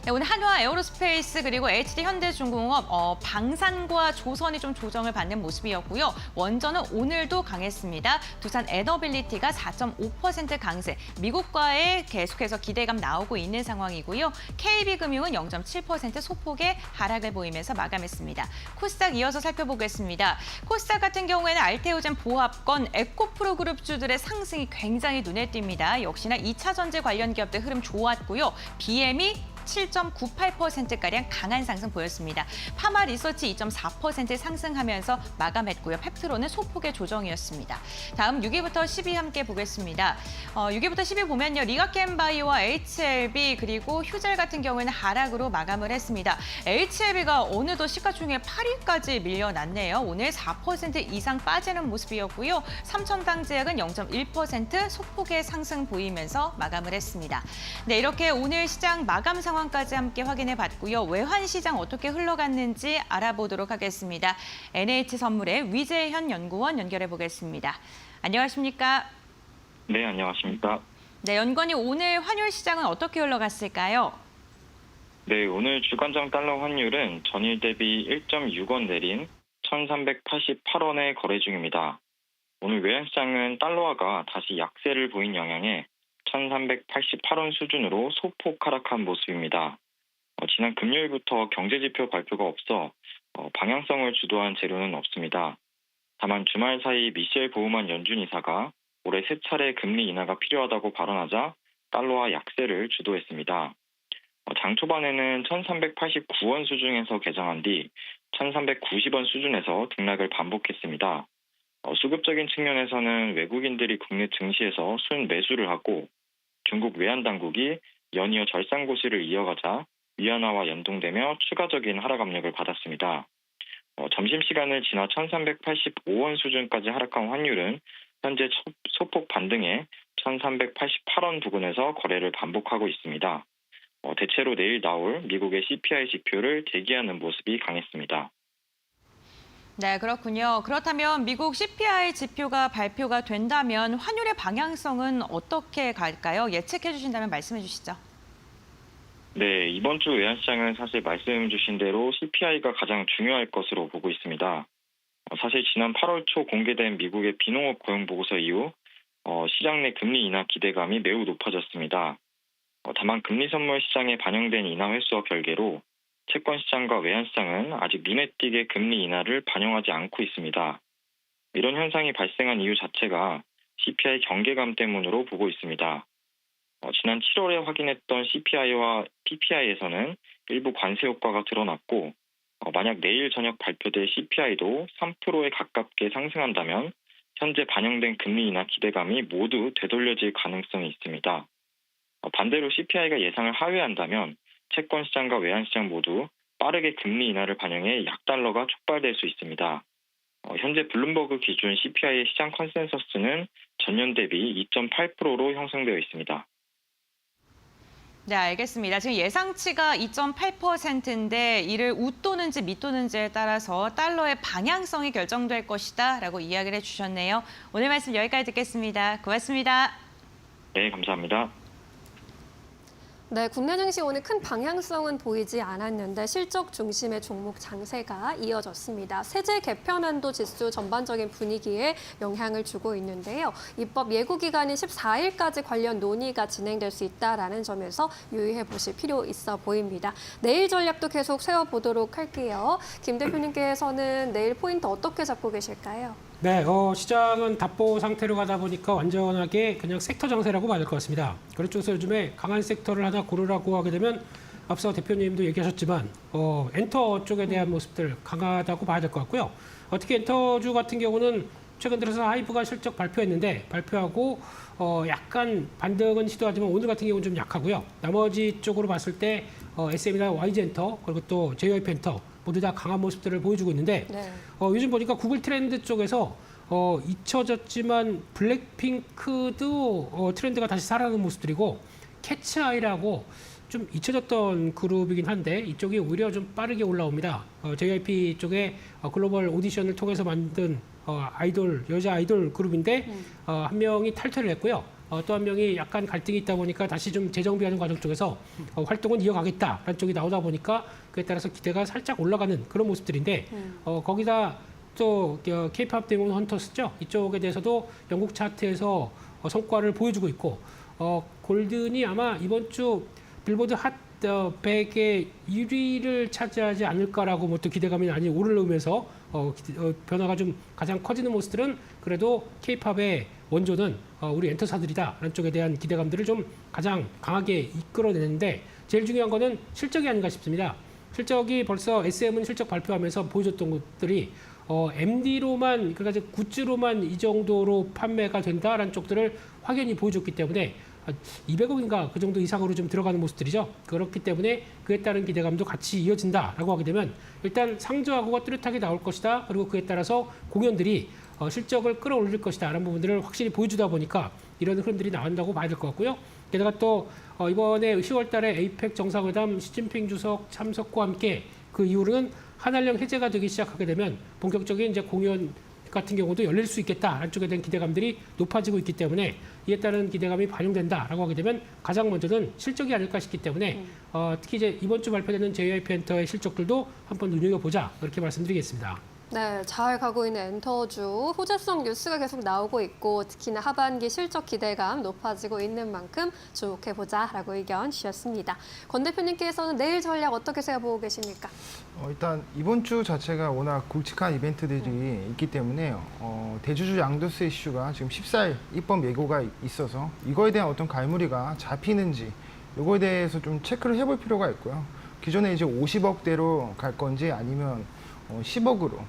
네, 오늘 한화 에어로스페이스 그리고 HD 현대중공업 방산과 조선이 좀 조정을 받는 모습이었고요. 원전은 오늘도 강했습니다. 두산 에너빌리티가 4.5% 강세, 미국과의 계속해서 기대감 나오고 있는 상황이고요. KB금융은 0.7% 소폭의 하락을 보이면서 마감했습니다. 코스닥 이어서 살펴보겠습니다. 코스닥 같은 경우에는 알테오젠 보합권, 에코프로 그룹주들의 상승이 굉장히 눈에 띕니다. 역시나 2차 전지 관련 기업들 흐름 좋았고요. BM이 7.98%가량 강한 상승 보였습니다. 파마리서치 2.4% 상승하면서 마감했고요. 펩트로는 소폭의 조정이었습니다. 다음 6위부터 10위 함께 보겠습니다. 6위부터 10위 보면요. 리가켄바이오와 HLB 그리고 휴젤 같은 경우에는 하락으로 마감을 했습니다. HLB가 어느덧 시가총액 8위까지 밀려났네요. 오늘 4% 이상 빠지는 모습이었고요. 삼천당제약은 0.1% 소폭의 상승 보이면서 마감을 했습니다. 네, 이렇게 오늘 시장 마감 상황까지 함께 확인해 봤고요. 외환 시장 어떻게 흘러갔는지 알아보도록 하겠습니다. NH선물의 위재현 연구원 연결해 보겠습니다. 안녕하십니까? 네, 안녕하십니까? 네, 연구원이 오늘 환율 시장은 어떻게 흘러갔을까요? 네, 오늘 주간장 달러 환율은 전일 대비 1.6원 내린 1,388원에 거래 중입니다. 오늘 외환시장은 달러화가 다시 약세를 보인 영향에 1,388원 수준으로 소폭 하락한 모습입니다. 지난 금요일부터 경제지표 발표가 없어 방향성을 주도한 재료는 없습니다. 다만 주말 사이 미셸 보우만 연준 이사가 올해 3차례 금리 인하가 필요하다고 발언하자 달러와 약세를 주도했습니다. 장 초반에는 1389원 수준에서 개장한 뒤 1390원 수준에서 등락을 반복했습니다. 수급적인 측면에서는 외국인들이 국내 증시에서 순매수를 하고 중국 외환당국이 연이어 절상고시를 이어가자 위안화와 연동되며 추가적인 하락 압력을 받았습니다. 점심시간을 지나 1385원 수준까지 하락한 환율은 현재 소폭 반등해 1388원 부근에서 거래를 반복하고 있습니다. 대체로 내일 나올 미국의 CPI 지표를 대기하는 모습이 강했습니다. 네, 그렇군요. 그렇다면 미국 CPI 지표가 발표가 된다면 환율의 방향성은 어떻게 갈까요? 예측해 주신다면 말씀해 주시죠. 네, 이번 주 외환시장은 사실 말씀 주신 대로 CPI가 가장 중요할 것으로 보고 있습니다. 사실 지난 8월 초 공개된 미국의 비농업 고용 보고서 이후 시장 내 금리 인하 기대감이 매우 높아졌습니다. 다만 금리 선물 시장에 반영된 인하 횟수와 별개로 채권 시장과 외환 시장은 아직 눈에 띄게 금리 인하를 반영하지 않고 있습니다. 이런 현상이 발생한 이유 자체가 CPI 경계감 때문으로 보고 있습니다. 지난 7월에 확인했던 CPI와 PPI에서는 일부 관세 효과가 드러났고 만약 내일 저녁 발표될 CPI도 3%에 가깝게 상승한다면 현재 반영된 금리 인하 기대감이 모두 되돌려질 가능성이 있습니다. 반대로 CPI가 예상을 하회한다면 채권 시장과 외환 시장 모두 빠르게 금리 인하를 반영해 약달러가 촉발될 수 있습니다. 현재 블룸버그 기준 CPI의 시장 컨센서스는 전년 대비 2.8%로 형성되어 있습니다. 네, 알겠습니다. 지금 예상치가 2.8%인데 이를 웃도는지 밑도는지에 따라서 달러의 방향성이 결정될 것이다라고 이야기를 해주셨네요. 오늘 말씀 여기까지 듣겠습니다. 고맙습니다. 네, 감사합니다. 네, 국내 증시 오늘 큰 방향성은 보이지 않았는데 실적 중심의 종목 장세가 이어졌습니다. 세제 개편안도 지수 전반적인 분위기에 영향을 주고 있는데요. 입법 예고 기간인 14일까지 관련 논의가 진행될 수 있다라는 점에서 유의해 보실 필요 있어 보입니다. 내일 전략도 계속 세워보도록 할게요. 김 대표님께서는 내일 포인트 어떻게 잡고 계실까요? 네, 시장은 답보 상태로 가다 보니까 완전하게 그냥 섹터 장세라고 봐야 될 것 같습니다. 그렇죠. 요즘에 강한 섹터를 하나 고르라고 하게 되면 앞서 대표님도 얘기하셨지만 엔터 쪽에 대한 모습들 강하다고 봐야 될 것 같고요. 특히 엔터주 같은 경우는 최근 들어서 하이브가 실적 발표했는데 발표하고 약간 반등은 시도하지만 오늘 같은 경우는 좀 약하고요. 나머지 쪽으로 봤을 때 SM이나 YG엔터 그리고 또 JYP엔터 모두 다 강한 모습들을 보여주고 있는데 네. 요즘 보니까 구글 트렌드 쪽에서 잊혀졌지만 블랙핑크도 트렌드가 다시 살아나는 모습들이고 캐치아이라고 좀 잊혀졌던 그룹이긴 한데 이쪽이 오히려 좀 빠르게 올라옵니다. JYP 쪽에 글로벌 오디션을 통해서 만든 아이돌 여자 아이돌 그룹인데 한 명이 탈퇴를 했고요. 또 한 명이 약간 갈등이 있다 보니까 다시 좀 재정비하는 과정 쪽에서 활동은 이어가겠다라는 쪽이 나오다 보니까 그에 따라서 기대가 살짝 올라가는 그런 모습들인데 거기다 또 K-팝 데몬 헌터스죠. 이쪽에 대해서도 영국 차트에서 성과를 보여주고 있고 골든이 아마 이번 주 빌보드 핫 100의 1위를 차지하지 않을까라고 뭐 또 기대감이 많이 오르면서 변화가 좀 가장 커지는 모습들은 그래도 K-팝의 원조는 우리 엔터사들이다라는 쪽에 대한 기대감들을 좀 가장 강하게 이끌어내는데 제일 중요한 거는 실적이 아닌가 싶습니다. 실적이 벌써 SM은 실적 발표하면서 보여줬던 것들이 MD로만 그러니까 굿즈로만 이 정도로 판매가 된다라는 쪽들을 확연히 보여줬기 때문에 200억인가 그 정도 이상으로 좀 들어가는 모습들이죠. 그렇기 때문에 그에 따른 기대감도 같이 이어진다라고 하게 되면 일단 상저하고가 뚜렷하게 나올 것이다. 그리고 그에 따라서 공연들이 실적을 끌어올릴 것이다. 라는 부분들을 확실히 보여주다 보니까 이런 흐름들이 나온다고 봐야 될 것 같고요. 게다가 또 이번에 10월 달에 에이펙 정상회담 시진핑 주석 참석과 함께 그 이후로는 한한령 해제가 되기 시작하게 되면 본격적인 이제 공연 같은 경우도 열릴 수 있겠다. 한쪽에 대한 기대감들이 높아지고 있기 때문에 이에 따른 기대감이 반영된다라고 하게 되면 가장 먼저는 실적이 아닐까 싶기 때문에 특히 이제 이번 주 발표되는 JYP 엔터의 실적들도 한번 눈여겨보자. 그렇게 말씀드리겠습니다. 네, 잘 가고 있는 엔터주. 호재성 뉴스가 계속 나오고 있고 특히나 하반기 실적 기대감 높아지고 있는 만큼 주목해보자라고 의견 주셨습니다. 권 대표님께서는 내일 전략 어떻게 세워보고 계십니까? 일단 이번 주 자체가 워낙 굵직한 이벤트들이 있기 때문에 대주주 양도세 이슈가 지금 14일 입법 예고가 있어서 이거에 대한 어떤 갈무리가 잡히는지 이거에 대해서 좀 체크를 해볼 필요가 있고요. 기존에 이제 50억대로 갈 건지 아니면 10억으로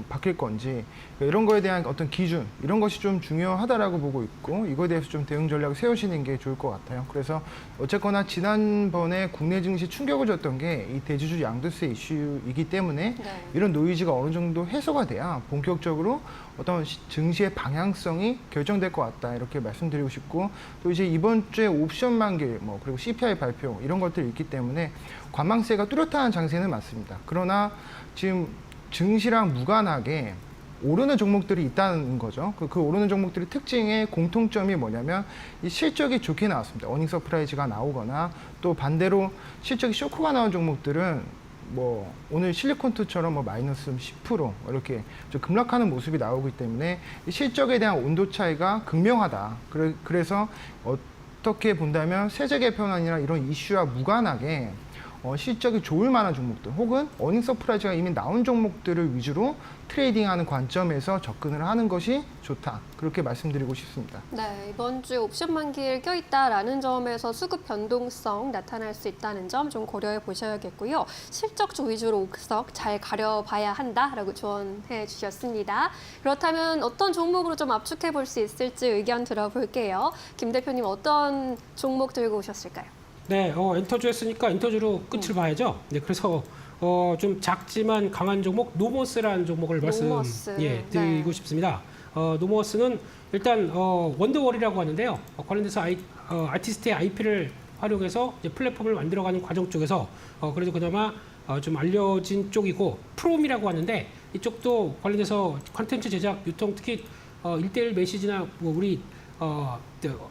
바뀔 건지 이런 거에 대한 어떤 기준 이런 것이 좀 중요하다라고 보고 있고 이거에 대해서 좀 대응 전략을 세우시는 게 좋을 것 같아요. 그래서 어쨌거나 지난번에 국내 증시 충격을 줬던 게 이 대주주 양도세 이슈이기 때문에 이런 노이즈가 어느 정도 해소가 돼야 본격적으로 어떤 증시의 방향성이 결정될 것 같다 이렇게 말씀드리고 싶고 또 이제 이번 주에 옵션 만기 그리고 CPI 발표 이런 것들이 있기 때문에 관망세가 뚜렷한 장세는 맞습니다. 그러나 지금 증시랑 무관하게 오르는 종목들이 있다는 거죠. 그 오르는 종목들의 특징의 공통점이 뭐냐면 이 실적이 좋게 나왔습니다. 어닝 서프라이즈가 나오거나 또 반대로 실적이 쇼크가 나온 종목들은 오늘 실리콘투처럼 마이너스 10% 이렇게 좀 급락하는 모습이 나오기 때문에 이 실적에 대한 온도 차이가 극명하다. 그래서 어떻게 본다면 세제 개편안이나 이런 이슈와 무관하게 실적이 좋을 만한 종목들 혹은 어닝 서프라이즈가 이미 나온 종목들을 위주로 트레이딩하는 관점에서 접근을 하는 것이 좋다. 그렇게 말씀드리고 싶습니다. 네, 이번 주 옵션 만기일 껴있다라는 점에서 수급 변동성 나타날 수 있다는 점 좀 고려해 보셔야겠고요. 실적주 위주로 옥석 잘 가려봐야 한다라고 조언해 주셨습니다. 그렇다면 어떤 종목으로 좀 압축해 볼 수 있을지 의견 들어볼게요. 김 대표님 어떤 종목 들고 오셨을까요? 네, 엔터주 했으니까 엔터주로 끝을 봐야죠. 네, 그래서 좀 작지만 강한 종목 노모스라는 종목을 드리고 싶습니다. 노모스는 일단 원더월이라고 하는데요. 관련돼서 아티스트의 IP를 활용해서 이제 플랫폼을 만들어가는 과정 쪽에서 그래도 그나마 좀 알려진 쪽이고 프롬이라고 하는데 이쪽도 관련돼서 콘텐츠 제작, 유통 특히 1:1 메시지나 우리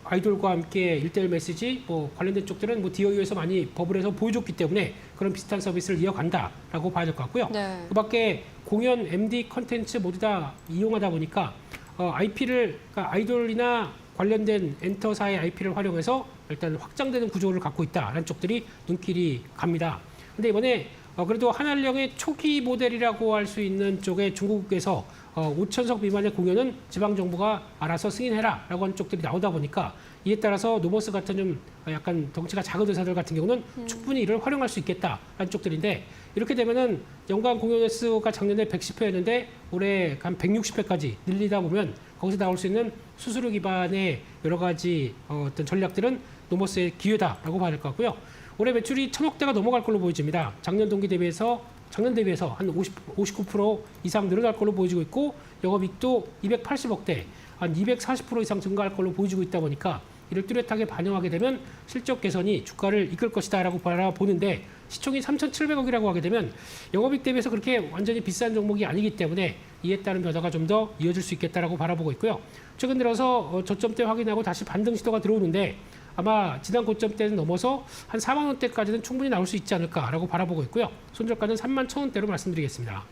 아이돌과 함께 1:1 메시지 관련된 쪽들은 DOU에서 많이 버블에서 보여줬기 때문에 그런 비슷한 서비스를 이어간다라고 봐야 될 것 같고요. 네. 그밖에 공연, MD 컨텐츠 모두 다 이용하다 보니까 IP를 그러니까 아이돌이나 관련된 엔터사의 IP를 활용해서 일단 확장되는 구조를 갖고 있다라는 쪽들이 눈길이 갑니다. 근데 이번에 그래도 한한령의 초기 모델이라고 할 수 있는 쪽에 중국에서 5,000석 미만의 공연은 지방정부가 알아서 승인해라라고 하는 쪽들이 나오다 보니까 이에 따라서 노모스 같은 좀 약간 덩치가 작은 회사들 같은 경우는 충분히 이를 활용할 수 있겠다라는 쪽들인데 이렇게 되면은 연간 공연 횟수가 작년에 110회였는데 올해 한 160회까지 늘리다 보면 거기서 나올 수 있는 수수료 기반의 여러 가지 어떤 전략들은 노모스의 기회다라고 봐야 될 것 같고요. 올해 매출이 1,000억대가 넘어갈 걸로 보여집니다. 작년 대비해서 한 59% 이상 늘어날 걸로 보여지고 있고 영업이익도 280억대, 한 240% 이상 증가할 걸로 보여지고 있다 보니까 이를 뚜렷하게 반영하게 되면 실적 개선이 주가를 이끌 것이다라고 바라보는데 시총이 3,700억이라고 하게 되면 영업이익 대비해서 그렇게 완전히 비싼 종목이 아니기 때문에 이에 따른 변화가 좀 더 이어질 수 있겠다라고 바라보고 있고요. 최근 들어서 저점대 확인하고 다시 반등 시도가 들어오는데 아마 지난 고점대는 넘어서 한 4만 원대까지는 충분히 나올 수 있지 않을까라고 바라보고 있고요. 손절가는 3만 1,000원대로 말씀드리겠습니다.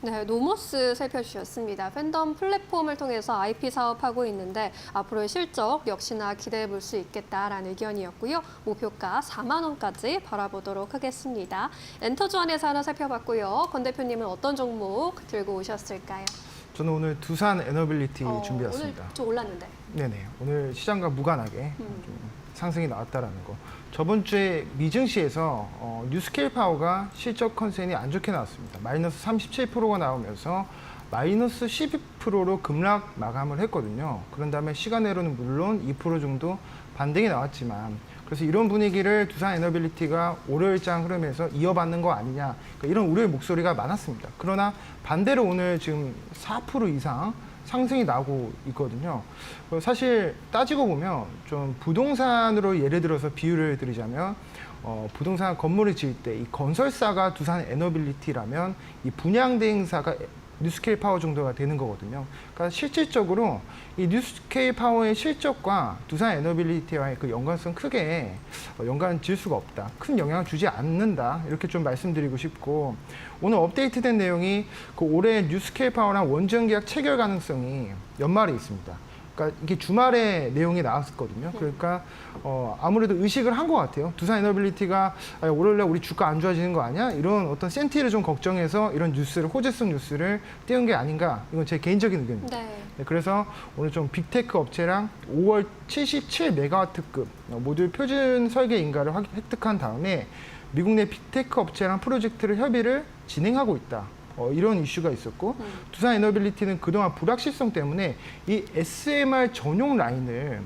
네, 노모스 살펴주셨습니다. 팬덤 플랫폼을 통해서 IP 사업하고 있는데 앞으로의 실적 역시나 기대해 볼 수 있겠다라는 의견이었고요. 목표가 4만 원까지 바라보도록 하겠습니다. 엔터주 안에서 하나 살펴봤고요. 권 대표님은 어떤 종목 들고 오셨을까요? 저는 오늘 두산 에너빌리티 준비했습니다. 오늘 좀 올랐는데. 네네. 오늘 시장과 무관하게 좀 상승이 나왔다라는 거. 저번 주에 미증시에서 뉴스케일 파워가 실적 컨센이 안 좋게 나왔습니다. 마이너스 37%가 나오면서 마이너스 12%로 급락 마감을 했거든요. 그런 다음에 시간외로는 물론 2% 정도 반등이 나왔지만 그래서 이런 분위기를 두산 에너빌리티가 월요일장 흐름에서 이어받는 거 아니냐 그러니까 이런 우려의 목소리가 많았습니다. 그러나 반대로 오늘 지금 4% 이상 상승이 나오고 있거든요. 사실 따지고 보면 좀 부동산으로 예를 들어서 비유를 드리자면 부동산 건물을 지을 때 이 건설사가 두산 에너빌리티라면 이 분양 대행사가 뉴스케일 파워 정도가 되는 거거든요. 그러니까 실질적으로 이 뉴스케일 파워의 실적과 두산 에너빌리티와의 그 연관성 크게 연관 지을 수가 없다. 큰 영향을 주지 않는다. 이렇게 좀 말씀드리고 싶고, 오늘 업데이트된 내용이 그 올해 뉴스케일 파워랑 원전 계약 체결 가능성이 연말에 있습니다. 그러니까 이게 주말에 내용이 나왔었거든요. 그러니까 아무래도 의식을 한 것 같아요. 두산 에너빌리티가 월요일에 우리 주가 안 좋아지는 거 아니야? 이런 어떤 센티를 좀 걱정해서 이런 뉴스를, 호재성 뉴스를 띄운 게 아닌가? 이건 제 개인적인 의견입니다. 네. 네, 그래서 오늘 좀 빅테크 업체랑 5월 77메가와트급 모듈 표준 설계 인가를 획득한 다음에 미국 내 빅테크 업체랑 프로젝트를 협의를 진행하고 있다. 이런 이슈가 있었고, 두산 에너빌리티는 그동안 불확실성 때문에 이 SMR 전용 라인을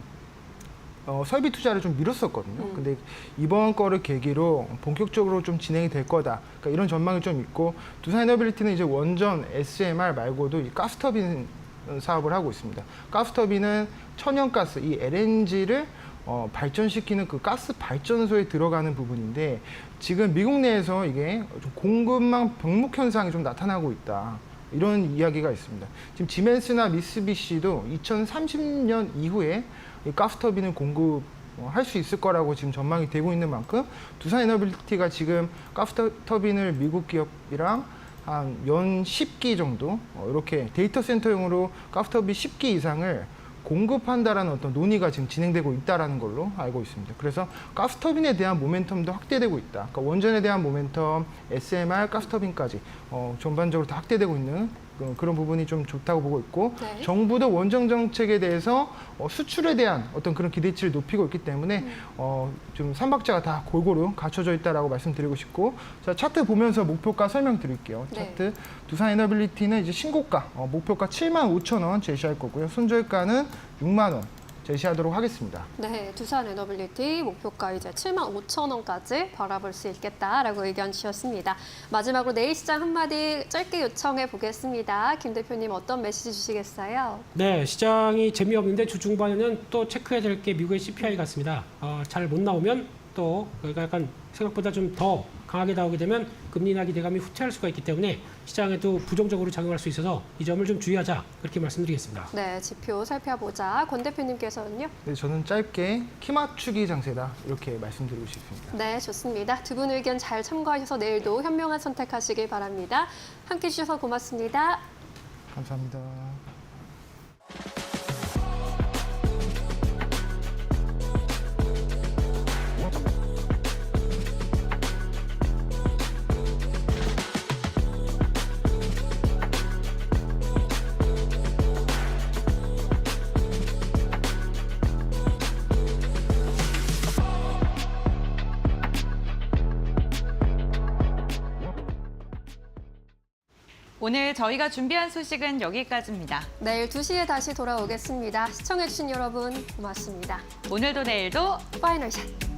설비 투자를 좀 미뤘었거든요. 근데 이번 거를 계기로 본격적으로 좀 진행이 될 거다. 그러니까 이런 전망이 좀 있고, 두산 에너빌리티는 이제 원전 SMR 말고도 이 가스터빈 사업을 하고 있습니다. 가스터빈은 천연가스, 이 LNG를 발전시키는 그 가스 발전소에 들어가는 부분인데, 지금 미국 내에서 이게 좀 공급망 병목 현상이 좀 나타나고 있다. 이런 이야기가 있습니다. 지금 지멘스나 미쓰비시도 2030년 이후에 이 가스터빈을 공급할 수 있을 거라고 지금 전망이 되고 있는 만큼, 두산 에너빌리티가 지금 가스터빈을 미국 기업이랑 한 연 10기 정도 이렇게 데이터 센터용으로 가스터빈 10기 이상을 공급한다라는 어떤 논의가 지금 진행되고 있다라는 걸로 알고 있습니다. 그래서 가스터빈에 대한 모멘텀도 확대되고 있다. 그러니까 원전에 대한 모멘텀, SMR, 가스터빈까지 전반적으로 다 확대되고 있는 그런 부분이 좀 좋다고 보고 있고, 네. 정부도 원전 정책에 대해서 수출에 대한 어떤 그런 기대치를 높이고 있기 때문에 좀 삼박자가 다 골고루 갖춰져 있다라고 말씀드리고 싶고, 자, 차트 보면서 목표가 설명드릴게요. 네. 차트 두산 에너빌리티는 이제 신고가 목표가 75,000원 제시할 거고요. 손절가는 6만 원 제시하도록 하겠습니다. 네, 두산 에너빌리티 목표가 이제 75,000원까지 바라볼 수 있겠다라고 의견 주셨습니다. 마지막으로 내일 시장 한마디 짧게 요청해 보겠습니다. 김 대표님 어떤 메시지 주시겠어요? 네, 시장이 재미없는데 주 중반에는 또 체크해야 될 게 미국의 CPI 같습니다. 잘 못 나오면 또 약간 생각보다 좀 더 강하게 나오게 되면 금리 인하 기대감이 후퇴할 수가 있기 때문에 시장에도 부정적으로 작용할 수 있어서 이 점을 좀 주의하자, 그렇게 말씀드리겠습니다. 네, 지표 살펴보자. 권 대표님께서는요? 네, 저는 짧게 키 맞추기 장세다 이렇게 말씀드리고 싶습니다. 네, 좋습니다. 두 분 의견 잘 참고하셔서 내일도 현명한 선택하시길 바랍니다. 함께 해주셔서 고맙습니다. 감사합니다. 오늘 저희가 준비한 소식은 여기까지입니다. 내일 2시에 다시 돌아오겠습니다. 시청해주신 여러분 고맙습니다. 오늘도 내일도 파이널 샷!